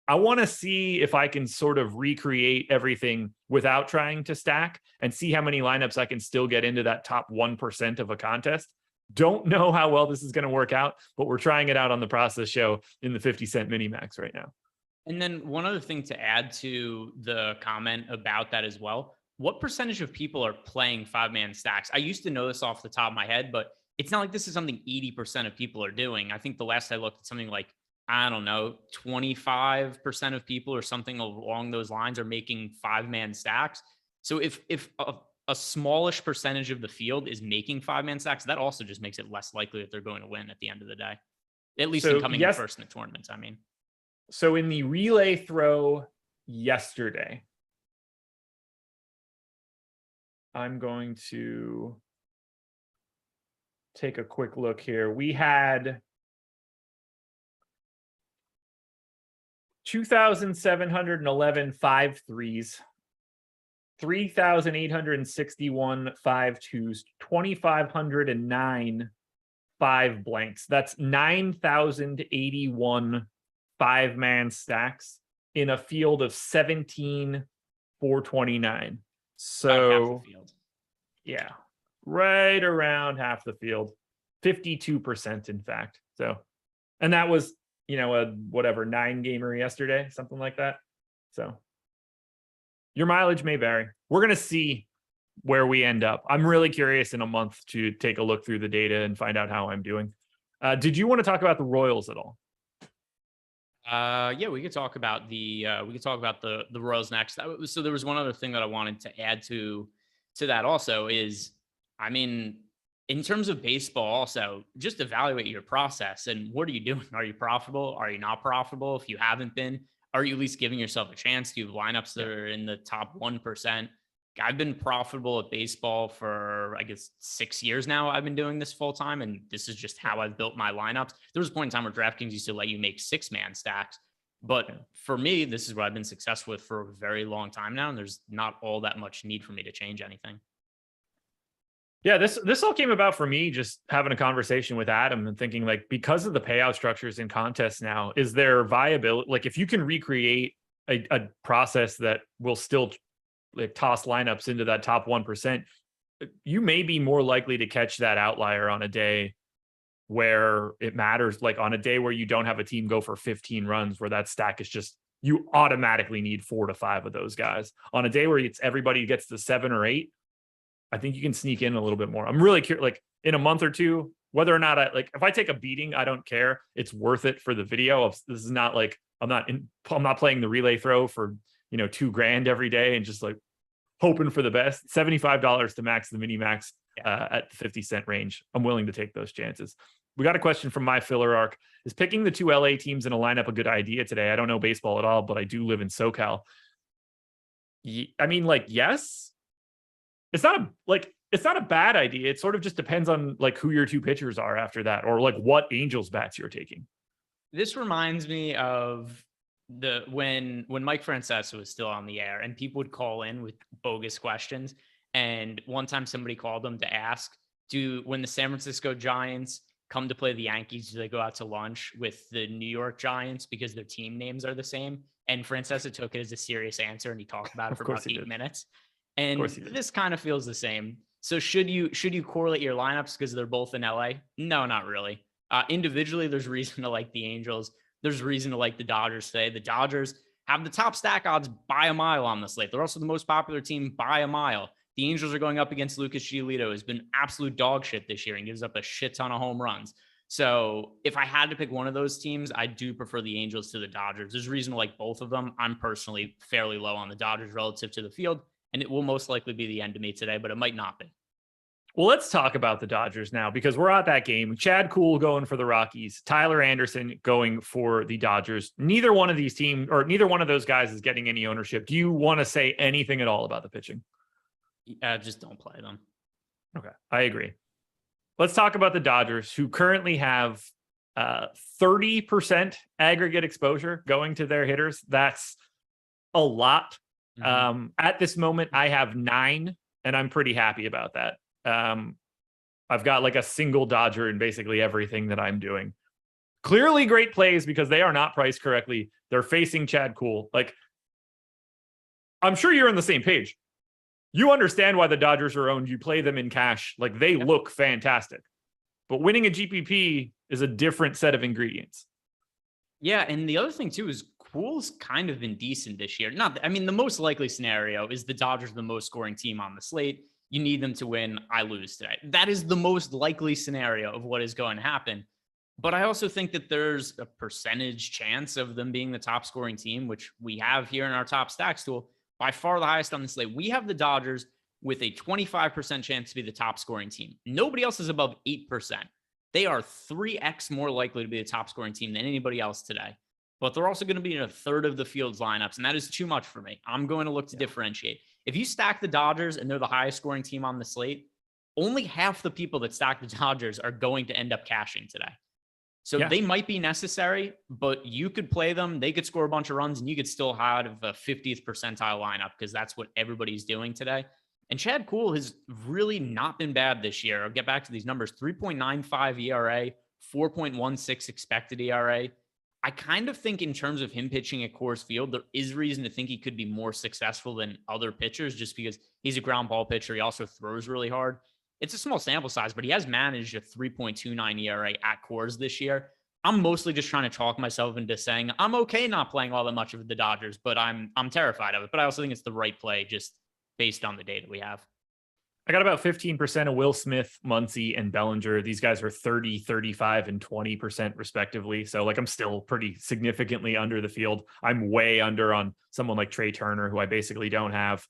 E: I want to see if I can sort of recreate everything without trying to stack and see how many lineups I can still get into that top 1% of a contest. Don't know how well this is going to work out, but we're trying it out on the process show in the 50-cent mini max right now.
F: And then one other thing to add to the comment about that as well, what percentage of people are playing 5-man stacks? I used to know this off the top of my head, but it's not like this is something 80% of people are doing. I think the last I looked at something like, 25% of people or something along those lines are making 5-man stacks. So if a smallish percentage of the field is making 5-man stacks, that also just makes it less likely that they're going to win at the end of the day, at least in coming in first in the tournaments.
E: So in the relay throw yesterday, I'm going to take a quick look here. We had 2,711 5-3s, 3,861 5-2s, 2,509 5 blanks. That's 9,081 5-man stacks in a field of 17,429. So, yeah, right around half the field, 52%, in fact. So, and that was, a 9-gamer yesterday, something like that. So, your mileage may vary. We're going to see where we end up. I'm really curious in a month to take a look through the data and find out how I'm doing. Did you want to talk about the Royals at all?
F: Yeah, we could talk about the Royals next. So there was one other thing that I wanted to add to that also is, I mean, in terms of baseball also, just evaluate your process and what are you doing? Are you profitable? Are you not profitable? If you haven't been, are you at least giving yourself a chance? Do you have lineups that are in the top 1%? I've been profitable at baseball for, I guess, 6 years now. I've been doing this full time, and this is just how I've built my lineups. There was a point in time where DraftKings used to let you make 6-man stacks. But for me, this is what I've been successful with for a very long time now, and there's not all that much need for me to change anything.
E: Yeah, this all came about for me just having a conversation with Adam and thinking, like, because of the payout structures in contests now, is there viability? Like, if you can recreate a process that will still like toss lineups into that top 1%, you may be more likely to catch that outlier on a day where it matters, like on a day where you don't have a team go for 15 runs, where that stack is just, you automatically need 4 to 5 of those guys. On a day where it's everybody gets to 7 or 8, I think you can sneak in a little bit more. I'm really curious, like in a month or two, whether or not if I take a beating, I don't care. It's worth it for the video. This is not like, I'm not playing the relay throw for, $2,000 every day and just like hoping for the best. $75 to max the mini max at the 50-cent range. I'm willing to take those chances. We got a question from my filler arc. Is picking the 2 LA teams in a lineup a good idea today? I don't know baseball at all, but I do live in SoCal. I mean, like, yes. It's not a bad idea. It sort of just depends on like who your 2 pitchers are after that, or like what Angels bats you're taking.
F: This reminds me of when Mike Francesa was still on the air and people would call in with bogus questions. And one time somebody called them to ask, when the San Francisco Giants come to play the Yankees, do they go out to lunch with the New York Giants because their team names are the same? And Francesa took it as a serious answer and he talked about it for about 8 minutes. And this kind of feels the same. So should you correlate your lineups because they're both in LA? No, not really. Individually, there's reason to like the Angels. There's reason to like the Dodgers today. The Dodgers have the top stack odds by a mile on the slate. They're also the most popular team by a mile. The Angels are going up against Lucas Giolito, who's been absolute dog shit this year and gives up a shit ton of home runs. So if I had to pick one of those teams, I do prefer the Angels to the Dodgers. There's reason to like both of them. I'm personally fairly low on the Dodgers relative to the field, and it will most likely be the end of me today, but it might not be.
E: Well, let's talk about the Dodgers now because we're at that game. Chad Kuhl going for the Rockies, Tyler Anderson going for the Dodgers. Neither one of these teams or neither one of those guys is getting any ownership. Do you want to say anything at all about the pitching?
F: Just don't play them.
E: Okay, I agree. Let's talk about the Dodgers, who currently have 30% aggregate exposure going to their hitters. That's a lot. Mm-hmm. At this moment, I have 9, and I'm pretty happy about that. I've got like a single Dodger in basically everything that I'm doing. Clearly great plays because they are not priced correctly. They're facing Chad Kuhl. Like, I'm sure you're on the same page. You understand why the Dodgers are owned. You play them in cash. Like, they look fantastic. But winning a GPP is a different set of ingredients.
F: Yeah, and the other thing too is Kuhl's kind of been decent this year. The most likely scenario is the Dodgers are the most scoring team on the slate. You need them to win. I lose today. That is the most likely scenario of what is going to happen. But I also think that there's a percentage chance of them being the top scoring team, which we have here in our top stacks tool, by far the highest on the slate. We have the Dodgers with a 25% chance to be the top scoring team. Nobody else is above 8%. They are 3x more likely to be the top scoring team than anybody else today. But they're also going to be in a third of the field's lineups, and that is too much for me. I'm going to look to differentiate. If you stack the Dodgers and they're the highest scoring team on the slate, only half the people that stack the Dodgers are going to end up cashing today. So
E: Yeah.
F: they might be necessary, but you could play them. They could score a bunch of runs and you could still have a 50th percentile lineup because that's what everybody's doing today. And Chad Kuhl has really not been bad this year. I'll get back to these numbers. 3.95 ERA, 4.16 expected ERA. I kind of think in terms of him pitching at Coors Field, there is reason to think he could be more successful than other pitchers just because he's a ground ball pitcher. He also throws really hard. It's a small sample size, but he has managed a 3.29 ERA at Coors this year. I'm mostly just trying to talk myself into saying I'm okay not playing all that much of the Dodgers, but I'm terrified of it. But I also think it's the right play just based on the data we have.
E: I got about 15% of Will Smith, Muncy, and Bellinger. These guys are 30, 35, and 20% respectively. So like I'm still pretty significantly under the field. I'm way under on someone like Trey Turner, who I basically don't have.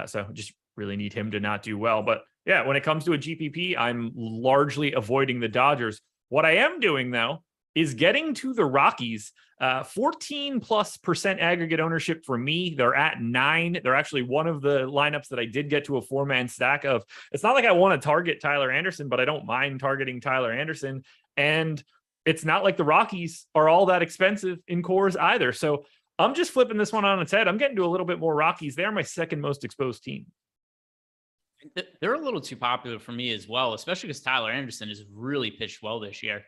E: So just really need him to not do well. But yeah, when it comes to a GPP, I'm largely avoiding the Dodgers. What I am doing, though, is getting to the Rockies. 14+% aggregate ownership for me. They're at 9. They're actually one of the lineups that I did get to a 4-man stack of. It's not like I want to target Tyler Anderson, but I don't mind targeting Tyler Anderson. And it's not like the Rockies are all that expensive in Coors either. So I'm just flipping this one on its head. I'm getting to a little bit more Rockies. They're my second most exposed team.
F: They're a little too popular for me as well, especially because Tyler Anderson has really pitched well this year.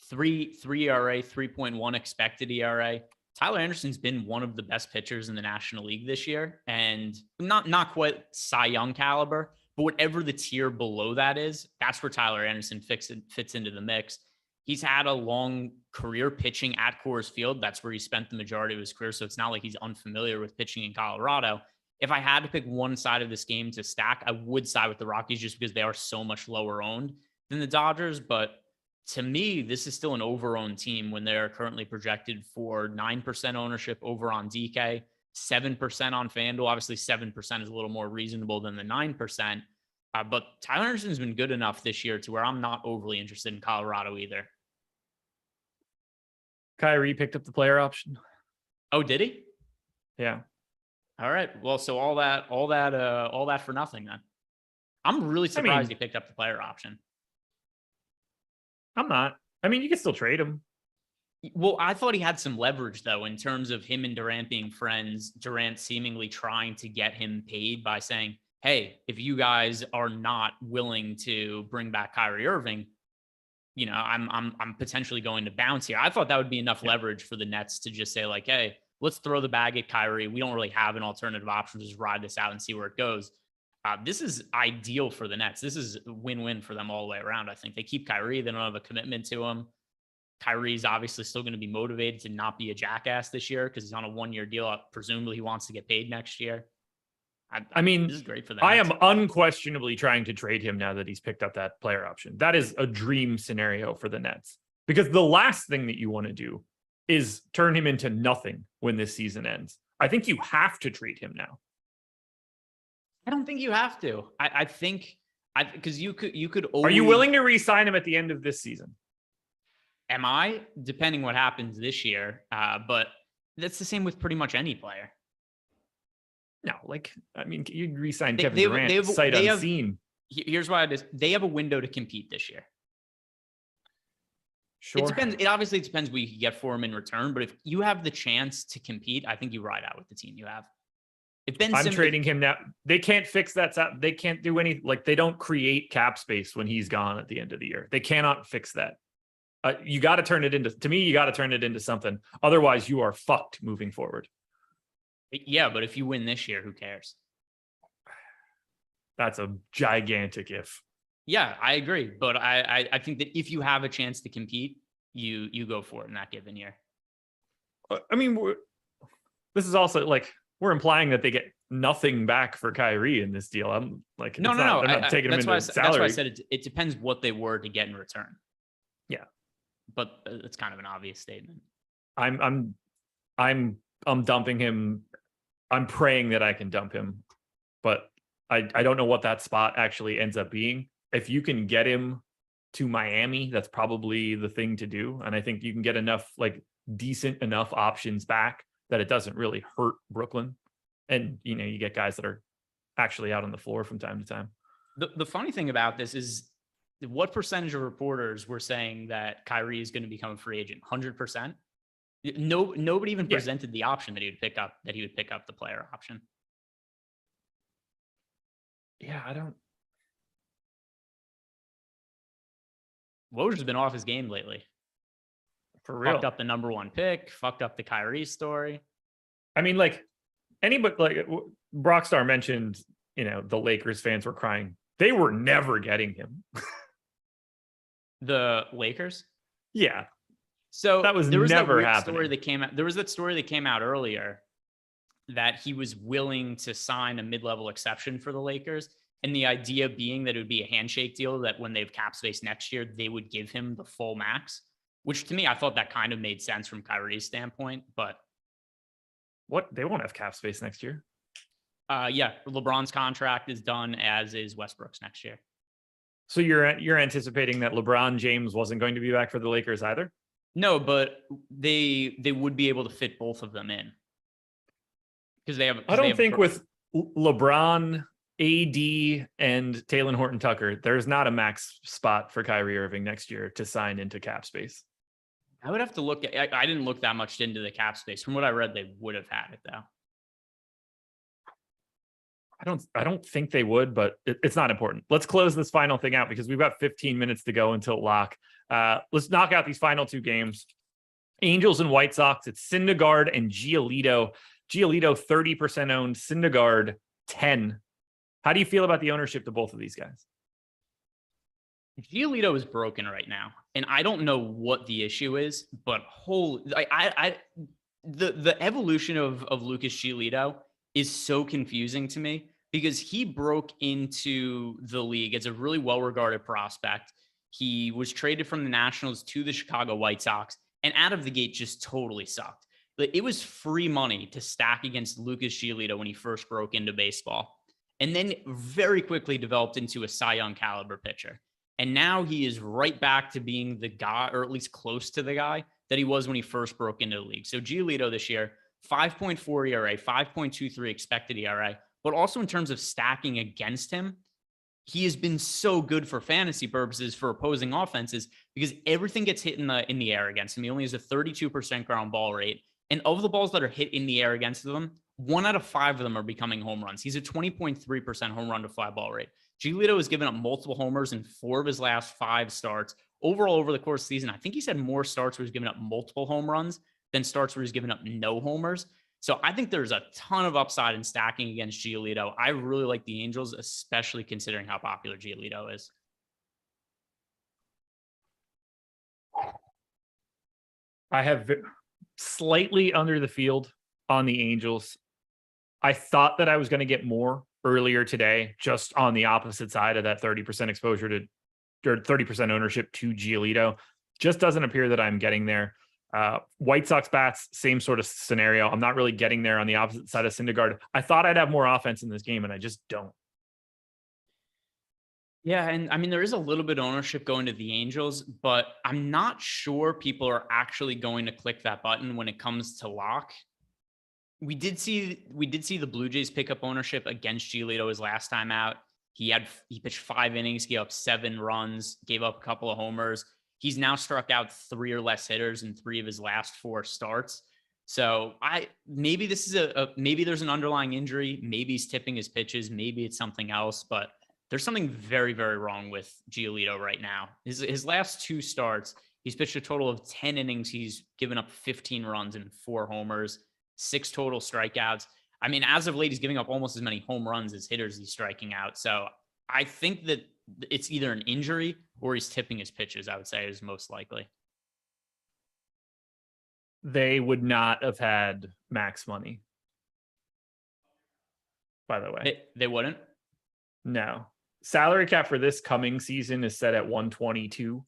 F: 3 ERA, 3.1 expected ERA. Tyler Anderson's been one of the best pitchers in the National League this year, and not quite Cy Young caliber, but whatever the tier below that is, that's where Tyler Anderson fits into the mix. He's had a long career pitching at Coors Field. That's where he spent the majority of his career, so it's not like he's unfamiliar with pitching in Colorado. If I had to pick one side of this game to stack, I would side with the Rockies just because they are so much lower owned than the Dodgers. But to me, this is still an over-owned team when they're currently projected for 9% ownership over on DK, 7% on FanDuel. Obviously, 7% is a little more reasonable than the 9%. But Tyler Anderson's been good enough this year to where I'm not overly interested in Colorado either.
E: Kyrie picked up the player option.
F: Oh, did he?
E: Yeah.
F: All right. Well, so all that for nothing then. I'm really surprised he picked up the player option.
E: I'm not. I mean, you can still trade him.
F: Well, I thought he had some leverage, though, in terms of him and Durant being friends. Durant seemingly trying to get him paid by saying, hey, if you guys are not willing to bring back Kyrie Irving, you know, I'm potentially going to bounce here. I thought that would be enough leverage for the Nets to just say, like, hey, let's throw the bag at Kyrie. We don't really have an alternative option. Just ride this out and see where it goes. This is ideal for the Nets. This is a win-win for them all the way around. I think they keep Kyrie. They don't have a commitment to him. Kyrie's obviously still going to be motivated to not be a jackass this year because he's on a 1-year deal. Presumably he wants to get paid next year. I mean, this is great for them.
E: I am unquestionably trying to trade him now that he's picked up that player option. That is a dream scenario for the Nets because the last thing that you want to do is turn him into nothing when this season ends. I think you have to trade him now.
F: I don't think you have to. I think because you could always...
E: Are you willing to re-sign him at the end of this season?
F: Am I? Depending what happens this year. But that's the same with pretty much any player.
E: No, like, I mean, you re-sign Kevin Durant sight unseen.
F: Here's why it is. They have a window to compete this year.
E: Sure.
F: It depends. It obviously depends what you can get for him in return. But if you have the chance to compete, I think you ride out with the team you have. If Ben
E: I'm
F: Simmons,
E: trading him now. They can't fix that. They can't do any, like, they don't create cap space when he's gone at the end of the year. They cannot fix that. You got to turn it into, to me, you got to turn it into something. Otherwise, you are fucked moving forward.
F: Yeah, but if you win this year, who cares?
E: That's a gigantic if.
F: Yeah, I agree. But I think that if you have a chance to compete, you go for it in that given year.
E: I mean, this is also like, we're implying that they get nothing back for Kyrie in this deal. I'm like,
F: no.
E: They're not taking him into salary.
F: That's why I said it depends what they were to get in return.
E: Yeah,
F: but it's kind of an obvious statement.
E: I'm dumping him. I'm praying that I can dump him, but I don't know what that spot actually ends up being. If you can get him to Miami, that's probably the thing to do. And I think you can get enough, like, decent enough options back that it doesn't really hurt Brooklyn. And, you know, you get guys that are actually out on the floor from time to time.
F: The funny thing about this is what percentage of reporters were saying that Kyrie is going to become a free agent? 100%. Nobody even presented the option that he would pick up the player option.
E: Yeah, I don't.
F: Woj's been off his game lately.
E: For real.
F: Fucked up the number 1 pick, fucked up the Kyrie story.
E: I mean, like anybody, like Brockstar mentioned, the Lakers fans were crying. They were never getting him.
F: The Lakers?
E: Yeah.
F: So
E: that was
F: there was
E: never
F: that
E: happening.
F: Story that came out. There was that story that came out earlier that he was willing to sign a mid-level exception for the Lakers. And the idea being that it would be a handshake deal that when they have cap space next year, they would give him the full max, which to me, I thought that kind of made sense from Kyrie's standpoint. But
E: what? They won't have cap space next year.
F: Yeah, LeBron's contract is done, as is Westbrook's next year.
E: So you're anticipating that LeBron James wasn't going to be back for the Lakers either?
F: No, but they would be able to fit both of them in because they have.
E: I don't think with LeBron, AD, and Talen Horton-Tucker, there's not a max spot for Kyrie Irving next year to sign into cap space.
F: I would have to look at. I didn't look that much into the cap space. From what I read, they would have had it though.
E: I don't think they would, but it's not important. Let's close this final thing out because we've got 15 minutes to go until lock. Let's knock out these final 2 games. Angels and White Sox. It's Syndergaard and Giolito. Giolito 30% owned, Syndergaard 10. How do you feel about the ownership to both of these guys?
F: Giolito is broken right now, and I don't know what the issue is, but the evolution of Lucas Giolito is so confusing to me because he broke into the league as a really well-regarded prospect. He was traded from the Nationals to the Chicago White Sox and out of the gate just totally sucked. It was free money to stack against Lucas Giolito when he first broke into baseball, and then very quickly developed into a Cy Young caliber pitcher. And now he is right back to being the guy, or at least close to the guy that he was when he first broke into the league. So Giolito this year, 5.4 ERA, 5.23 expected ERA, but also in terms of stacking against him, he has been so good for fantasy purposes for opposing offenses because everything gets hit in the air against him. He only has a 32% ground ball rate. And of the balls that are hit in the air against them, 1 out of 5 of them are becoming home runs. He's a 20.3% home run to fly ball rate. Giolito has given up multiple homers in 4 of his last 5 starts. Overall, over the course of the season, I think he's had more starts where he's given up multiple home runs than starts where he's given up no homers. So I think there's a ton of upside in stacking against Giolito. I really like the Angels, especially considering how popular Giolito is.
E: I have slightly under the field on the Angels. I thought that I was going to get more earlier today, just on the opposite side of that 30% exposure to, or 30% ownership to Giolito. Just doesn't appear that I'm getting there. White Sox bats, same sort of scenario. I'm not really getting there on the opposite side of Syndergaard. I thought I'd have more offense in this game, and I just don't.
F: Yeah, and I mean, there is a little bit of ownership going to the Angels, but I'm not sure people are actually going to click that button when it comes to lock. We did see the Blue Jays pick up ownership against Giolito his last time out. He pitched 5 innings, gave up 7 runs, gave up a couple of homers. He's now struck out 3 or less hitters in 3 of his last 4 starts. So maybe this is maybe there's an underlying injury. Maybe he's tipping his pitches. Maybe it's something else, but there's something very, very wrong with Giolito right now. His last 2 starts, he's pitched a total of 10 innings. He's given up 15 runs and 4 homers, 6 total strikeouts. I mean, as of late, he's giving up almost as many home runs as hitters he's striking out. So I think that it's either an injury or he's tipping his pitches, I would say, is most likely.
E: They would not have had max money, by the way.
F: They wouldn't?
E: No. Salary cap for this coming season is set at 122.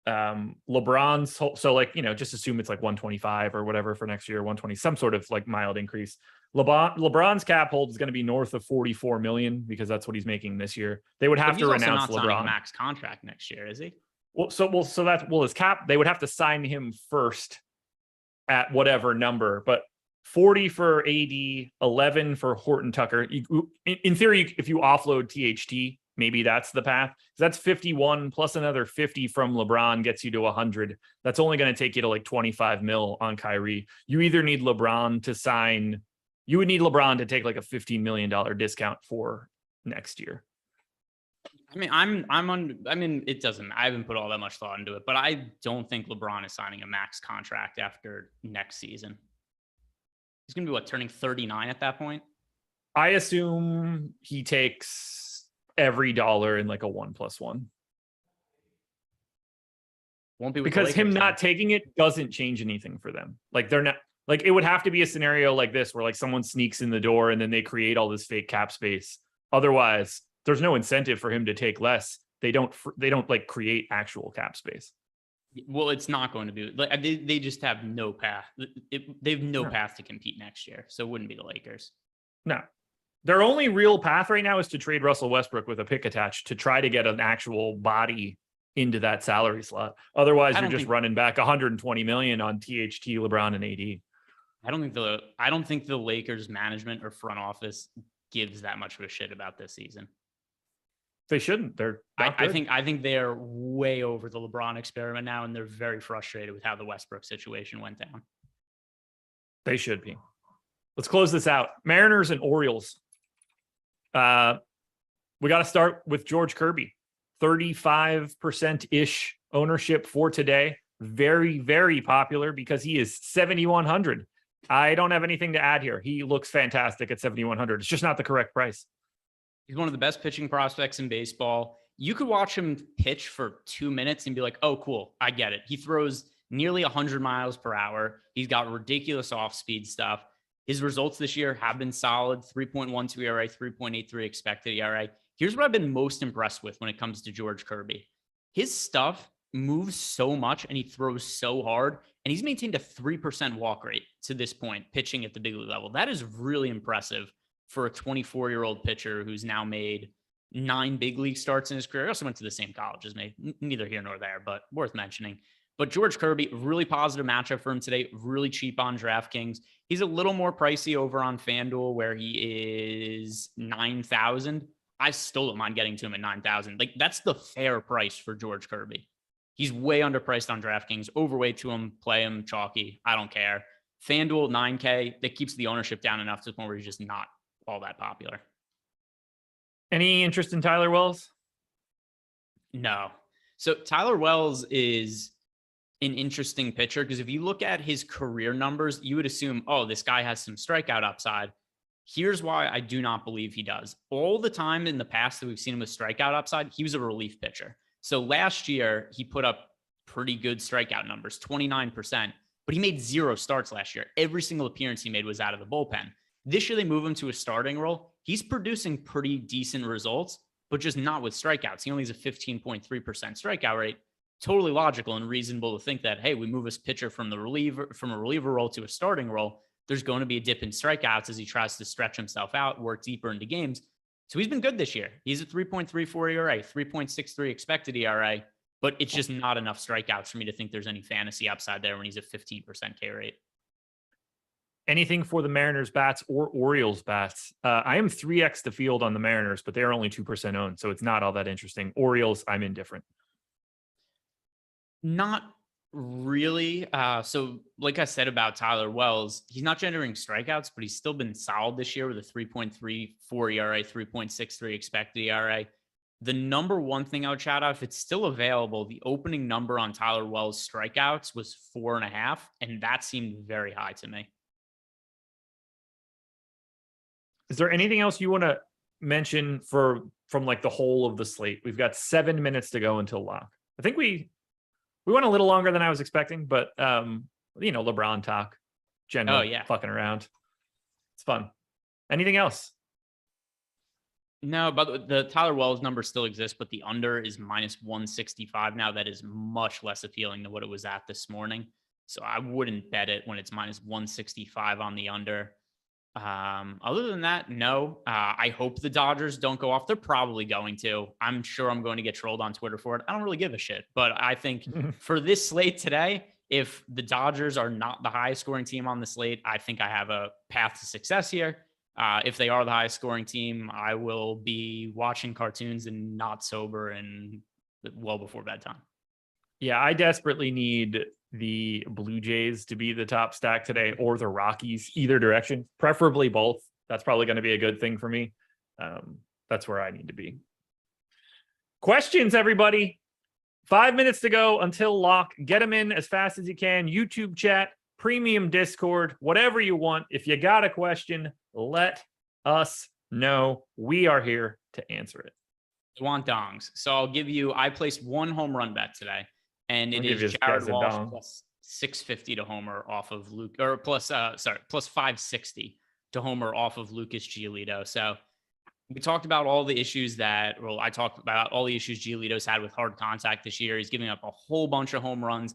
E: LeBron's, so like, just assume it's like 125 or whatever for next year, 120, some sort of like mild increase. LeBron's cap hold is going to be north of 44 million because that's what he's making this year. They would have to renounce LeBron.
F: A max contract next year, is he?
E: His cap, they would have to sign him first at whatever number, but 40 for AD, 11 for Horton-Tucker. In theory, if you offload THT, maybe that's the path. That's 51 plus another 50 from LeBron gets you to 100. That's only going to take you to like 25 mil on Kyrie. You either need LeBron to sign, you would need LeBron to take like a $15 million discount for next year.
F: I mean, it doesn't, I haven't put all that much thought into it, but I don't think LeBron is signing a max contract after next season. He's going to be turning 39 at that point?
E: I assume he takes every dollar in like a 1+1.
F: Won't be with
E: because him
F: Lakers,
E: not taking it doesn't change anything for them. Like they're not, like it would have to be a scenario like this where like someone sneaks in the door and then they create all this fake cap space. Otherwise, there's no incentive for him to take less. They don't like create actual cap space.
F: Well, it's not going to be like they just have no path. They have no path to compete next year, so it wouldn't be the Lakers.
E: No, their only real path right now is to trade Russell Westbrook with a pick attached to try to get an actual body into that salary slot. Otherwise, you're just running back 120 million on THT, LeBron, and AD.
F: I don't think the Lakers management or front office gives that much of a shit about this season.
E: They shouldn't.
F: I think they're way over the LeBron experiment now, and they're very frustrated with how the Westbrook situation went down.
E: They should be. Let's close this out. Mariners and Orioles. We got to start with George Kirby. 35%-ish ownership for today. Very, very popular because he is 7,100. I don't have anything to add here. He looks fantastic at 7,100. It's just not the correct price.
F: He's one of the best pitching prospects in baseball. You could watch him pitch for 2 minutes and be like, oh, cool, I get it. He throws nearly 100 miles per hour. He's got ridiculous off-speed stuff. His results this year have been solid, 3.12 ERA, 3.83 expected ERA. Here's what I've been most impressed with when it comes to George Kirby. His stuff moves so much and he throws so hard, and he's maintained a 3% walk rate to this point, pitching at the big league level. That is really impressive for a 24-year-old pitcher who's now made 9 big league starts in his career. He also went to the same college as me, neither here nor there, but worth mentioning. But George Kirby, really positive matchup for him today, really cheap on DraftKings. He's a little more pricey over on FanDuel where he is 9,000. I still don't mind getting to him at 9,000. Like that's the fair price for George Kirby. He's way underpriced on DraftKings, overweight to him, play him chalky. I don't care. FanDuel 9K, that keeps the ownership down enough to the point where he's just not all that popular.
E: Any interest in Tyler Wells?
F: No. So Tyler Wells is an interesting pitcher because if you look at his career numbers, you would assume, oh, this guy has some strikeout upside. Here's why I do not believe he does. All the time in the past that we've seen him with strikeout upside, he was a relief pitcher. So last year, he put up pretty good strikeout numbers, 29%, but he made 0 starts last year. Every single appearance he made was out of the bullpen. This year, they move him to a starting role. He's producing pretty decent results, but just not with strikeouts. He only has a 15.3% strikeout rate. Totally logical and reasonable to think that, hey, we move this pitcher from a reliever role to a starting role. There's going to be a dip in strikeouts as he tries to stretch himself out, work deeper into games. So he's been good this year. He's at 3.34 ERA, 3.63 expected ERA, but it's just not enough strikeouts for me to think there's any fantasy upside there when he's a 15% K rate.
E: Anything for the Mariners bats or Orioles bats? I am 3x the field on the Mariners, but they're only 2% owned, so it's not all that interesting. Orioles, I'm indifferent.
F: Not really. So like I said about Tyler Wells, he's not generating strikeouts, but he's still been solid this year with a 3.34 ERA, 3.63 expected ERA. The number one thing I would shout out, if it's still available, the opening number on Tyler Wells strikeouts was 4.5, and that seemed very high to me.
E: Is there anything else you want to mention from like the whole of the slate? We've got 7 minutes to go until lock. I think we went a little longer than I was expecting, but LeBron talk, general fucking around. It's fun. Anything else?
F: No, but the Tyler Wells number still exists, but the under is -165 now. That is much less appealing than what it was at this morning. So I wouldn't bet it when it's -165 on the under. Other than that, no. I hope the Dodgers don't go off. They're probably going to. I'm sure I'm going to get trolled on Twitter for it. I don't really give a shit. But I think for this slate today, if the Dodgers are not the highest scoring team on the slate, I think I have a path to success here. If they are the highest scoring team, I will be watching cartoons and not sober and well before bedtime.
E: Yeah, I desperately need the Blue Jays to be the top stack today, or the Rockies, either direction, preferably both. That's probably going to be a good thing for me. That's where I need to be. Questions, everybody. 5 minutes to go until lock. Get them in as fast as you can. YouTube chat, premium Discord, whatever you want. If you got a question, let us know. We are here to answer it.
F: I want dongs. So I placed one home run bet today, and it is Jared Walsh plus 650 to homer off of Luke, or plus 560 to homer off of Lucas Giolito. So we talked about all the issues I talked about all the issues Giolito's had with hard contact this year. He's giving up a whole bunch of home runs.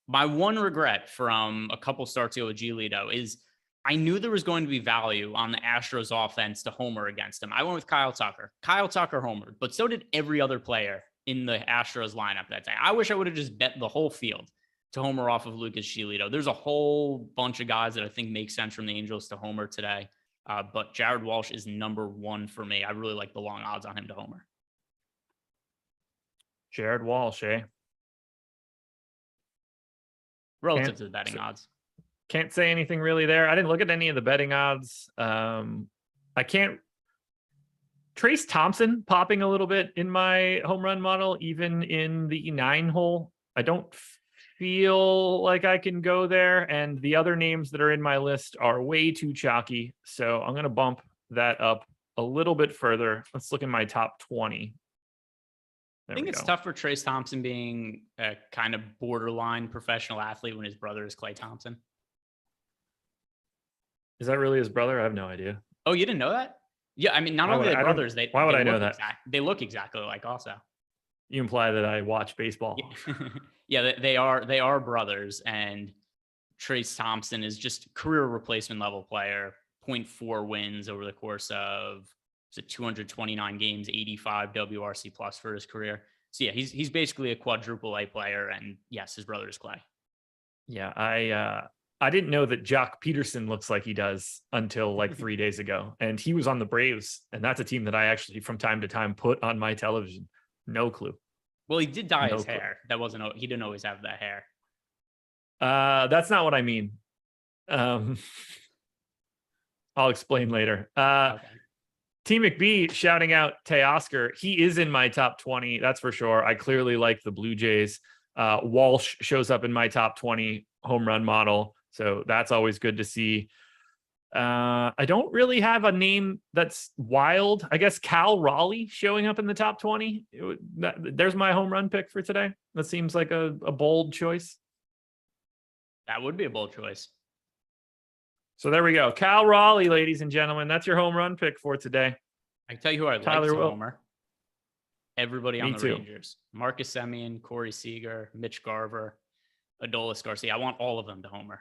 F: My one regret from a couple starts ago with Giolito is I knew there was going to be value on the Astros offense to homer against him. I went with Kyle Tucker. Kyle Tucker homered, but so did every other player in the Astros lineup that day. I wish I would have just bet the whole field to homer off of Lucas Giolito. There's a whole bunch of guys that I think make sense from the Angels to homer today. But Jared Walsh is number one for me. I really like the long odds on him to homer.
E: Jared Walsh, eh?
F: Relative to the betting odds.
E: Can't say anything really there. I didn't look at any of the betting odds. I can't. Trace Thompson popping a little bit in my home run model, even in the 9 hole. I don't feel like I can go there. And the other names that are in my list are way too chalky. So I'm going to bump that up a little bit further. Let's look at my top 20.
F: I think it's tough for Trace Thompson being a kind of borderline professional athlete when his brother is Klay Thompson.
E: Is that really his brother? I have no idea.
F: Oh, you didn't know that? Yeah, I mean, not only are brothers,
E: why would I know that?
F: They look exactly alike also.
E: You imply that I watch baseball.
F: Yeah, they are brothers, and Trace Thompson is just career replacement level player, 0.4 wins over the course of 229 games, 85 WRC plus for his career. So yeah, he's basically a quadruple A player, and yes, his brother is Klay.
E: Yeah, I didn't know that Jock Peterson looks like he does until like 3 days ago. And he was on the Braves. And that's a team that I actually from time to time put on my television. No clue.
F: Well, he did dye his hair. He didn't always have that hair.
E: That's not what I mean. I'll explain later. Okay. T McBee shouting out Teoscar. He is in my top 20. That's for sure. I clearly like the Blue Jays. Walsh shows up in my top 20 home run model. So that's always good to see. I don't really have a name that's wild. I guess Cal Raleigh showing up in the top 20. There's my home run pick for today. That seems like a bold choice.
F: That would be a bold choice.
E: So there we go. Cal Raleigh, ladies and gentlemen. That's your home run pick for today.
F: I can tell you who I'd like to homer. Everybody on the
E: too.
F: Rangers. Marcus Semien, Corey Seager, Mitch Garver, Adolis Garcia. I want all of them to homer.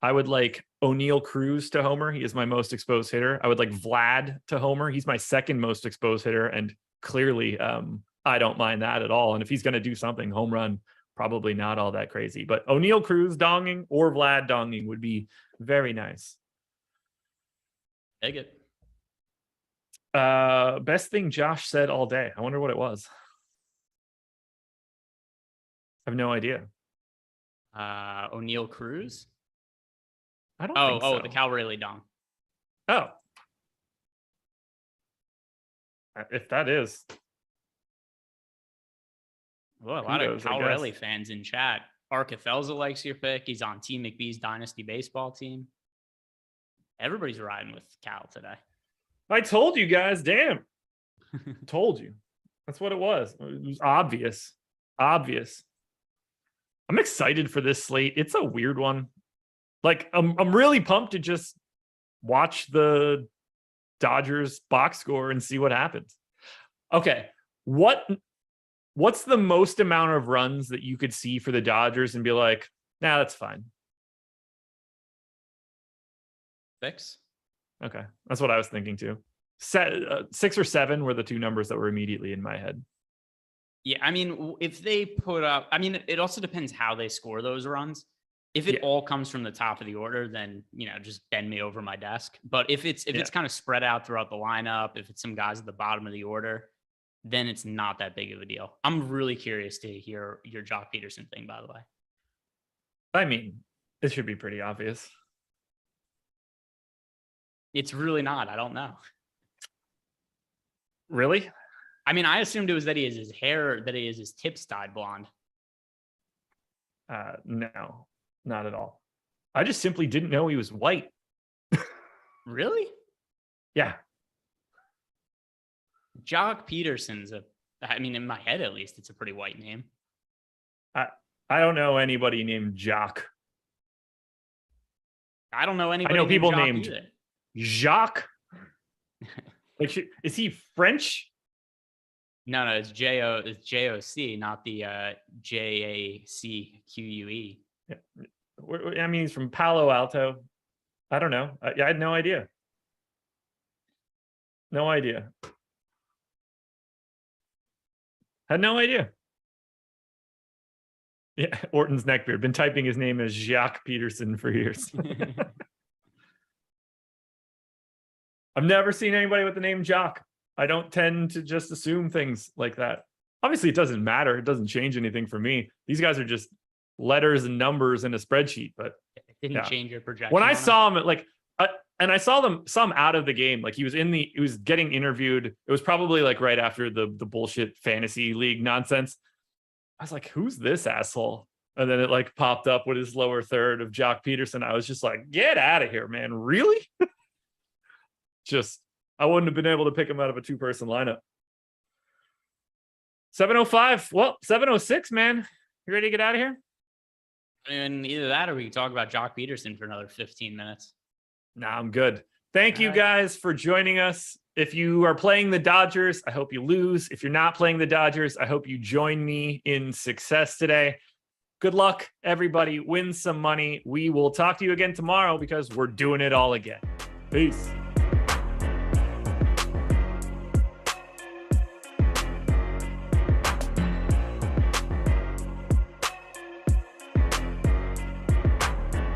E: I would like O'Neal Cruz to homer. He is my most exposed hitter. I would like Vlad to homer. He's my second most exposed hitter. And clearly, I don't mind that at all. And if he's going to do something, home run, probably not all that crazy. But O'Neal Cruz donging or Vlad donging would be very nice.
F: Take it.
E: Best thing Josh said all day. I wonder what it was. I have no idea.
F: O'Neal Cruz.
E: I don't think so.
F: The Cal Raleigh dong.
E: Oh. If that is.
F: Well, a lot of Cal Raleigh fans in chat. Arcathelza likes your pick. He's on T McBee's Dynasty baseball team. Everybody's riding with Cal today.
E: I told you guys, damn. Told you. That's what it was. It was obvious. Obvious. I'm excited for this slate. It's a weird one. Like, I'm really pumped to just watch the Dodgers box score and see what happens. Okay. What's the most amount of runs that you could see for the Dodgers and be like, nah, that's fine?
F: 6.
E: Okay. That's what I was thinking too. 6 or 7 were the two numbers that were immediately in my head.
F: Yeah. I mean, if they put up, I mean, it also depends how they score those runs. If it all comes from the top of the order, then, just bend me over my desk. But if it's kind of spread out throughout the lineup, if it's some guys at the bottom of the order, then it's not that big of a deal. I'm really curious to hear your Jock Peterson thing, by the way.
E: I mean, it should be pretty obvious.
F: It's really not. I don't know.
E: Really?
F: I mean, I assumed it was that he has his tips dyed blonde.
E: No, not at all. I just simply didn't know he was white.
F: Really?
E: Yeah.
F: Jock Peterson's in my head at least, it's a pretty white name.
E: I don't know anybody named Jock.
F: I don't know anybody.
E: I know people
F: Jock
E: named
F: either.
E: Jacques. Like, is he French?
F: No, it's J-O-C, not the J-A-C-Q-U-E.
E: Yeah. I mean, he's from Palo Alto. I don't know. I had no idea. No idea. Had no idea. Yeah, Orton's neckbeard. Been typing his name as Jacques Peterson for years. I've never seen anybody with the name Jock. I don't tend to just assume things like that. Obviously, it doesn't matter. It doesn't change anything for me. These guys are just letters and numbers in a spreadsheet. But
F: it didn't change your projection.
E: When I saw him, and I saw some out of the game. Like, he was getting interviewed. It was probably like right after the bullshit fantasy league nonsense. I was like, who's this asshole? And then it like popped up with his lower third of Jock Peterson. I was just like, get out of here, man. Really? I wouldn't have been able to pick him out of a 2-person lineup. 7:05. Well, 7:06, man. You ready to get out of here?
F: I mean, either that or we can talk about Jock Peterson for another 15 minutes.
E: Nah, I'm good. Thank you guys for joining us. If you are playing the Dodgers, I hope you lose. If you're not playing the Dodgers, I hope you join me in success today. Good luck, everybody. Win some money. We will talk to you again tomorrow because we're doing it all again. Peace.